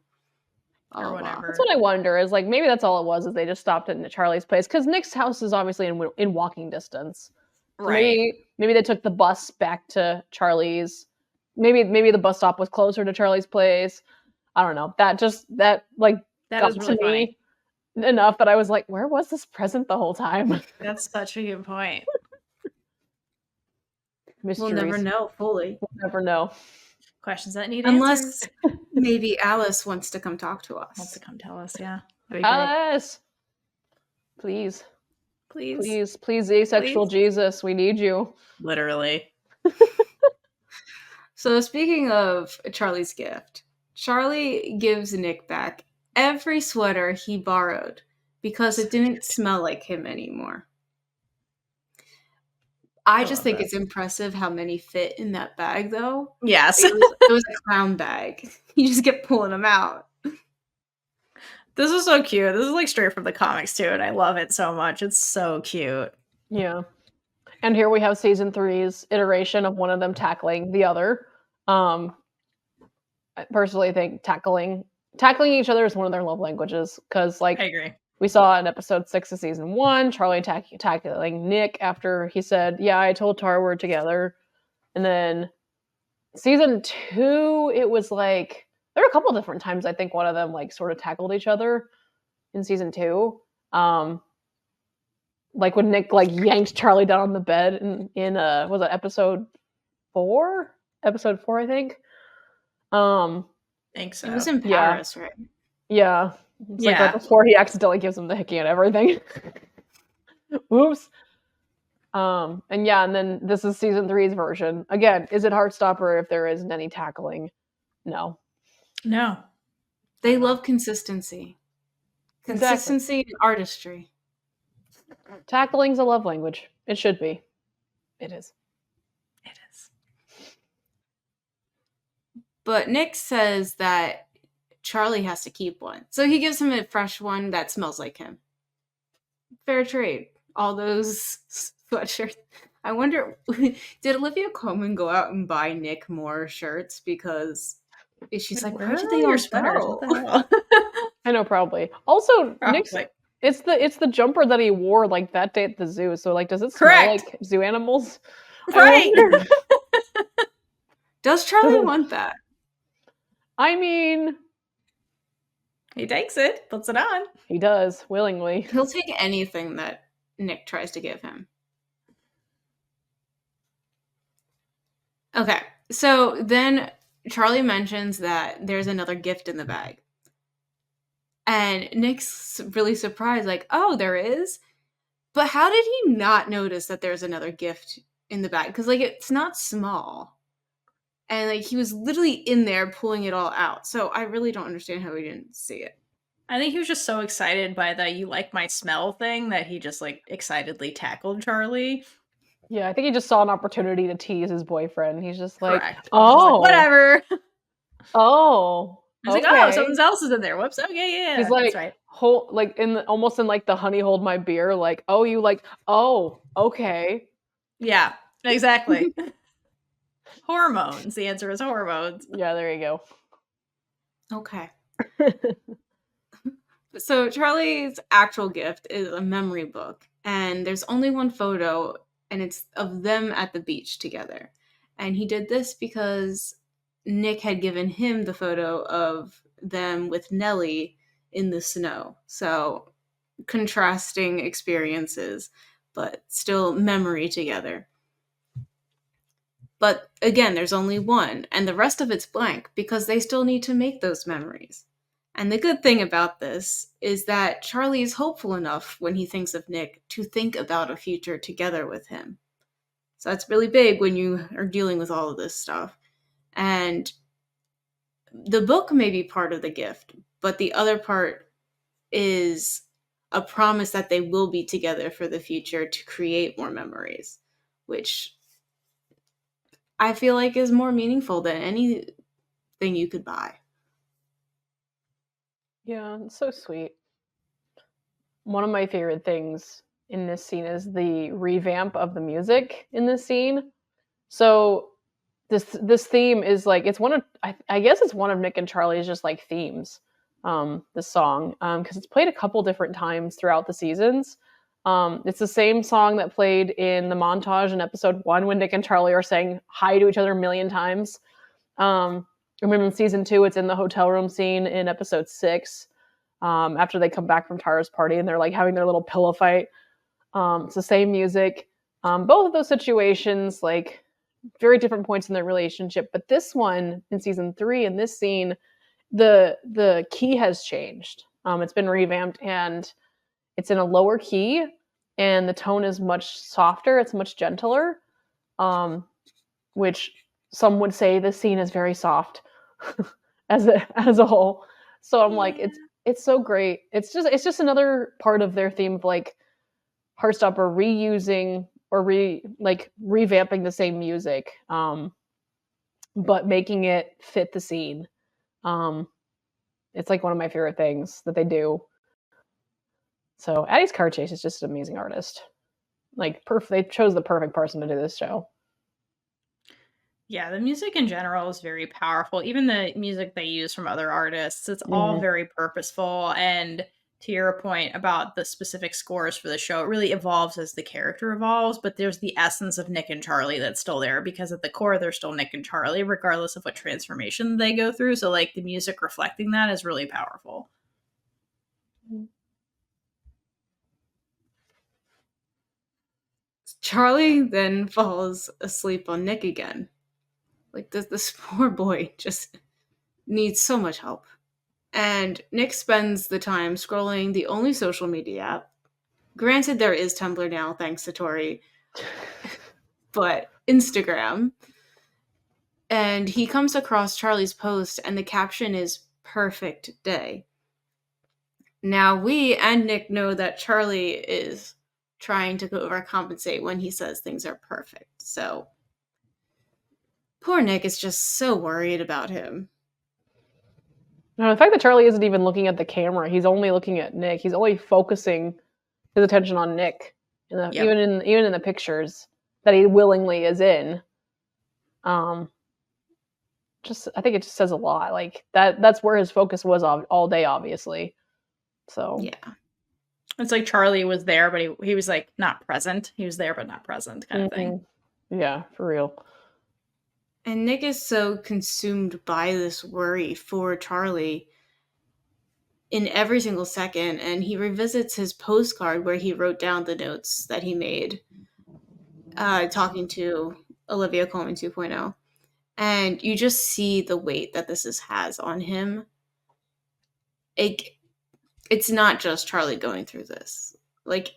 Or whatever. That's what I wonder, is like, maybe that's all it was, is they just stopped at Charlie's place, because Nick's house is obviously in walking distance. So right. Maybe they took the bus back to Charlie's. Maybe the bus stop was closer to Charlie's place. I don't know. That got really to me enough that I was like, where was this present the whole time? That's such a good point. Mysteries. We'll never know fully. We'll never know. Questions that need answers. Unless maybe Alice wants to come talk to us. Wants to come tell us, yeah. Alice! Please, asexual Jesus, we need you. Literally. So speaking of Charlie's gift, Charlie gives Nick back every sweater he borrowed because it didn't smell like him anymore. I just think it's impressive how many fit in that bag, though. Yes. It was a clown bag. You just get pulling them out. This is so cute. This is like straight from the comics, too, and I love it so much. It's so cute. Yeah. And here we have season 3's iteration of one of them tackling the other. I personally think tackling each other is one of their love languages, because I agree. We saw in episode 6 of season 1, Charlie tackling Nick after he said, yeah, I told Tara we're together. And then season 2, it was like, there were a couple different times I think one of them like sort of tackled each other in season 2. Like when Nick like yanked Charlie down on the bed in was it episode 4? Episode 4, I think. I think so. It was in Paris, right? Yeah. It's like right before he accidentally gives him the hickey and everything. Oops. And then this is season 3's version. Again, is it Heartstopper if there isn't any tackling? No. They love consistency. Consistency and artistry. Tackling's a love language. It should be. It is. But Nick says that Charlie has to keep one. So he gives him a fresh one that smells like him. Fair trade. All those sweatshirts. I wonder, did Olivia Colman go out and buy Nick more shirts? Because she's like, where did they all go? What the hell? I know, probably. Also, Nick's Probably. it's the jumper that he wore like that day at the zoo. So like, does it smell Correct. like zoo animals? Right. I wonder. Does Charlie want that? I mean, He takes it, puts it on. he does willingly. He'll take anything that Nick tries to give him. Okay, so then Charlie mentions that there's another gift in the bag. And Nick's really surprised, like, oh, there is? But how did he not notice that there's another gift in the bag? Because, like, it's not small. And, like, he was literally in there pulling it all out. So I really don't understand how he didn't see it. I think he was just so excited by the "you like my smell" thing that he just like excitedly tackled Charlie. Yeah, I think he just saw an opportunity to tease his boyfriend. He's just like, Correct. oh, Like, whatever. Oh, He's like, oh, something else is in there. Whoops. Okay, yeah. He's like, that's right. like almost in like the honey hold my beer. Like, oh, you like, oh, okay. Yeah, exactly. Hormones. The answer is hormones. Yeah, there you go. Okay. So Charlie's actual gift is a memory book, and there's only one photo, and it's of them at the beach together. And he did this because Nick had given him the photo of them with Nellie in the snow. So contrasting experiences, but still memory together. But again, there's only one, and the rest of it's blank because they still need to make those memories. And the good thing about this is that Charlie is hopeful enough when he thinks of Nick to think about a future together with him. So that's really big when you are dealing with all of this stuff. And the book may be part of the gift, but the other part is a promise that they will be together for the future to create more memories, which I feel like is more meaningful than anything you could buy. Yeah, it's so sweet. One of my favorite things in this scene is the revamp of the music in this scene. So this theme is like, it's one of, I guess it's one of Nick and Charlie's just like themes, this song, because it's played a couple different times throughout the seasons. It's the same song that played in the montage in episode 1 when Nick and Charlie are saying hi to each other a million times. And then in season 2, it's in the hotel room scene in episode 6, after they come back from Tara's party and they're like having their little pillow fight. It's the same music. Both of those situations, like very different points in their relationship. But this one in season 3, in this scene, the key has changed. It's been revamped and it's in a lower key and the tone is much softer. It's much gentler, which some would say this scene is very soft as a whole. So I'm like, it's so great. It's just another part of their theme of like Heartstopper reusing or revamping the same music, but making it fit the scene. It's like one of my favorite things that they do. So Addie's Car Chase is just an amazing artist. Like they chose the perfect person to do this show. Yeah, the music in general is very powerful. Even the music they use from other artists, it's all very purposeful. And to your point about the specific scores for the show, it really evolves as the character evolves, but there's the essence of Nick and Charlie that's still there because at the core, they're still Nick and Charlie, regardless of what transformation they go through. So, like, the music reflecting that is really powerful. Charlie then falls asleep on Nick again. Like, this poor boy just needs so much help. And Nick spends the time scrolling the only social media app. Granted, there is Tumblr now, thanks to Tori. But Instagram. And he comes across Charlie's post, and the caption is "Perfect Day." Now, we and Nick know that Charlie is trying to overcompensate when he says things are perfect. So, poor Nick is just so worried about him. The fact that Charlie isn't even looking at the camera, he's only looking at Nick. He's only focusing his attention on Nick, even in the pictures that he willingly is in. Just I think it just says a lot. Like that's where his focus was all day, obviously. So yeah. It's like Charlie was there, but he was like not present. He was there, but not present, kind of thing. Yeah, for real. And Nick is so consumed by this worry for Charlie in every single second, and he revisits his postcard where he wrote down the notes that he made talking to Olivia Colman 2.0. And you just see the weight that this has on him. It's not just Charlie going through this. Like,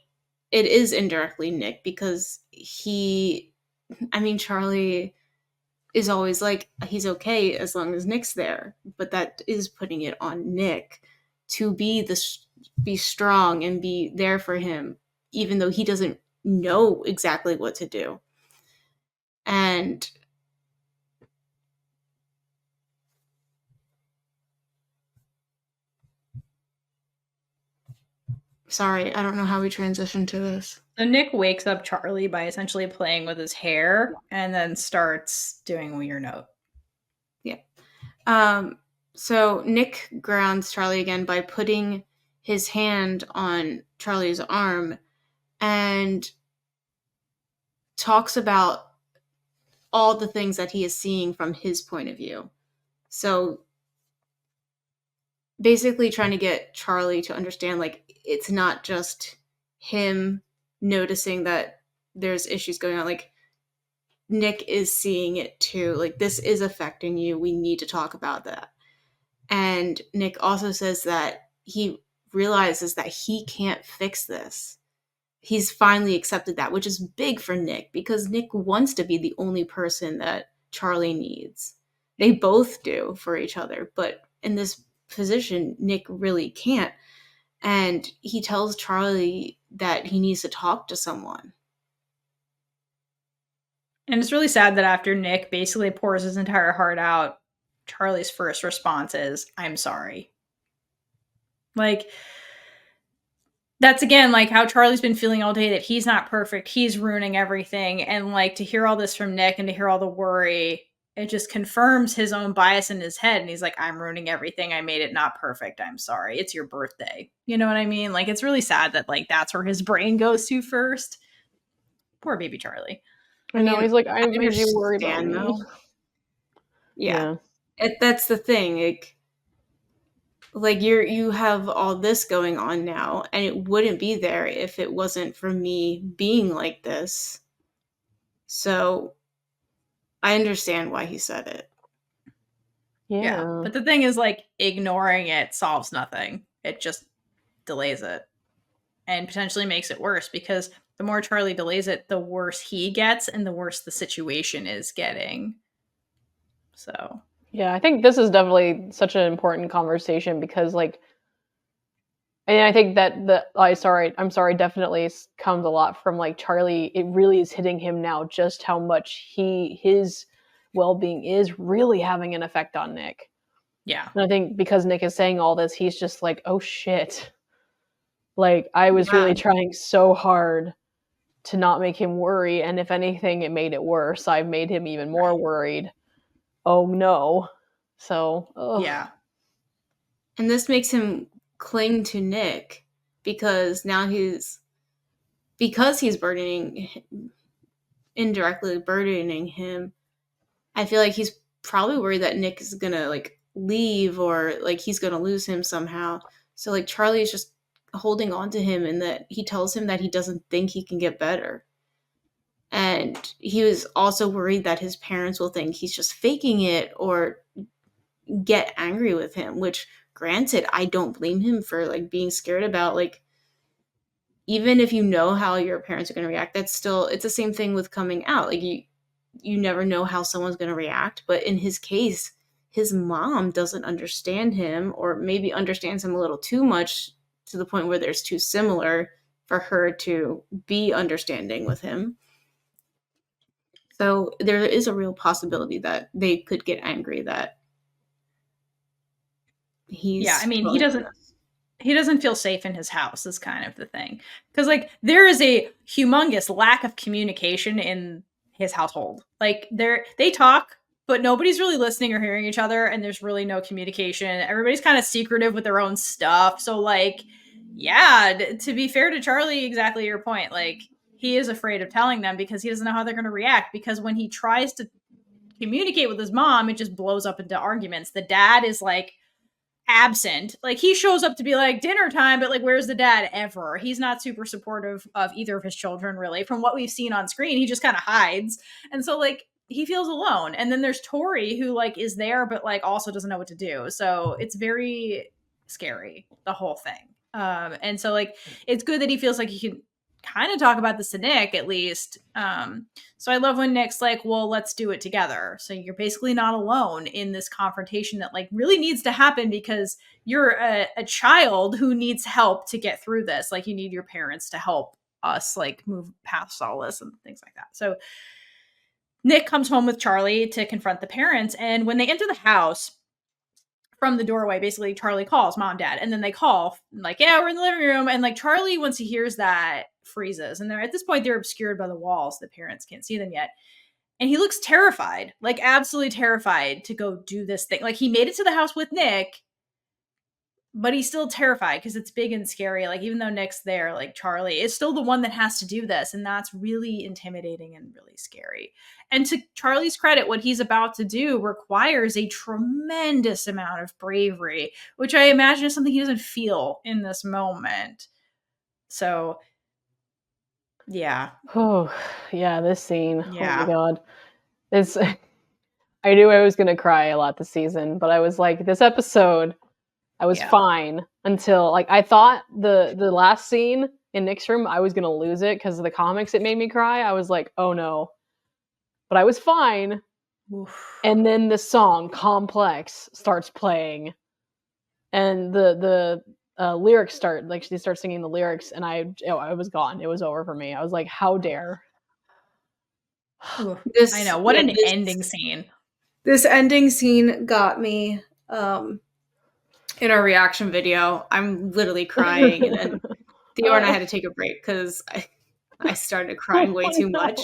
it is indirectly Nick, because Charlie is always like, he's okay as long as Nick's there. But that is putting it on Nick to be strong and be there for him, even though he doesn't know exactly what to do. And sorry, I don't know how we transitioned to this. So Nick wakes up Charlie by essentially playing with his hair and then starts doing a weird note. Yeah. So Nick grounds Charlie again by putting his hand on Charlie's arm and talks about all the things that he is seeing from his point of view. So basically trying to get Charlie to understand, like, it's not just him noticing that there's issues going on. Like, Nick is seeing it too. Like, this is affecting you. We need to talk about that. And Nick also says that he realizes that he can't fix this. He's finally accepted that, which is big for Nick, because Nick wants to be the only person that Charlie needs. They both do for each other, but in this position, Nick really can't. And he tells Charlie that he needs to talk to someone. And it's really sad that after Nick basically pours his entire heart out, Charlie's first response is, "I'm sorry." Like, that's again like how Charlie's been feeling all day, that he's not perfect, he's ruining everything. And like, to hear all this from Nick and to hear all the worry, it just confirms his own bias in his head. And he's like, "I'm ruining everything. I made it not perfect. I'm sorry. It's your birthday." You know what I mean? Like, it's really sad that like that's where his brain goes to first. Poor baby Charlie. I know, he's like, I made you worry about me. Though. Yeah. That's the thing. Like you have all this going on now, and it wouldn't be there if it wasn't for me being like this. So I understand why he said it. Yeah. But the thing is, like, ignoring it solves nothing. It just delays it and potentially makes it worse, because the more Charlie delays it, the worse he gets and the worse the situation is getting. So yeah, I think this is definitely such an important conversation, because like, and I think that the I'm sorry definitely comes a lot from like Charlie. It really is hitting him now just how much his well-being is really having an effect on Nick. Yeah. And I think because Nick is saying all this, he's just like, oh shit. Like, I was really trying so hard to not make him worry, and if anything, it made it worse. I've made him even more worried. Oh no. So, yeah. And this makes him cling to Nick, because now he's indirectly burdening him. I feel like he's probably worried that Nick is gonna like leave, or like he's gonna lose him somehow. So like Charlie is just holding on to him, and that he tells him that he doesn't think he can get better. And he was also worried that his parents will think he's just faking it or get angry with him, which granted, I don't blame him for like being scared about, like, even if you know how your parents are going to react, that's still, it's the same thing with coming out. Like you never know how someone's going to react, but in his case, his mom doesn't understand him, or maybe understands him a little too much, to the point where there's too similar for her to be understanding with him. So there is a real possibility that they could get angry, that he's Yeah, I mean, willing to do this. he doesn't feel safe in his house is kind of the thing. Because, like, there is a humongous lack of communication in his household. Like, they talk, but nobody's really listening or hearing each other, and there's really no communication. Everybody's kind of secretive with their own stuff. So, like, yeah, to be fair to Charlie, exactly your point. Like, he is afraid of telling them because he doesn't know how they're going to react. Because when he tries to communicate with his mom, it just blows up into arguments. The dad is like absent. Like, he shows up to be like dinner time, but like, where's the dad ever? He's not super supportive of either of his children, really. From what we've seen on screen, he just kind of hides. And so, like, he feels alone. And then there's Tori, who like is there, but like also doesn't know what to do. So it's very scary, the whole thing. And so, like, it's good that he feels like he can kind of talk about this to Nick, at least. So I love when Nick's like, well, let's do it together. So you're basically not alone in this confrontation that like really needs to happen because you're a child who needs help to get through this. Like, you need your parents to help us like move past all this and things like that. So Nick comes home with Charlie to confront the parents. And when they enter the house, from the doorway, basically Charlie calls mom, dad, and then they call like, yeah, we're in the living room. And like, Charlie, once he hears that, freezes. And they're at this point, they're obscured by the walls. The parents can't see them yet. And he looks terrified, like absolutely terrified to go do this thing. Like, he made it to the house with Nick, but he's still terrified because it's big and scary. Like, even though Nick's there, like, Charlie is still the one that has to do this. And that's really intimidating and really scary. And to Charlie's credit, what he's about to do requires a tremendous amount of bravery, which I imagine is something he doesn't feel in this moment. So, yeah. Oh, yeah, this scene. Yeah. Oh my god. It's I knew I was going to cry a lot this season, but I was like, this episode, I was fine until like I thought the last scene in Nick's room, I was going to lose it because of the comics. It made me cry. I was like, oh no. But I was fine. Oof. And then the song Complex starts playing, and the lyrics start, like, she starts singing the lyrics, and I was gone. It was over for me. I was like, how dare. I know, what an ending scene. This ending scene got me. In our reaction video, I'm literally crying, and Theora and I had to take a break because I started crying way too much.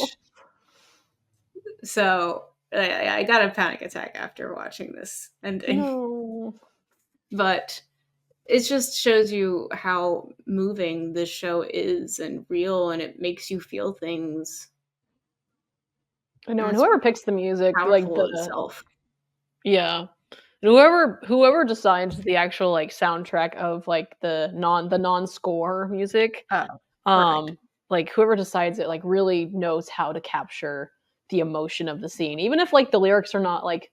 So I got a panic attack after watching this ending. No. But it just shows you how moving this show is and real, and it makes you feel things. I know, and whoever picks the music, like itself. Yeah. Whoever decides the actual like soundtrack of like the non-score music, like whoever decides it like really knows how to capture the emotion of the scene, even if like the lyrics are not like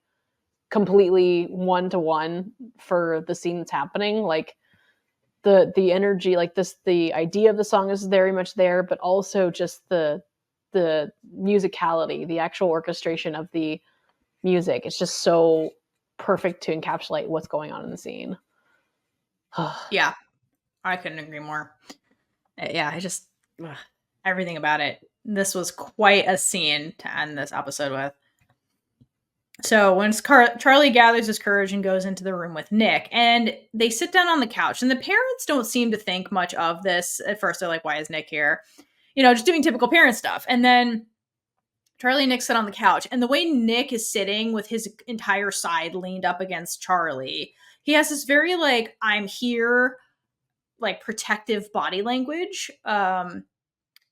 completely one-to-one for the scene that's happening. Like the energy, like the idea of the song is very much there, but also just the musicality, the actual orchestration of the music. It's just so perfect to encapsulate what's going on in the scene. Yeah, I couldn't agree more. Yeah, everything about it. This was quite a scene to end this episode with. So when Charlie gathers his courage and goes into the room with Nick, and they sit down on the couch, and the parents don't seem to think much of this. At first, they're like, why is Nick here? You know, just doing typical parent stuff. And then Charlie and Nick sit on the couch, and the way Nick is sitting with his entire side leaned up against Charlie, he has this very like, I'm here, like protective body language.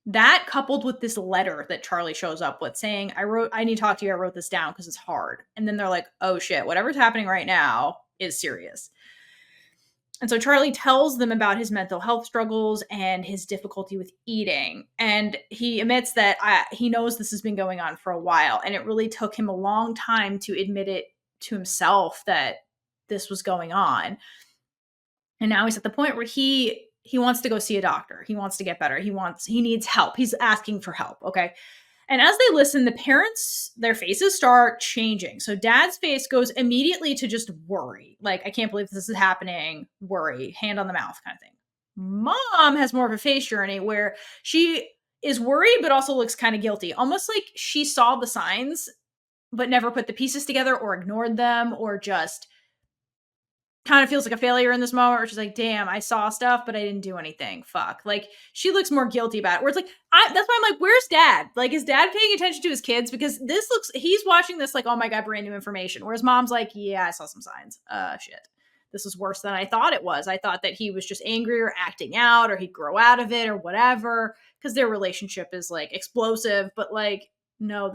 That coupled with this letter that Charlie shows up with saying, I need to talk to you. I wrote this down because it's hard. And then they're like, oh shit, whatever's happening right now is serious. And so Charlie tells them about his mental health struggles and his difficulty with eating. And he admits that he knows this has been going on for a while. And it really took him a long time to admit it to himself that this was going on. And now he's at the point where he wants to go see a doctor. He wants to get better. He needs help. He's asking for help. Okay. And as they listen, the parents, their faces start changing. So dad's face goes immediately to just worry. Like, I can't believe this is happening. Worry, hand on the mouth kind of thing. Mom has more of a face journey where she is worried, but also looks kind of guilty. Almost like she saw the signs, but never put the pieces together or ignored them or just kind of feels like a failure in this moment where she's like, damn, I saw stuff, but I didn't do anything. Fuck. Like, she looks more guilty about it. Where it's like, that's why I'm like, where's dad? Like, is dad paying attention to his kids? Because he's watching this like, oh my God, brand new information. Whereas mom's like, yeah, I saw some signs. Shit. This was worse than I thought it was. I thought that he was just angry or acting out, or he'd grow out of it or whatever. Because their relationship is like explosive. But like, no,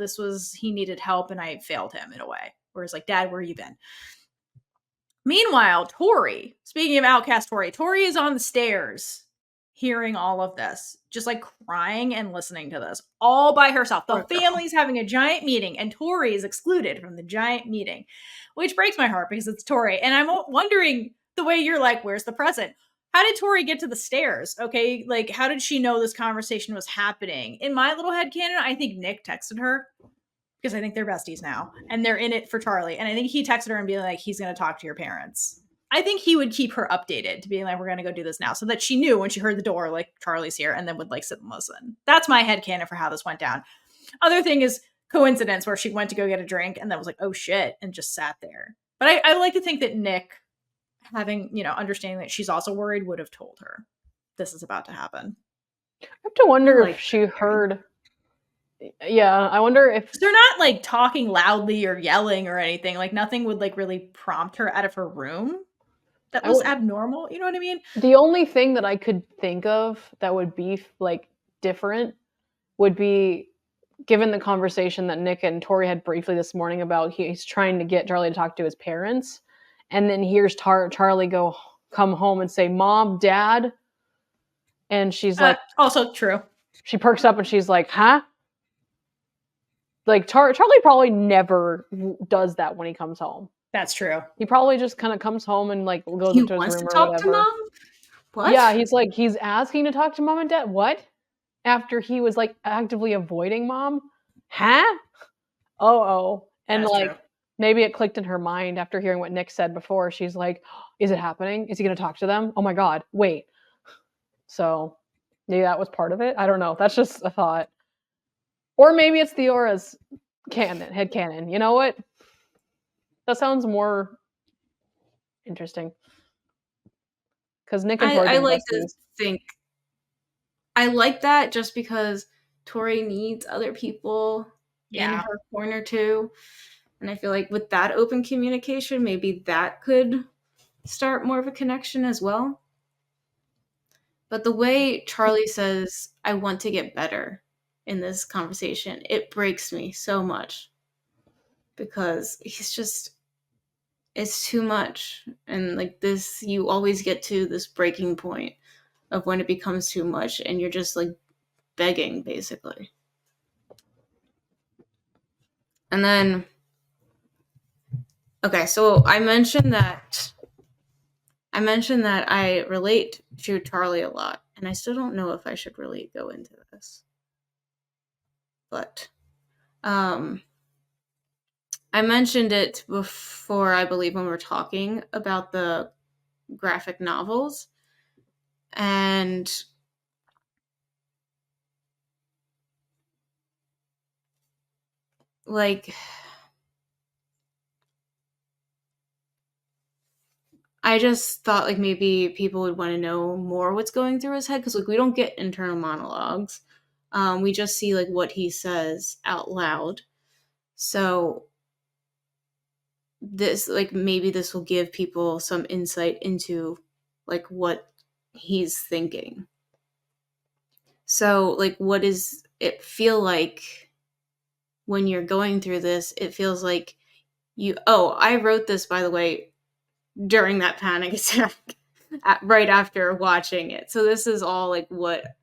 he needed help and I failed him in a way. Whereas like, dad, where you been? Meanwhile, Tori, speaking of outcast Tori is on the stairs hearing all of this, just like crying and listening to this all by herself. The family's having a giant meeting and Tori is excluded from the giant meeting, which breaks my heart because it's Tori. And I'm wondering the way you're like, where's the present? How did Tori get to the stairs? Okay, like how did she know this conversation was happening? In my little headcanon, I think Nick texted her because I think they're besties now and they're in it for Charlie. And I think he texted her and be like, he's going to talk to your parents. I think he would keep her updated to be like, we're going to go do this now. So that she knew when she heard the door, like Charlie's here, and then would like sit and listen. That's my headcanon for how this went down. Other thing is coincidence where she went to go get a drink and then was like, oh shit, and just sat there. But I like to think that Nick, having, understanding that she's also worried, would have told her this is about to happen. I have to wonder if she heard. Yeah, I wonder if they're not like talking loudly or yelling or anything. Like nothing would like really prompt her out of her room. That was abnormal. You know what I mean? The only thing that I could think of that would be like different would be given the conversation that Nick and Tori had briefly this morning about he's trying to get Charlie to talk to his parents, and then here's Charlie come home and say, "Mom, Dad," and she's like, also true. She perks up and she's like, "Huh?" Like Charlie probably never does that when he comes home. That's true. He probably just kind of comes home and like goes into his room or whatever. To mom? What? Yeah, he's asking to talk to mom and dad. What? After he was like actively avoiding mom? Huh? Oh. And that's like true. Maybe it clicked in her mind after hearing what Nick said before. She's like, is it happening? Is he going to talk to them? Oh my God, wait. So maybe that was part of it. I don't know. That's just a thought. Or maybe it's Theora's headcanon. You know what? That sounds more interesting. Because Nick and Tori I like to think. I like that just because Tori needs other people in her corner too. And I feel like with that open communication, maybe that could start more of a connection as well. But the way Charlie says, I want to get better in this conversation, it breaks me so much. Because it's too much. And like this, you always get to this breaking point of when it becomes too much and you're just like begging, basically. And then, okay, so I mentioned that I relate to Charlie a lot, and I still don't know if I should really go into this. But, I mentioned it before, I believe, when we were talking about the graphic novels. And like, I just thought like maybe people would want to know more what's going through his head, because like we don't get internal monologues. We just see like what he says out loud. So this, like, maybe this will give people some insight into like what he's thinking. So like, what does it feel like when you're going through this? It feels like I wrote this, by the way, during that panic attack right after watching it. So this is all like what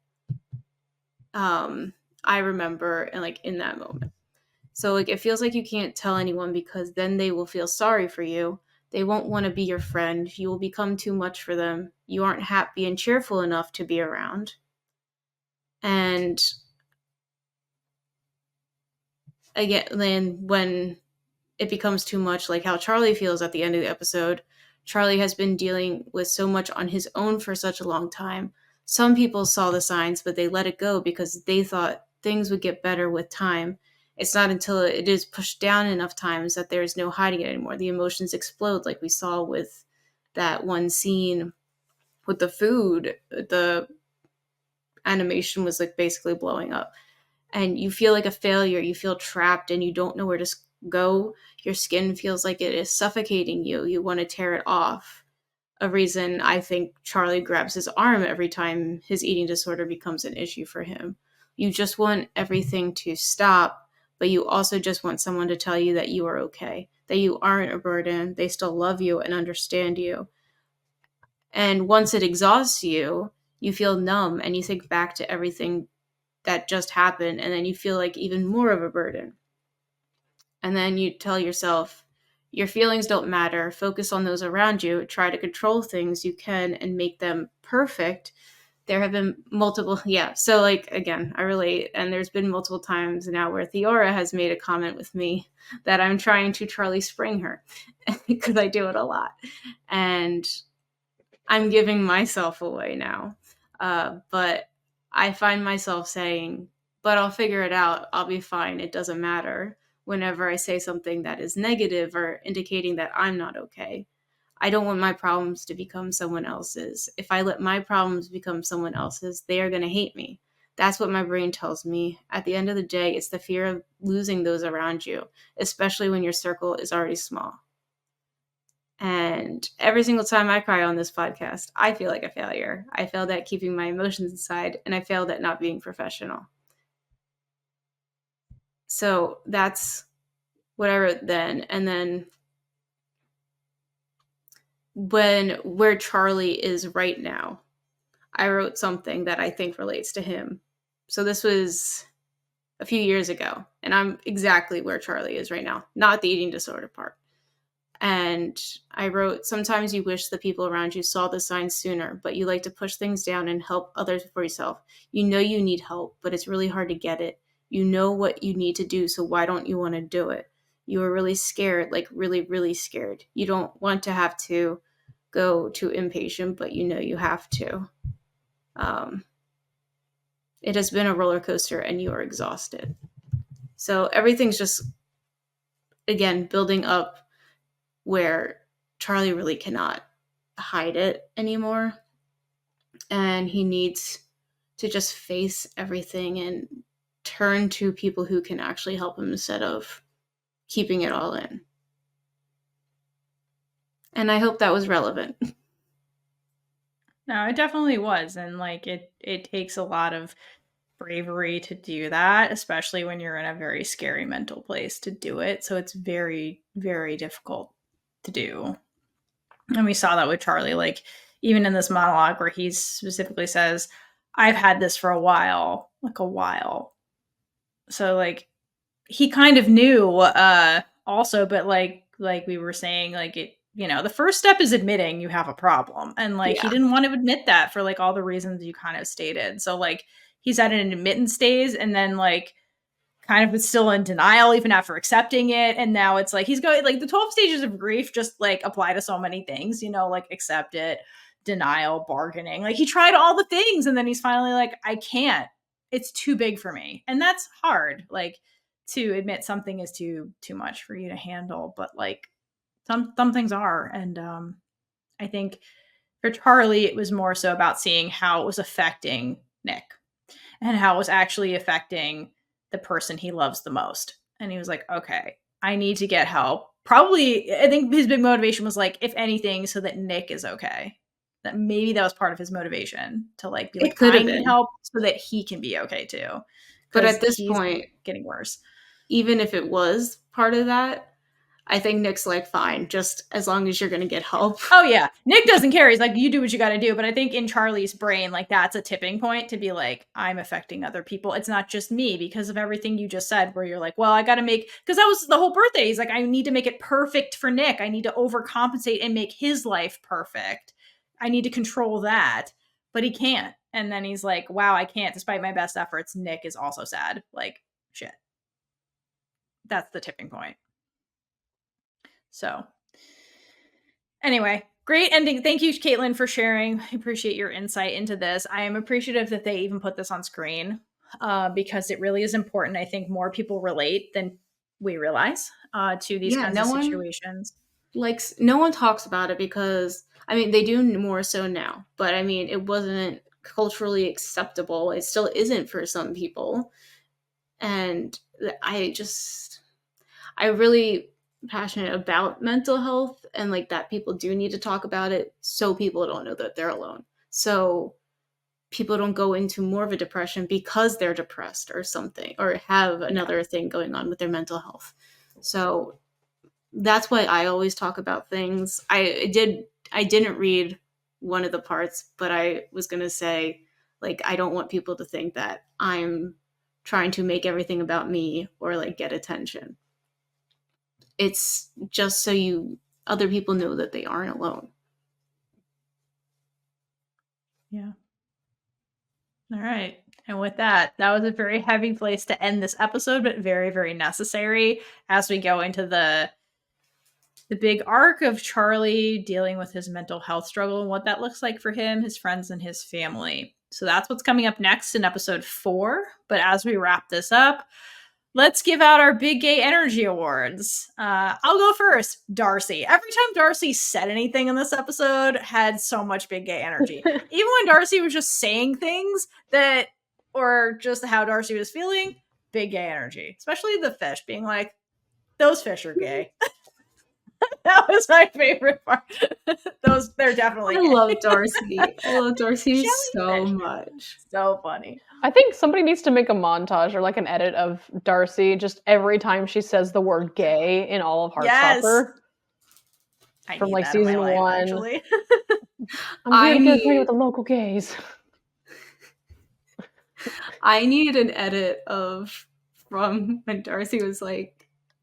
I remember and like in that moment. So like, it feels like you can't tell anyone because then they will feel sorry for you. They won't want to be your friend. You will become too much for them. You aren't happy and cheerful enough to be around. And again, then when it becomes too much, like how Charlie feels at the end of the episode, Charlie has been dealing with so much on his own for such a long time. Some people saw the signs, but they let it go because they thought things would get better with time. It's not until it is pushed down enough times that there's no hiding it anymore. The emotions explode like we saw with that one scene with the food, the animation was like basically blowing up, and you feel like a failure, you feel trapped, and you don't know where to go. Your skin feels like it is suffocating you. You want to tear it off. A reason I think Charlie grabs his arm every time his eating disorder becomes an issue for him. You just want everything to stop, but you also just want someone to tell you that you are okay, that you aren't a burden, they still love you and understand you. And once it exhausts you, you feel numb and you think back to everything that just happened, and then you feel like even more of a burden. And then you tell yourself, your feelings don't matter. Focus on those around you. Try to control things you can and make them perfect. There have been multiple, yeah. So, like, again, I relate. And there's been multiple times now where Theora has made a comment with me that I'm trying to Charlie Spring her because I do it a lot. And I'm giving myself away now. But I find myself saying, but I'll figure it out. I'll be fine. It doesn't matter. Whenever I say something that is negative or indicating that I'm not okay, I don't want my problems to become someone else's. If I let my problems become someone else's, they are going to hate me. That's what my brain tells me. At the end of the day, it's the fear of losing those around you, especially when your circle is already small. And every single time I cry on this podcast, I feel like a failure. I failed at keeping my emotions inside, and I failed at not being professional. So that's what I wrote then. And then where Charlie is right now, I wrote something that I think relates to him. So this was a few years ago, and I'm exactly where Charlie is right now, not the eating disorder part. And I wrote, sometimes you wish the people around you saw the signs sooner, but you like to push things down and help others before yourself. You know you need help, but it's really hard to get it. You know what you need to do, so why don't you want to do it? You are really scared, like really, really scared. You don't want to have to go to inpatient, but you know you have to. It has been a roller coaster and you are exhausted. So everything's just, again, building up where Charlie really cannot hide it anymore. And he needs to just face everything and turn to people who can actually help him instead of keeping it all in. And I hope that was relevant. No, it definitely was. And like it takes a lot of bravery to do that, especially when you're in a very scary mental place to do it. So it's very, very difficult to do. And we saw that with Charlie, like even in this monologue where he specifically says, I've had this for a while. So like he kind of knew also, but like we were saying, like it, you know, the first step is admitting you have a problem. And like he didn't want to admit that for like all the reasons you kind of stated. So like he's at an admittance stage and then like kind of still in denial even after accepting it. And now it's like he's going like the 12 stages of grief just like apply to so many things, you know, like accept it, denial, bargaining. Like he tried all the things and then he's finally like, I can't. It's too big for me. And that's hard. Like to admit something is too much for you to handle, but like some things are. And I think for Charlie, it was more so about seeing how it was affecting Nick and how it was actually affecting the person he loves the most. And he was like, okay, I need to get help. Probably, I think his big motivation was like, if anything, so that Nick is okay. That maybe that was part of his motivation to like be like, I need help so that he can be okay too. But at this point, getting worse. Even if it was part of that, I think Nick's like, fine, just as long as you're going to get help. Oh, yeah. Nick doesn't care. He's like, you do what you got to do. But I think in Charlie's brain, like, that's a tipping point to be like, I'm affecting other people. It's not just me because of everything you just said, where you're like, well, I got to make, because that was the whole birthday. He's like, I need to make it perfect for Nick. I need to overcompensate and make his life perfect. I need to control that. But he can't. And then he's like, wow, I can't. Despite my best efforts, Nick is also sad. Like, shit. That's the tipping point. So anyway, great ending. Thank you, Kaitlynn, for sharing. I appreciate your insight into this. I am appreciative that they even put this on screen because it really is important. I think more people relate than we realize to these kinds of situations. like no one talks about it because I mean they do more so now, but I mean it wasn't culturally acceptable. It still isn't for some people, and I really passionate about mental health and like that people do need to talk about it so people don't know that they're alone. So people don't go into more of a depression because they're depressed or something or have another thing going on with their mental health. So that's why I always talk about things. I didn't read one of the parts, but I was going to say like I don't want people to think that I'm trying to make everything about me or like get attention. It's just so other people know that they aren't alone. Yeah. All right. And with that, that was a very heavy place to end this episode, but very, very necessary as we go into the big arc of Charlie dealing with his mental health struggle and what that looks like for him, his friends, and his family. So that's what's coming up next in episode 4. But as we wrap this up, let's give out our Big Gay Energy Awards. I'll go first. Darcy. Every time Darcy said anything in this episode had so much big gay energy. Even when Darcy was just saying things or just how Darcy was feeling, big gay energy. Especially the fish being like, those fish are gay. That was my favorite part. They're definitely I gay. love Darcy. I love Darcy so Jellyfish. much. So funny. I think somebody needs to make a montage or like an edit of Darcy just every time she says the word gay in all of Heartstopper. I From need like that in my season life, 1. actually. I'm here to get free with the local gays. I need an edit from when Darcy was like,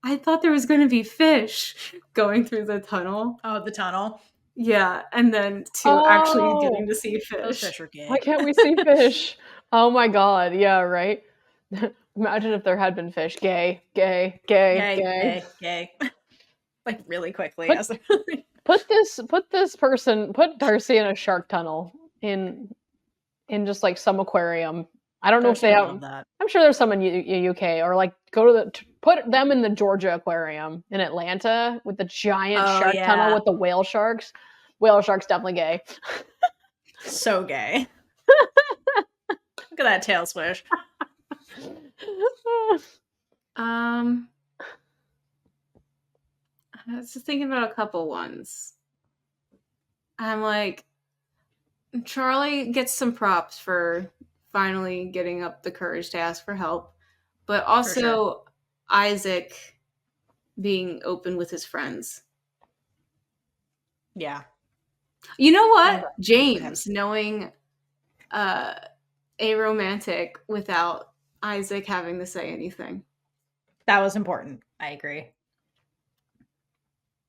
I thought there was going to be fish going through the tunnel. Oh, the tunnel. Yeah, and then actually getting to see fish. Those fish are gay. Why can't we see fish? Oh my god, yeah, right? Imagine if there had been fish. Gay. Like really quickly. Put Darcy in a shark tunnel in just like some aquarium. I don't know if they have that. I'm sure there's some in UK, or like put them in the Georgia aquarium in Atlanta with the giant shark tunnel with the whale sharks. Whale sharks definitely gay. So gay. Look at that tail swish. I was just thinking about a couple ones. I'm like, Charlie gets some props for finally getting up the courage to ask for help, but also Isaac being open with his friends. Yeah. You know what? James knowing a romantic without Isaac having to say anything. That was important. I agree.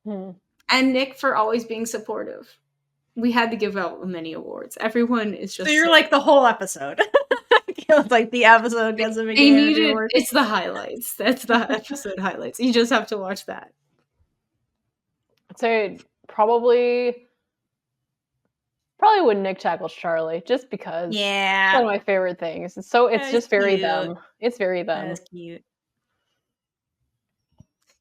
And Nick for always being supportive. We had to give out many awards. Everyone is just. So you're like the whole episode. It's like the episode gets a big energy award. It's the highlights. That's the episode highlights. You just have to watch that. I'd say probably when Nick tackles Charlie, just because. Yeah. It's one of my favorite things. So it's just very cute. Them. It's very them. That's cute.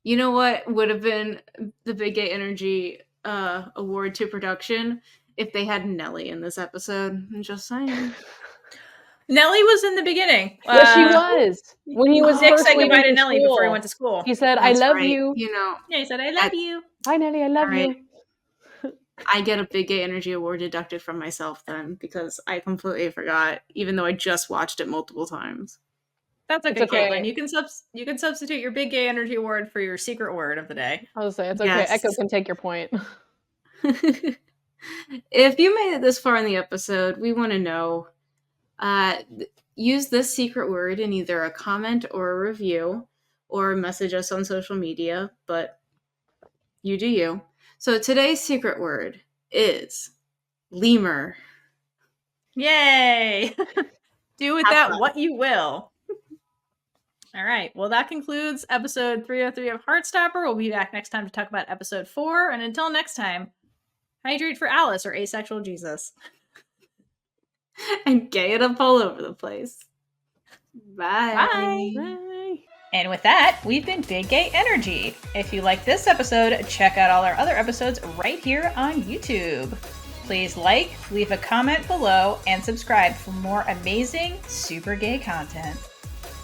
You know what would have been the Big Gay Energy award to production if they had Nellie in this episode? I'm just saying. Nellie was in the beginning. Yeah, she was. When he was Nick said goodbye to Nellie before he went to school. He said, "I love you." You know. Yeah, he said, "I love you." Hi, Nellie. I love you. I get a Big Gay Energy award deducted from myself then because I completely forgot, even though I just watched it multiple times. That's okay, Kaitlynn. You can substitute your Big Gay Energy award for your secret word of the day. I was say it's okay. Yes. Echo can take your point. If you made it this far in the episode, we want to know. Use this secret word in either a comment or a review, or message us on social media. But you do you. So today's secret word is lemur. Yay! Do with that what you will. All right. Well, that concludes episode 303 of Heartstopper. We'll be back next time to talk about episode 4. And until next time, hydrate for Alice or asexual Jesus. And gay it up all over the place. Bye. Bye. Bye. And with that, we've been Big Gay Energy. If you like this episode, check out all our other episodes right here on YouTube. Please like, leave a comment below, and subscribe for more amazing, super gay content.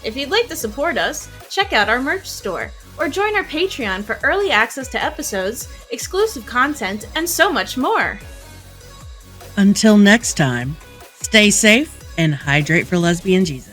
If you'd like to support us, check out our merch store, or join our Patreon for early access to episodes, exclusive content, and so much more. Until next time, stay safe and hydrate for lesbian Jesus.